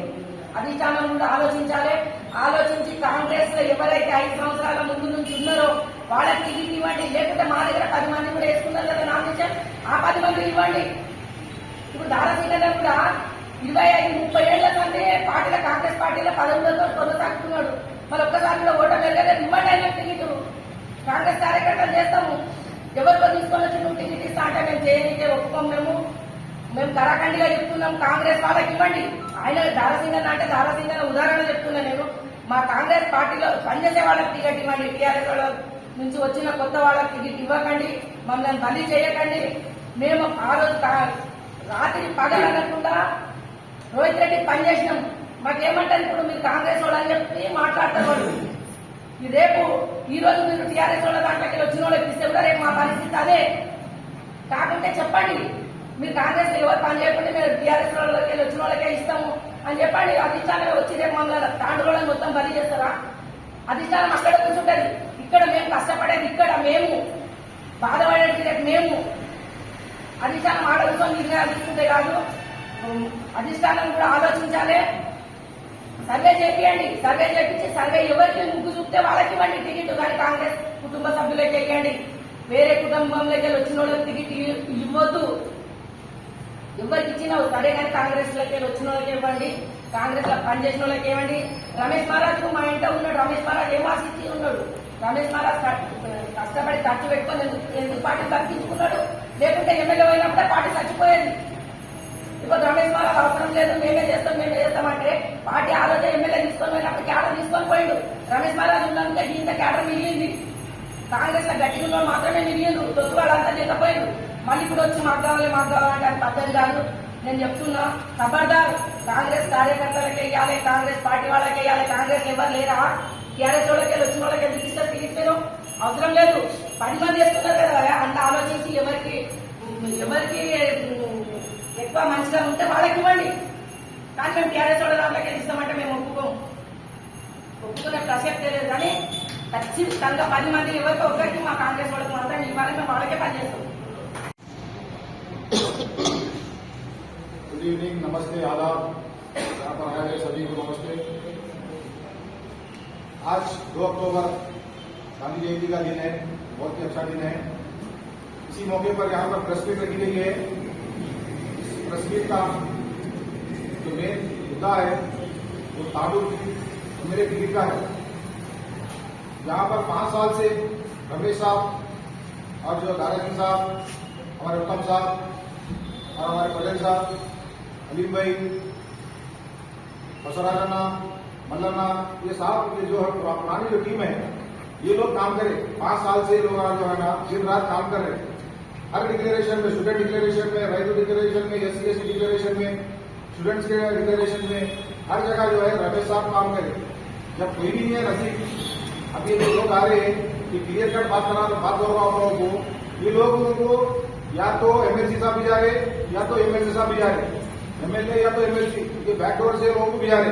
అధిష్టానం కూడా ఆలోచించాలి. ఆలోచించి కాంగ్రెస్ లో ఎవరైతే 5 సంవత్సరాల ముందు నుంచి ఉన్నారో వాళ్ళకి టికెట్ ఇవ్వండి. లేకపోతే మా దగ్గర 10 మంది కూడా వేసుకున్నారు కదా నామినేషన్, ఆ 10 మంది ఇవ్వండి. ఇప్పుడు దారాసీటలో కూడా 25-30 ఏళ్ల కంటే పార్టీలో కాంగ్రెస్ పార్టీలో పదవులతో కొనసాగుతున్నాడు. మరి ఒక్కసారి కూడా ఓటమి వెళ్ళలేదు. ఇవ్వండి అయినా టికెట్. కాంగ్రెస్ కార్యకర్తలు చేస్తాము. ఎవరితో తీసుకొని వచ్చి నువ్వు టికెట్ ఇస్తా అంటే మేము చేయనికే ఒప్పుకోం. మేము కరాఖండిగా చెప్తున్నాం. కాంగ్రెస్ వాళ్ళకి ఇవ్వండి. ఆయన దారాసింగన్ అంటే దారాసింగన్ ఉదాహరణ చెప్తున్నా నేను. మా కాంగ్రెస్ పార్టీలో పనిచేసే వాళ్ళకి టికెట్ ఇవ్వండి, టీఆర్ఎస్ వాళ్ళ నుంచి వచ్చిన కొత్త వాళ్ళకి టికెట్ ఇవ్వకండి, మమ్మల్ని బలి చేయకండి. మేము ఆ రోజు రాత్రి పగలనకుండా రోహిత్ రెడ్డి పనిచేసినాం. మాకేమంటారు ఇప్పుడు మీరు కాంగ్రెస్ వాళ్ళు అని చెప్పి మాట్లాడతారు వాళ్ళు. రేపు ఈ రోజు మీరు టీఆర్ఎస్ వాళ్ళ దాంట్లోకి వచ్చిన వాళ్ళకి ఇస్తే కూడా రేపు మా పరిస్థితి అదే. కాకుంటే చెప్పండి, మీరు కాంగ్రెస్ లో ఎవరు పని చేయకుండా మీరు టీఆర్ఎస్ వాళ్ళకి వచ్చిన వాళ్ళకే ఇస్తాము అని చెప్పండి. అధిష్టానం వచ్చి రేపు మమ్మల్ని తాండ్రులను మొత్తం బలి చేస్తారా? అధిష్టానం అక్కడ కూర్చుంటది, ఇక్కడ మేము కష్టపడేది, ఇక్కడ మేము బాధపడేది రేపు మేము. అధిష్టానం ఆలోచన నిర్ణయాలు తీసుకుంటే కాదు, అధిష్టానం కూడా ఆలోచించాలి. సర్వే చేయండి, సర్వే చేయించి సర్వే ఎవరికి ముగ్గు చూపితే వాళ్ళకి ఇవ్వండి టికెట్. కానీ కాంగ్రెస్ కుటుంబ సభ్యులకి ఇవ్వండి, వేరే కుటుంబంలోకి వచ్చిన వాళ్ళకి టికెట్ ఇవ్వద్దు. ఎవరికి ఇచ్చినావు సరే, కానీ కాంగ్రెస్ లోకి వచ్చిన వాళ్ళకి ఇవ్వండి, కాంగ్రెస్ లో పనిచేసిన వాళ్ళకి ఇవ్వండి. రమేష్ మహారాజ్ మా ఇంట్లో ఉన్నాడు, రమేష్ మహారాజ్ ఏం ఆశించి ఉన్నాడు? రమేష్ మహారాజ్ కష్టపడి ఖర్చు పెట్టుకొని ఎందుకు పార్టీ తగ్గించుకున్నాడు? లేకుంటే ఎమ్మెల్యే అయినప్పుడే పార్టీ చచ్చిపోయేది. ఇప్పుడు రమేష్ మహారాజ్ అవసరం లేదు, మేమే చేస్తామంటే పార్టీ ఆ రోజే ఎమ్మెల్యే తీసుకొని పోయినప్పుడు క్యాడర్ తీసుకొని పోయిండు. రమేష్ మహారాజ్ ఉన్నందుకే ఇంత క్యాడర్ మిగిలింది. కాంగ్రెస్ లో గట్టి ఉన్న మాత్రమే మిగిలిండు, తొత్తు వాళ్ళంతా చేతపోయిండు. మళ్ళీ ఇప్పుడు వచ్చి మాట్లాడాలంటే అది పద్ధతి కాదు. నేను చెప్తున్నా, ఖబర్దార్, కాంగ్రెస్ కార్యకర్తలకి వేయాలి, కాంగ్రెస్ పార్టీ వాళ్ళకి వేయాలి. కాంగ్రెస్ ఎవరు లేరా? టీఆర్ఎస్ వాళ్ళకి వచ్చిన వాళ్ళకి ఎందుకు ఇస్తారు టికెట్? మీరు అవసరం లేదు, 10 మంది వేస్తున్నారు కదా. అంత ఆలోచించి ఎవరికి ఎక్కువ మంచిగా ఉంటే వాళ్ళకి ఇవ్వండి. కానీ మేము టీఆర్ఎస్ వాళ్ళ దాంట్లోకి ఇస్తామంటే మేము ఒప్పుకునే ప్రసక్తే లేదు. కానీ ఖచ్చితంగా 10 మంది ఎవరికి ఒకరికి మా కాంగ్రెస్ వాళ్ళకి మాత్రం ఇవ్వాలి, మేము వాళ్ళకే పనిచేస్తాం. गुड इवनिंग, नमस्ते, आदाब। यहाँ पर आए हुए सभी को नमस्ते। आज 2 अक्टूबर गांधी जयंती का दिन है, बहुत ही अच्छा दिन है। इसी मौके पर यहाँ पर प्रेस मीट रखी गई है। इस प्रेस मीट का जो मेन मुद्दा है वो तांडुल मेरे टिकट का है। यहाँ पर 5 साल से रमेश साहब और जो दारा सिंह साहब, हमारे उत्तम साहब और हमारे पटेल साहब, अलीम भाई, बसवराजन्ना, मल्लन्ना, ये साहब जो पुरानी जो टीम है, ये लोग काम करे। 5 साल से लोग जो है ना दिन रात काम कर रहे हैं। हर डिक्लेरेशन में, स्टूडेंट डिक्लेरेशन में, राइट डिक्लेरेशन में, SC/ST डिक्लेरेशन में, स्टूडेंट्स के डिक्लेरेशन में, हर जगह जो है रमेश साहब काम करे। जब कोई भी नहीं है नसीब, अभी ये लोग आ रहे हैं कि क्लियर कट बात करो आप लोगों को, ये लोग उनको या तो MLC साहब भी जा रहे, या तो MLC साहब भी जा रहे, MLA या तो MLC, ये बैकडोर से लोगों को भी जा रहे।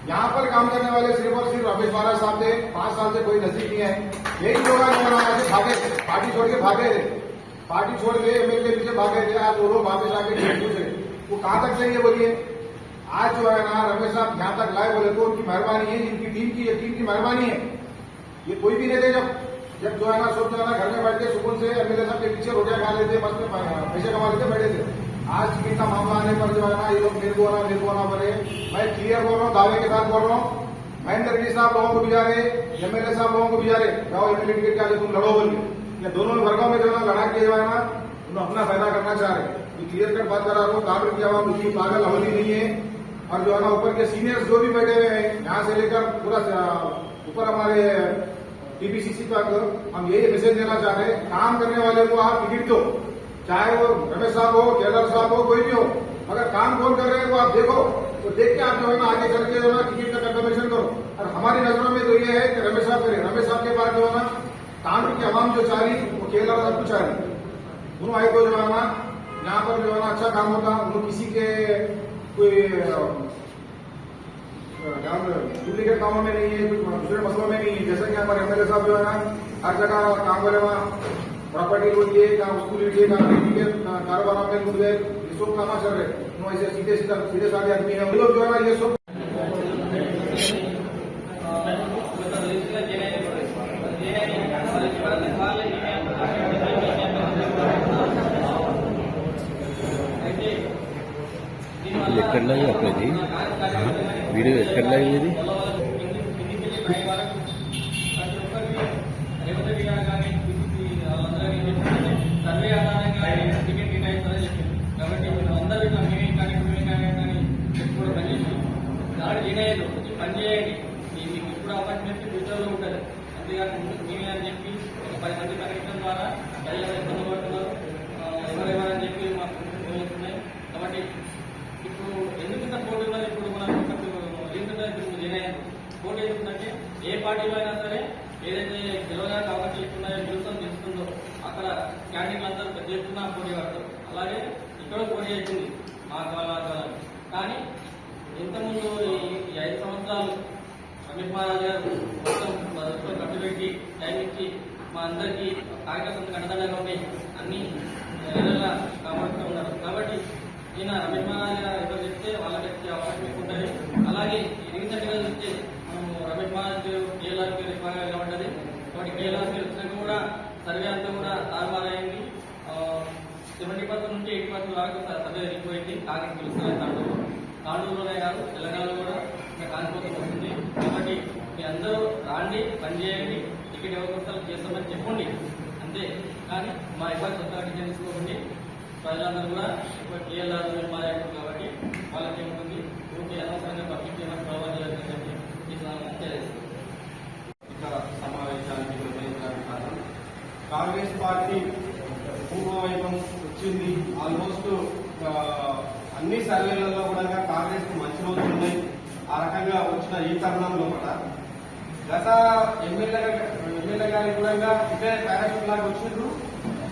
यहाँ पर काम करने वाले सिर्फ और सिर्फ रमेश महाराज साहब थे। 5 साल से कोई नसीब नहीं है। यही लोग आज भागे, पार्टी छोड़ के भागे थे, पार्टी छोड़ के MLA के पीछे भागे थे। आज वो लोग वापस आके पूछ रहे, वो कहाँ तक जाएंगे बोलिए? आज जो है ना रमेश साहब यहाँ तक लाए बोले तो उनकी मेहरबानी है, इनकी टीम की मेहरबानी है। ये कोई भी नहीं थे जब जो है ना सब जो है ना घर में बैठ के सुकून से MLA साहब के पीछे रोटियां खा लेते, मस्त पैसे कमा लेते, बैठे थे। आज टिकट का मामला आने पर जो है ना ये लोग मेरे को ना बोले। मैं क्लियर बोल रहा हूँ, दावे के साथ बोल रहा हूँ। महेंद्र रेड्डी साहब लोगों को भी जा रहे, MLA साहब लोगों को भी जा रहे, जाओ MLA टिकट के आगे तुम लड़ो बोलिए। या दोनों वर्गों में जो है ना लड़ा के जो है ना तुम अपना फायदा करना चाह रहे। ये क्लियर कट बात करा रहा हूँ। कांग्रेस की आवाम इतनी पागल अवधि नहीं है। और जो है ना ऊपर के सीनियर्स जो भी बैठे हुए हैं, यहाँ से लेकर पूरा ऊपर हमारे TPCC तक हम यही मैसेज देना चाह रहे हैं, काम करने वाले को आप टिकट दो, चाहे वो रमेश साहब हो, केदार साहब हो, कोई भी हो। अगर काम कौन कर रहे हैं वो आप देखो, तो देख के आप जो है ना आगे चल के जो है ना टिकट का कंफर्मेशन करो। और हमारी नजरों में तो ये है कि रमेश साहब करें। रमेश साहब के बाद जो है ना कानून की आवाम जो चाह रही वो केदार साहब को चाह रही। दोनों आए को जो है ना यहाँ पर जो है ना अच्छा काम होता, उन्होंने किसी के कोई डुप्लीकेट कामों में नहीं है, कुछ दूसरे मसलों में नहीं है। जैसे कि हमारे MLA साहब जो है ना हर जगह काम करे, वहाँ प्रॉपर्टी लूट लिए, कहाँ स्कूल लूट लिए, कहाँ कारोबार में लूट गए, ये सब काम चल रहे। ऐसे सीधे साधे आदमी है, वो लोग जो है ना ये सब ఎక్కడ లైవ్ అప్పది వీడియో ఎక్కడ లైవ్ ఇది సర్వే ఆధారంగా టికెట్ కేటాయిస్తారని చెప్పింది. కాబట్టి అందరూ చెప్పుకోవడం చేయలేదు, పని చేయండి, మీకు ఇప్పుడు అవకాశం చెప్పి ఫ్యూచర్లో ఉంటుంది. అంతేగాని మీరే అని చెప్పి ఒక 10 మంది కనెక్షన్ ద్వారా ప్రజలు ఇబ్బంది పడుతున్నారు, ఎవరెవరని చెప్పి మాకు వస్తున్నాయి. కాబట్టి ఇప్పుడు ఎందుకు ఇంత పోటీ ఉన్నది? ఇప్పుడు మనం పోటీ ఎందుకుందంటే ఏ పార్టీలో అయినా సరే ఏదైతే గెలవడానికి అవకాశం ఇస్తున్నాయో నిలుస్తాం తెలుస్తుందో అక్కడ క్యాండిడేట్లు అందరూ పెద్ద ఎత్తున పోటీ పడతారు. అలాగే ఇక్కడ పోటీ అవుతుంది మా కాలం. కానీ ఇంతకుముందు ఈ 5 సంవత్సరాలు అమిత్ మహారాజ్ గారు మొత్తం ఖర్చు పెట్టి టైం ఇచ్చి మా అందరికీ కార్యకర్తలకు అండదండగా ఉండి అన్ని ఏదైనా కాపాడుతూ ఉన్నారు. కాబట్టి ఈయన అమిత్ మహారాజ్ గారు ఎవరు చెప్తే వాళ్ళకి వచ్చే అవకాశం ఎక్కువ ఉంటుంది. అలాగే రీసెంట్గా చూస్తే మనము రమేష్ మహారాజ్ కేఎల్ఆర్కి రిఫాగా నిలబడ్డది. కాబట్టి కేఎల్ఆర్కి వచ్చినాక కూడా సర్వే అంతా కూడా తారుమారైంది. 70% నుంచి 80% వరకు సర్వే వెళ్ళిపోయింది. కాంగ్రెస్ గెలుస్తుంది తాండూరులోనే కాదు తెలంగాణలో కూడా ఇంకా కాన్పోతం వస్తుంది. కాబట్టి మీ అందరూ రాండి, పనిచేయండి, టికెట్ ఎవరికొస్తారు చేస్తామని చెప్పండి అంతే. కానీ మా ఇబ్బంది సొంతగా డిజైన్ తీసుకోకండి. ప్రజలందరూ కూడా ఇప్పుడు కేఎల్ఆర్ నిర్మాణం కాబట్టి వాళ్ళకి ఏముంటుంది ఊరికి అనవసరంగా పబ్లిక్ ఏమైనా ప్రభావం చేయాలని చెప్పి ఇక్కడ సమావేశానికి నిర్వహించడానికి కారణం కాంగ్రెస్ పార్టీ పూర్వవైభవం వచ్చింది. ఆల్మోస్ట్ అన్ని సర్వేలలో కూడా కాంగ్రెస్ కు మంచి రోజులు ఉన్నాయి. ఆ రకంగా వచ్చిన ఈ తరుణంలో కూడా గత ఎమ్మెల్యే గారి కూడా ఇదే పారాషూట్ లాగా వచ్చిండ్రు.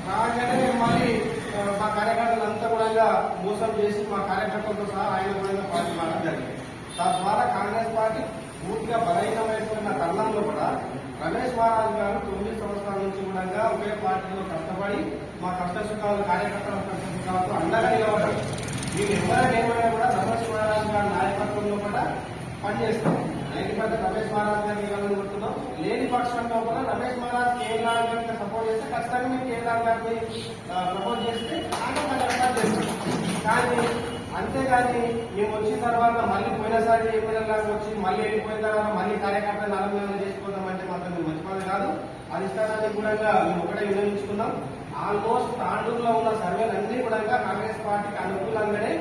కాగానే మరి మా కార్యకర్తలంతా కూడా మోసం చేసి మా కార్యకర్తలతో సహా ఆయన కూడా పార్టీ మారడం జరిగింది. తద్వారా కాంగ్రెస్ పార్టీ పూర్తిగా బలహీనమైపోయిన తరుణంలో కూడా రమేష్ మహారాజ్ గారు 9 సంవత్సరాల నుంచి కూడా ఒకే పార్టీలో కష్టపడి మా కష్టసుఖాలు కార్యకర్తల కష్టసుఖాలతో అండగా నిలబడ్డారు. మీరు ఎవరైనా ఏమైనా కూడా రమేష్ మహారాజ్ గారి నాయకత్వంలో కూడా పనిచేస్తాం. 90% రమేష్ మహారాజ్ గారిని ఇవ్వాలనుకుంటున్నాం. లేని పక్షంలో కూడా రమేష్ మహారాజ్ కేఎల్ఆర్ గారికి సపోర్ట్ చేస్తే ఖచ్చితంగా మీరు కేఎల్ఆర్ గారిని ప్రపోజ్ చేస్తే ఏర్పాటు చేస్తాం. కానీ అంతేగాని మేము వచ్చిన తర్వాత మళ్ళీ పోయినసారి ఎమ్మెల్యేలాగా వచ్చి మళ్ళీ వెళ్ళిపోయిన తర్వాత మళ్ళీ కార్యకర్తలు ఆరంభంగా చేసుకోవడం మాత్రం మేము మంచి పని కాదు. అధిష్టానాన్ని కూడా మేము ఒకటే వినియోగించుకున్నాం. ఆల్మోస్ట్ తాండూరులో ఉన్న సర్వేలన్నీ కూడా కాంగ్రెస్ పార్టీకి అనుకూలంగానే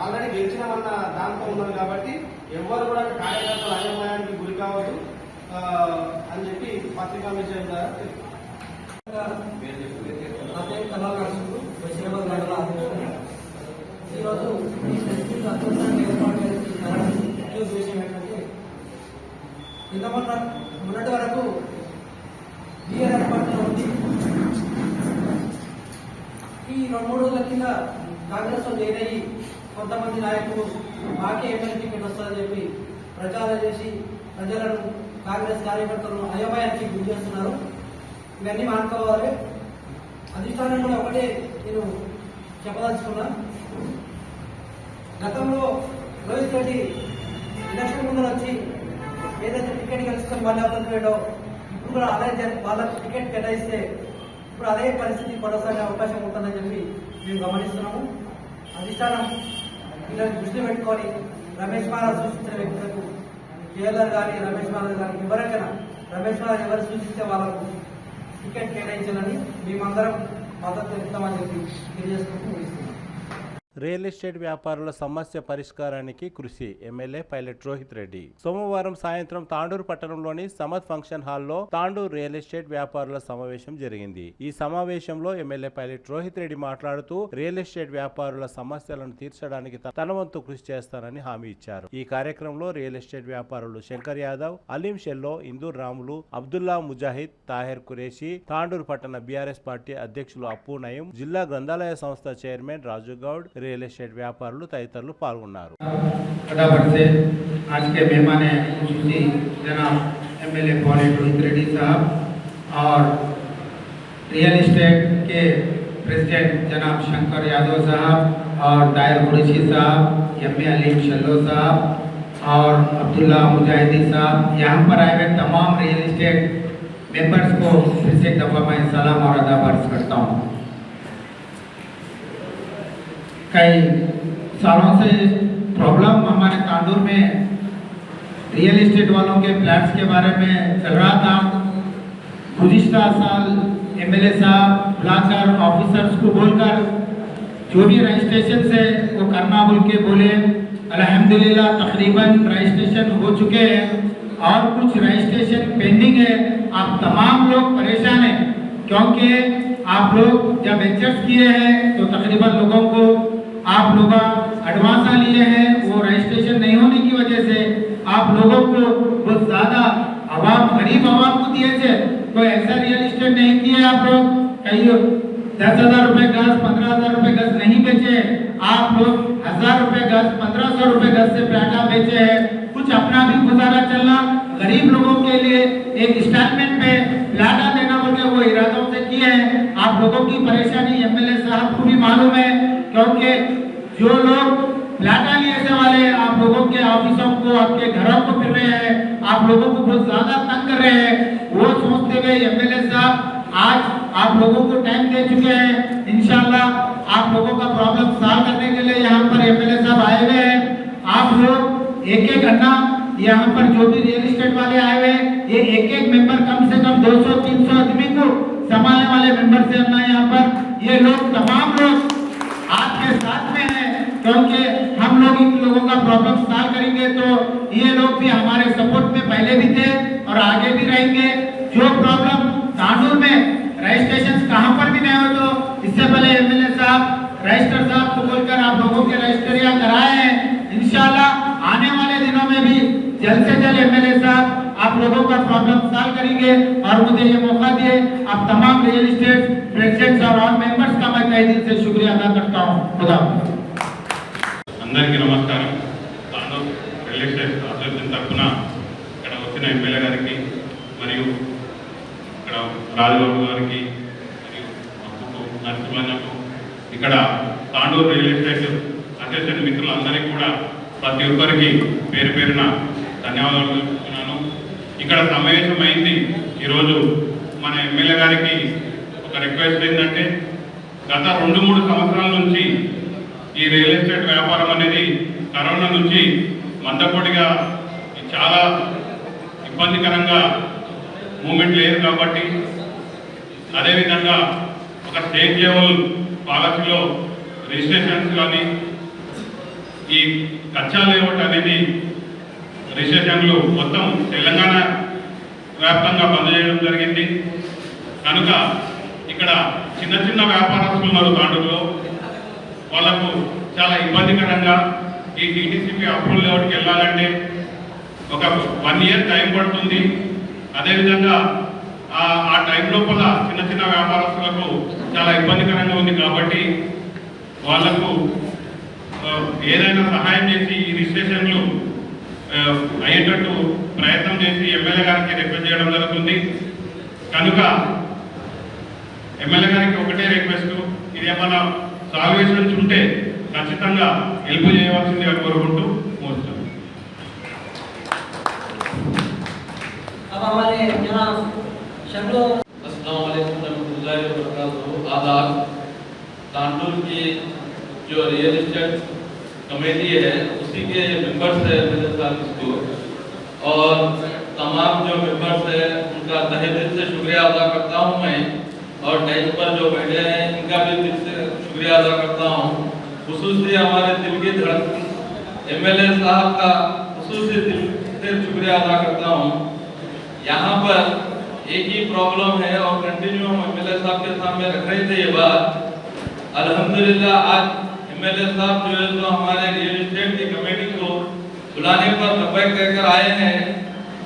ఆల్రెడీ గెలిచినామన్న దాంతో ఉన్నది. కాబట్టి ఎవరు కూడా కార్యకర్తలు అయోమయానికి గురి కావద్దు అని చెప్పి పత్రికా విషయం ద్వారా ఈరోజు ఈ ఫెస్టివల్ అద్భుతంగా ఏర్పాటు చేసిన విషయం ఏంటంటే మొన్నటి వరకు బీఆర్ఎస్ పార్టీలో ఉంది. ఈ 2-3 రోజుల కింద కాంగ్రెస్ లో జాయిన్ అయ్యి కొంతమంది నాయకులు మాకే ఎమ్మెల్యే టికెట్ వస్తుందని చెప్పి ప్రచారం చేసి ప్రజలను కాంగ్రెస్ కార్యకర్తలను అయోమయానికి గురి చేస్తున్నారు. ఇవన్నీ మానుకోవాలి. అధిష్టానం కూడా ఒకటే నేను చెప్పదలుచుకున్నా. గతంలో రోహిత్ రెడ్డి ఎలక్షన్ ముందు వచ్చి ఏదైతే టికెట్ గెలుచుకొని మళ్ళీ అవ్వలేడో ఇప్పుడు కూడా అదే వాళ్ళకు టికెట్ కేటాయిస్తే ఇప్పుడు అదే పరిస్థితి కొనసాగే అవకాశం ఉంటుందని చెప్పి మేము గమనిస్తున్నాము. అధిష్టానం వీళ్ళని దృష్టి పెట్టుకొని రమేష్ మహారాజ్ సూచించిన వ్యక్తులకు కేఎల్ఆర్ గారి రమేష్ మహారాజ్ గారికి ఎవరికైనా రమేష్ మహారాజ్ ఎవరు సూచిస్తే వాళ్ళకు టికెట్ కేటాయించాలని మేమందరం మద్దతు తెలుపుతామని చెప్పి తెలియజేసుకుంటూ ముగిస్తున్నాం. రియల్ ఎస్టేట్ వ్యాపారుల సమస్య పరిష్కారానికి కృషి ఎమ్మెల్యే పైలట్ రోహిత్ రెడ్డి. సోమవారం సాయంత్రం తాండూరు పట్టణంలోని సమత్ ఫంక్షన్ హాల్లో తాండూరు రియల్ ఎస్టేట్ వ్యాపారుల సమావేశం జరిగింది. ఈ సమావేశంలో ఎమ్మెల్యే పైలట్ రోహిత్ రెడ్డి మాట్లాడుతూ రియల్ ఎస్టేట్ వ్యాపారుల సమస్యలను తీర్చడానికి తన వంతు కృషి చేస్తానని హామీ ఇచ్చారు. ఈ కార్యక్రమంలో రియల్ ఎస్టేట్ వ్యాపారులు శంకర్ యాదవ్, అలీం షెల్లో, ఇందూర్ రాములు, అబ్దుల్లా ముజాహిద్, తాహెర్ కురేషి, తాండూరు పట్టణ బీఆర్ఎస్ పార్టీ అధ్యక్షులు అప్పు నయం, జిల్లా గ్రంథాలయ సంస్థ chairman Raju Goud, real estate వ్యాపారులు తదితరులు పాల్గొన్నారు. आज के मेहमान खुशूसी जनाब एमएलए पॉलिट रोहित रेड्डी साहब और रियल एस्टेट के प्रेसिडेंट जनाब शंकर यादव साहब और दायर कुरैशी साहब, एमए अलीम शल्लो साहब और अब्दुल्ला मुजाहिदी साहब, यहाँ पर आए हुए तमाम रियल एस्टेट मेंबर्स को फिर से एक दफ़ा मैं सलाम और अदब अर्ज करता हूँ। कई सालों से प्रॉब्लम हमारे तांडूर में रियल एस्टेट वालों के फ्लैट्स के बारे में चल रहा था। गुज़िश्ता साल एमएलए साहब बुलाकर ऑफिसर्स को बोलकर जो भी रजिस्ट्रेशन से वो करना बोल के बोले, अल्हम्दुलिल्लाह तकरीबन रजिस्ट्रेशन हो चुके हैं और कुछ रजिस्ट्रेशन पेंडिंग है। आप तमाम लोग परेशान हैं क्योंकि आप लोग जब वेंचर्स किए हैं तो तकरीबन लोगों को आप लोग एडवांस लिए हैं, वो रजिस्ट्रेशन नहीं होने की वजह से आप लोगों को बहुत ज़्यादा गरीब आवाम को दिए थे। कोई ऐसा रियल इस्टेट नहीं किया आप लोग, कहीं 10,000 रुपये गज 15,000 रुपये गज नहीं बेचे, आप लोग 1,000 रुपये गज 1,500 रुपये गज से प्लाटा बेचे हैं। कुछ अपना भी गुजारा चलना, गरीब लोगों के लिए एक इंस्टॉलमेंट पे प्लाटा देना बोल के वो इरादों से किए हैं। आप लोगों की परेशानी एमएलए साहब को भी मालूम है क्योंकि जो लोग प्लाटा लिए से वाले आप लोगों के ऑफिसों को, आपके घरों को फिर रहे हैं, आप लोगों को बहुत ज्यादा तंग कर रहे हैं, वो सोचते हुए एमएलए साहब आज आप लोगों को टाइम दे चुके हैं। इंशाल्लाह आप लोगों का प्रॉब्लम सॉल्व करने के लिए यहाँ पर एमएलए साहब आए हुए हैं। आप लोग एक एक अन्ना यहाँ पर जो भी रियल एस्टेट वाले आए हुए हैं, ये एक एक मेंबर कम से कम 200-300 आदमी को संभालने वाले मेंबर से अन्ना यहाँ पर ये लोग तमाम लोग आपके साथ में हैं क्योंकि हम लोग इन लोगों का प्रॉब्लम सॉल्व करेंगे तो ये लोग भी हमारे सपोर्ट में पहले भी थे और आगे भी रहेंगे। जो प्रॉब्लम तांडूर में रजिस्ट्रेशन कहाँ पर भी नहीं हो तो इससे पहले एमएलए साहब रजिस्टर साहब को बोलकर आप लोगों के रजिस्टरिया कराए हैं। इंशाल्लाह आने वाले दिनों में भी जल्द से जल्द एमएलए साहब आप लोगों का प्रॉब्लम सॉल्व करेंगे और मुझे ये मौका दिए आप तमाम रियल एस्टेट प्रेसिडेंट्स और ऑल मेंबर्स का मैं तहे दिल से शुक्रिया अदा करता हूँ। खुदा అందరికీ నమస్కారం। తాండూర్ రియల్ ఎస్టేట్ అసోసియేషన్ తరఫున ఇక్కడ వచ్చిన ఎమ్మెల్యే గారికి మరియు ఇక్కడ రాజబాబు గారికి మరియు నరసింహన్నకు ఇక్కడ తాండూర్ రియల్ ఎస్టేట్ అసోసియేషన్ మిత్రులందరికీ కూడా ప్రతి ఒక్కరికి పేరు పేరున ధన్యవాదాలు తెలుపుతున్నాను। ఇక్కడ సమావేశం అయింది ఈరోజు మన ఎమ్మెల్యే గారికి ఒక రిక్వెస్ట్ ఏంటంటే గత 2-3 సంవత్సరాల నుంచి ఈ రియల్ ఎస్టేట్ వ్యాపారం అనేది కరోనా నుంచి మందకొడిగా చాలా ఇబ్బందికరంగా మూమెంట్ లేదు కాబట్టి అదేవిధంగా ఒక స్టేట్ లెవెల్ పాలసీలో రిజిస్ట్రేషన్స్ కానీ ఈ కచ్చా లేఅవుట్ అనేది రిజిస్ట్రేషన్లు మొత్తం తెలంగాణ వ్యాప్తంగా బంద్ చేయడం జరిగింది కనుక ఇక్కడ చిన్న చిన్న వ్యాపారస్తులు ఉన్నారు తాండూరులో, వాళ్ళకు చాలా ఇబ్బందికరంగా ఈ టీటీసీపీ అప్రూవల్ లేఅవుట్కి వెళ్ళాలంటే ఒక 1 ఇయర్ టైం పడుతుంది। అదేవిధంగా ఆ టైం లోపల చిన్న చిన్న వ్యాపారస్తులకు చాలా ఇబ్బందికరంగా ఉంది కాబట్టి వాళ్లకు ఏదైనా సహాయం చేసి ఈ రిజిస్ట్రేషన్లు అయ్యేటట్టు ప్రయత్నం చేసి ఎమ్మెల్యే గారికి రిక్వెస్ట్ చేయడం జరుగుతుంది। కనుక ఎమ్మెల్యే గారికి ఒకటే రిక్వెస్ట్, ఇదేమన్నా సాల్వేషన్స్ ఉంటే ఖచ్చితంగా హెల్ప్ చేయవలసిందిగా కోరుకుంటూ ముగిస్తాను। तांडूर की जो रियल एस्टेट कमेटी है उसी के मेंबर्स है मेरे साथ इसको, और तमाम जो मेंबर्स है उनका तहे दिल से शुक्रिया अदा करता हूँ मैं, और टाइम पर जो बैठे हैं इनका भी दिल से शुक्रिया अदा करता हूँ। खुसूसी हमारे दिल की धड़कन एमएलए साहब का खुसूसी दिल से शुक्रिया अदा करता हूँ। यहाँ पर एक ही प्रॉब्लम है और कंटिन्यू हम एमएलए साहब के सामने रख रहे थे ये बात। अल्हम्दुलिल्लाह आज एमएलए साहब जो है तो हमारे रियल एस्टेट की कमेटी को बुलाने पर लबैक कहकर आए हैं,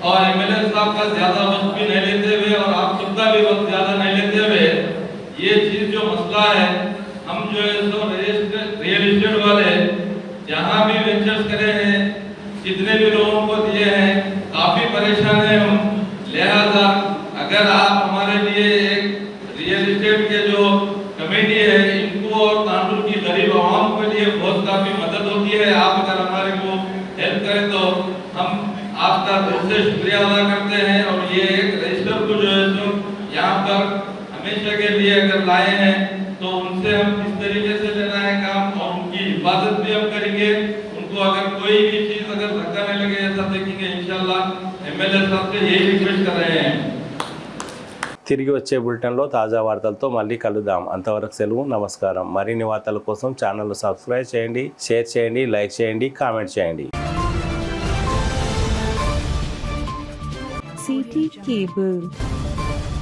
और एमएलए साहब का ज्यादा वक्त भी नहीं लेते हुए और आप सबका भी वक्त ज्यादा नहीं लेते हुए ये चीज जो मसला है, हम जो है तो रियल एस्टेट वाले जहाँ भी वेंचर्स करे हैं, जितने भी लोगों को दिए हैं, काफी परेशान है हम। लिहाजा अगर आप हमारे लिए एक रियल एस्टेट के जो कमेटी है इनको और तांडूर की गरीब आवाम के लिए बहुत काफी मदद होती है, आप अगर हमारे को हेल्प करें तो हम आपका दिल से शुक्रिया अदा करते हैं। और ये एक रजिस्टर को जो है तो यहाँ पर हमेशा के लिए अगर लाए हैं तो उनसे हम किस तरीके से लेना है काम और उनकी हिफाजत भी हम करेंगे। उनको अगर कोई भी चीज अगर धक्का नहीं लगे ऐसा देखेंगे इंशाल्लाह। एमएलए साहब से यही रिक्वेस्ट कर रहे हैं। తిరిగి వచ్చే బులెటిన్లో తాజా వార్తలతో మళ్ళీ కలుద్దాం. అంతవరకు సెలవు, నమస్కారం. మరిన్ని వార్తల కోసం ఛానల్ సబ్స్క్రైబ్ చేయండి, షేర్ చేయండి, లైక్ చేయండి, కామెంట్ చేయండి. CT Cable.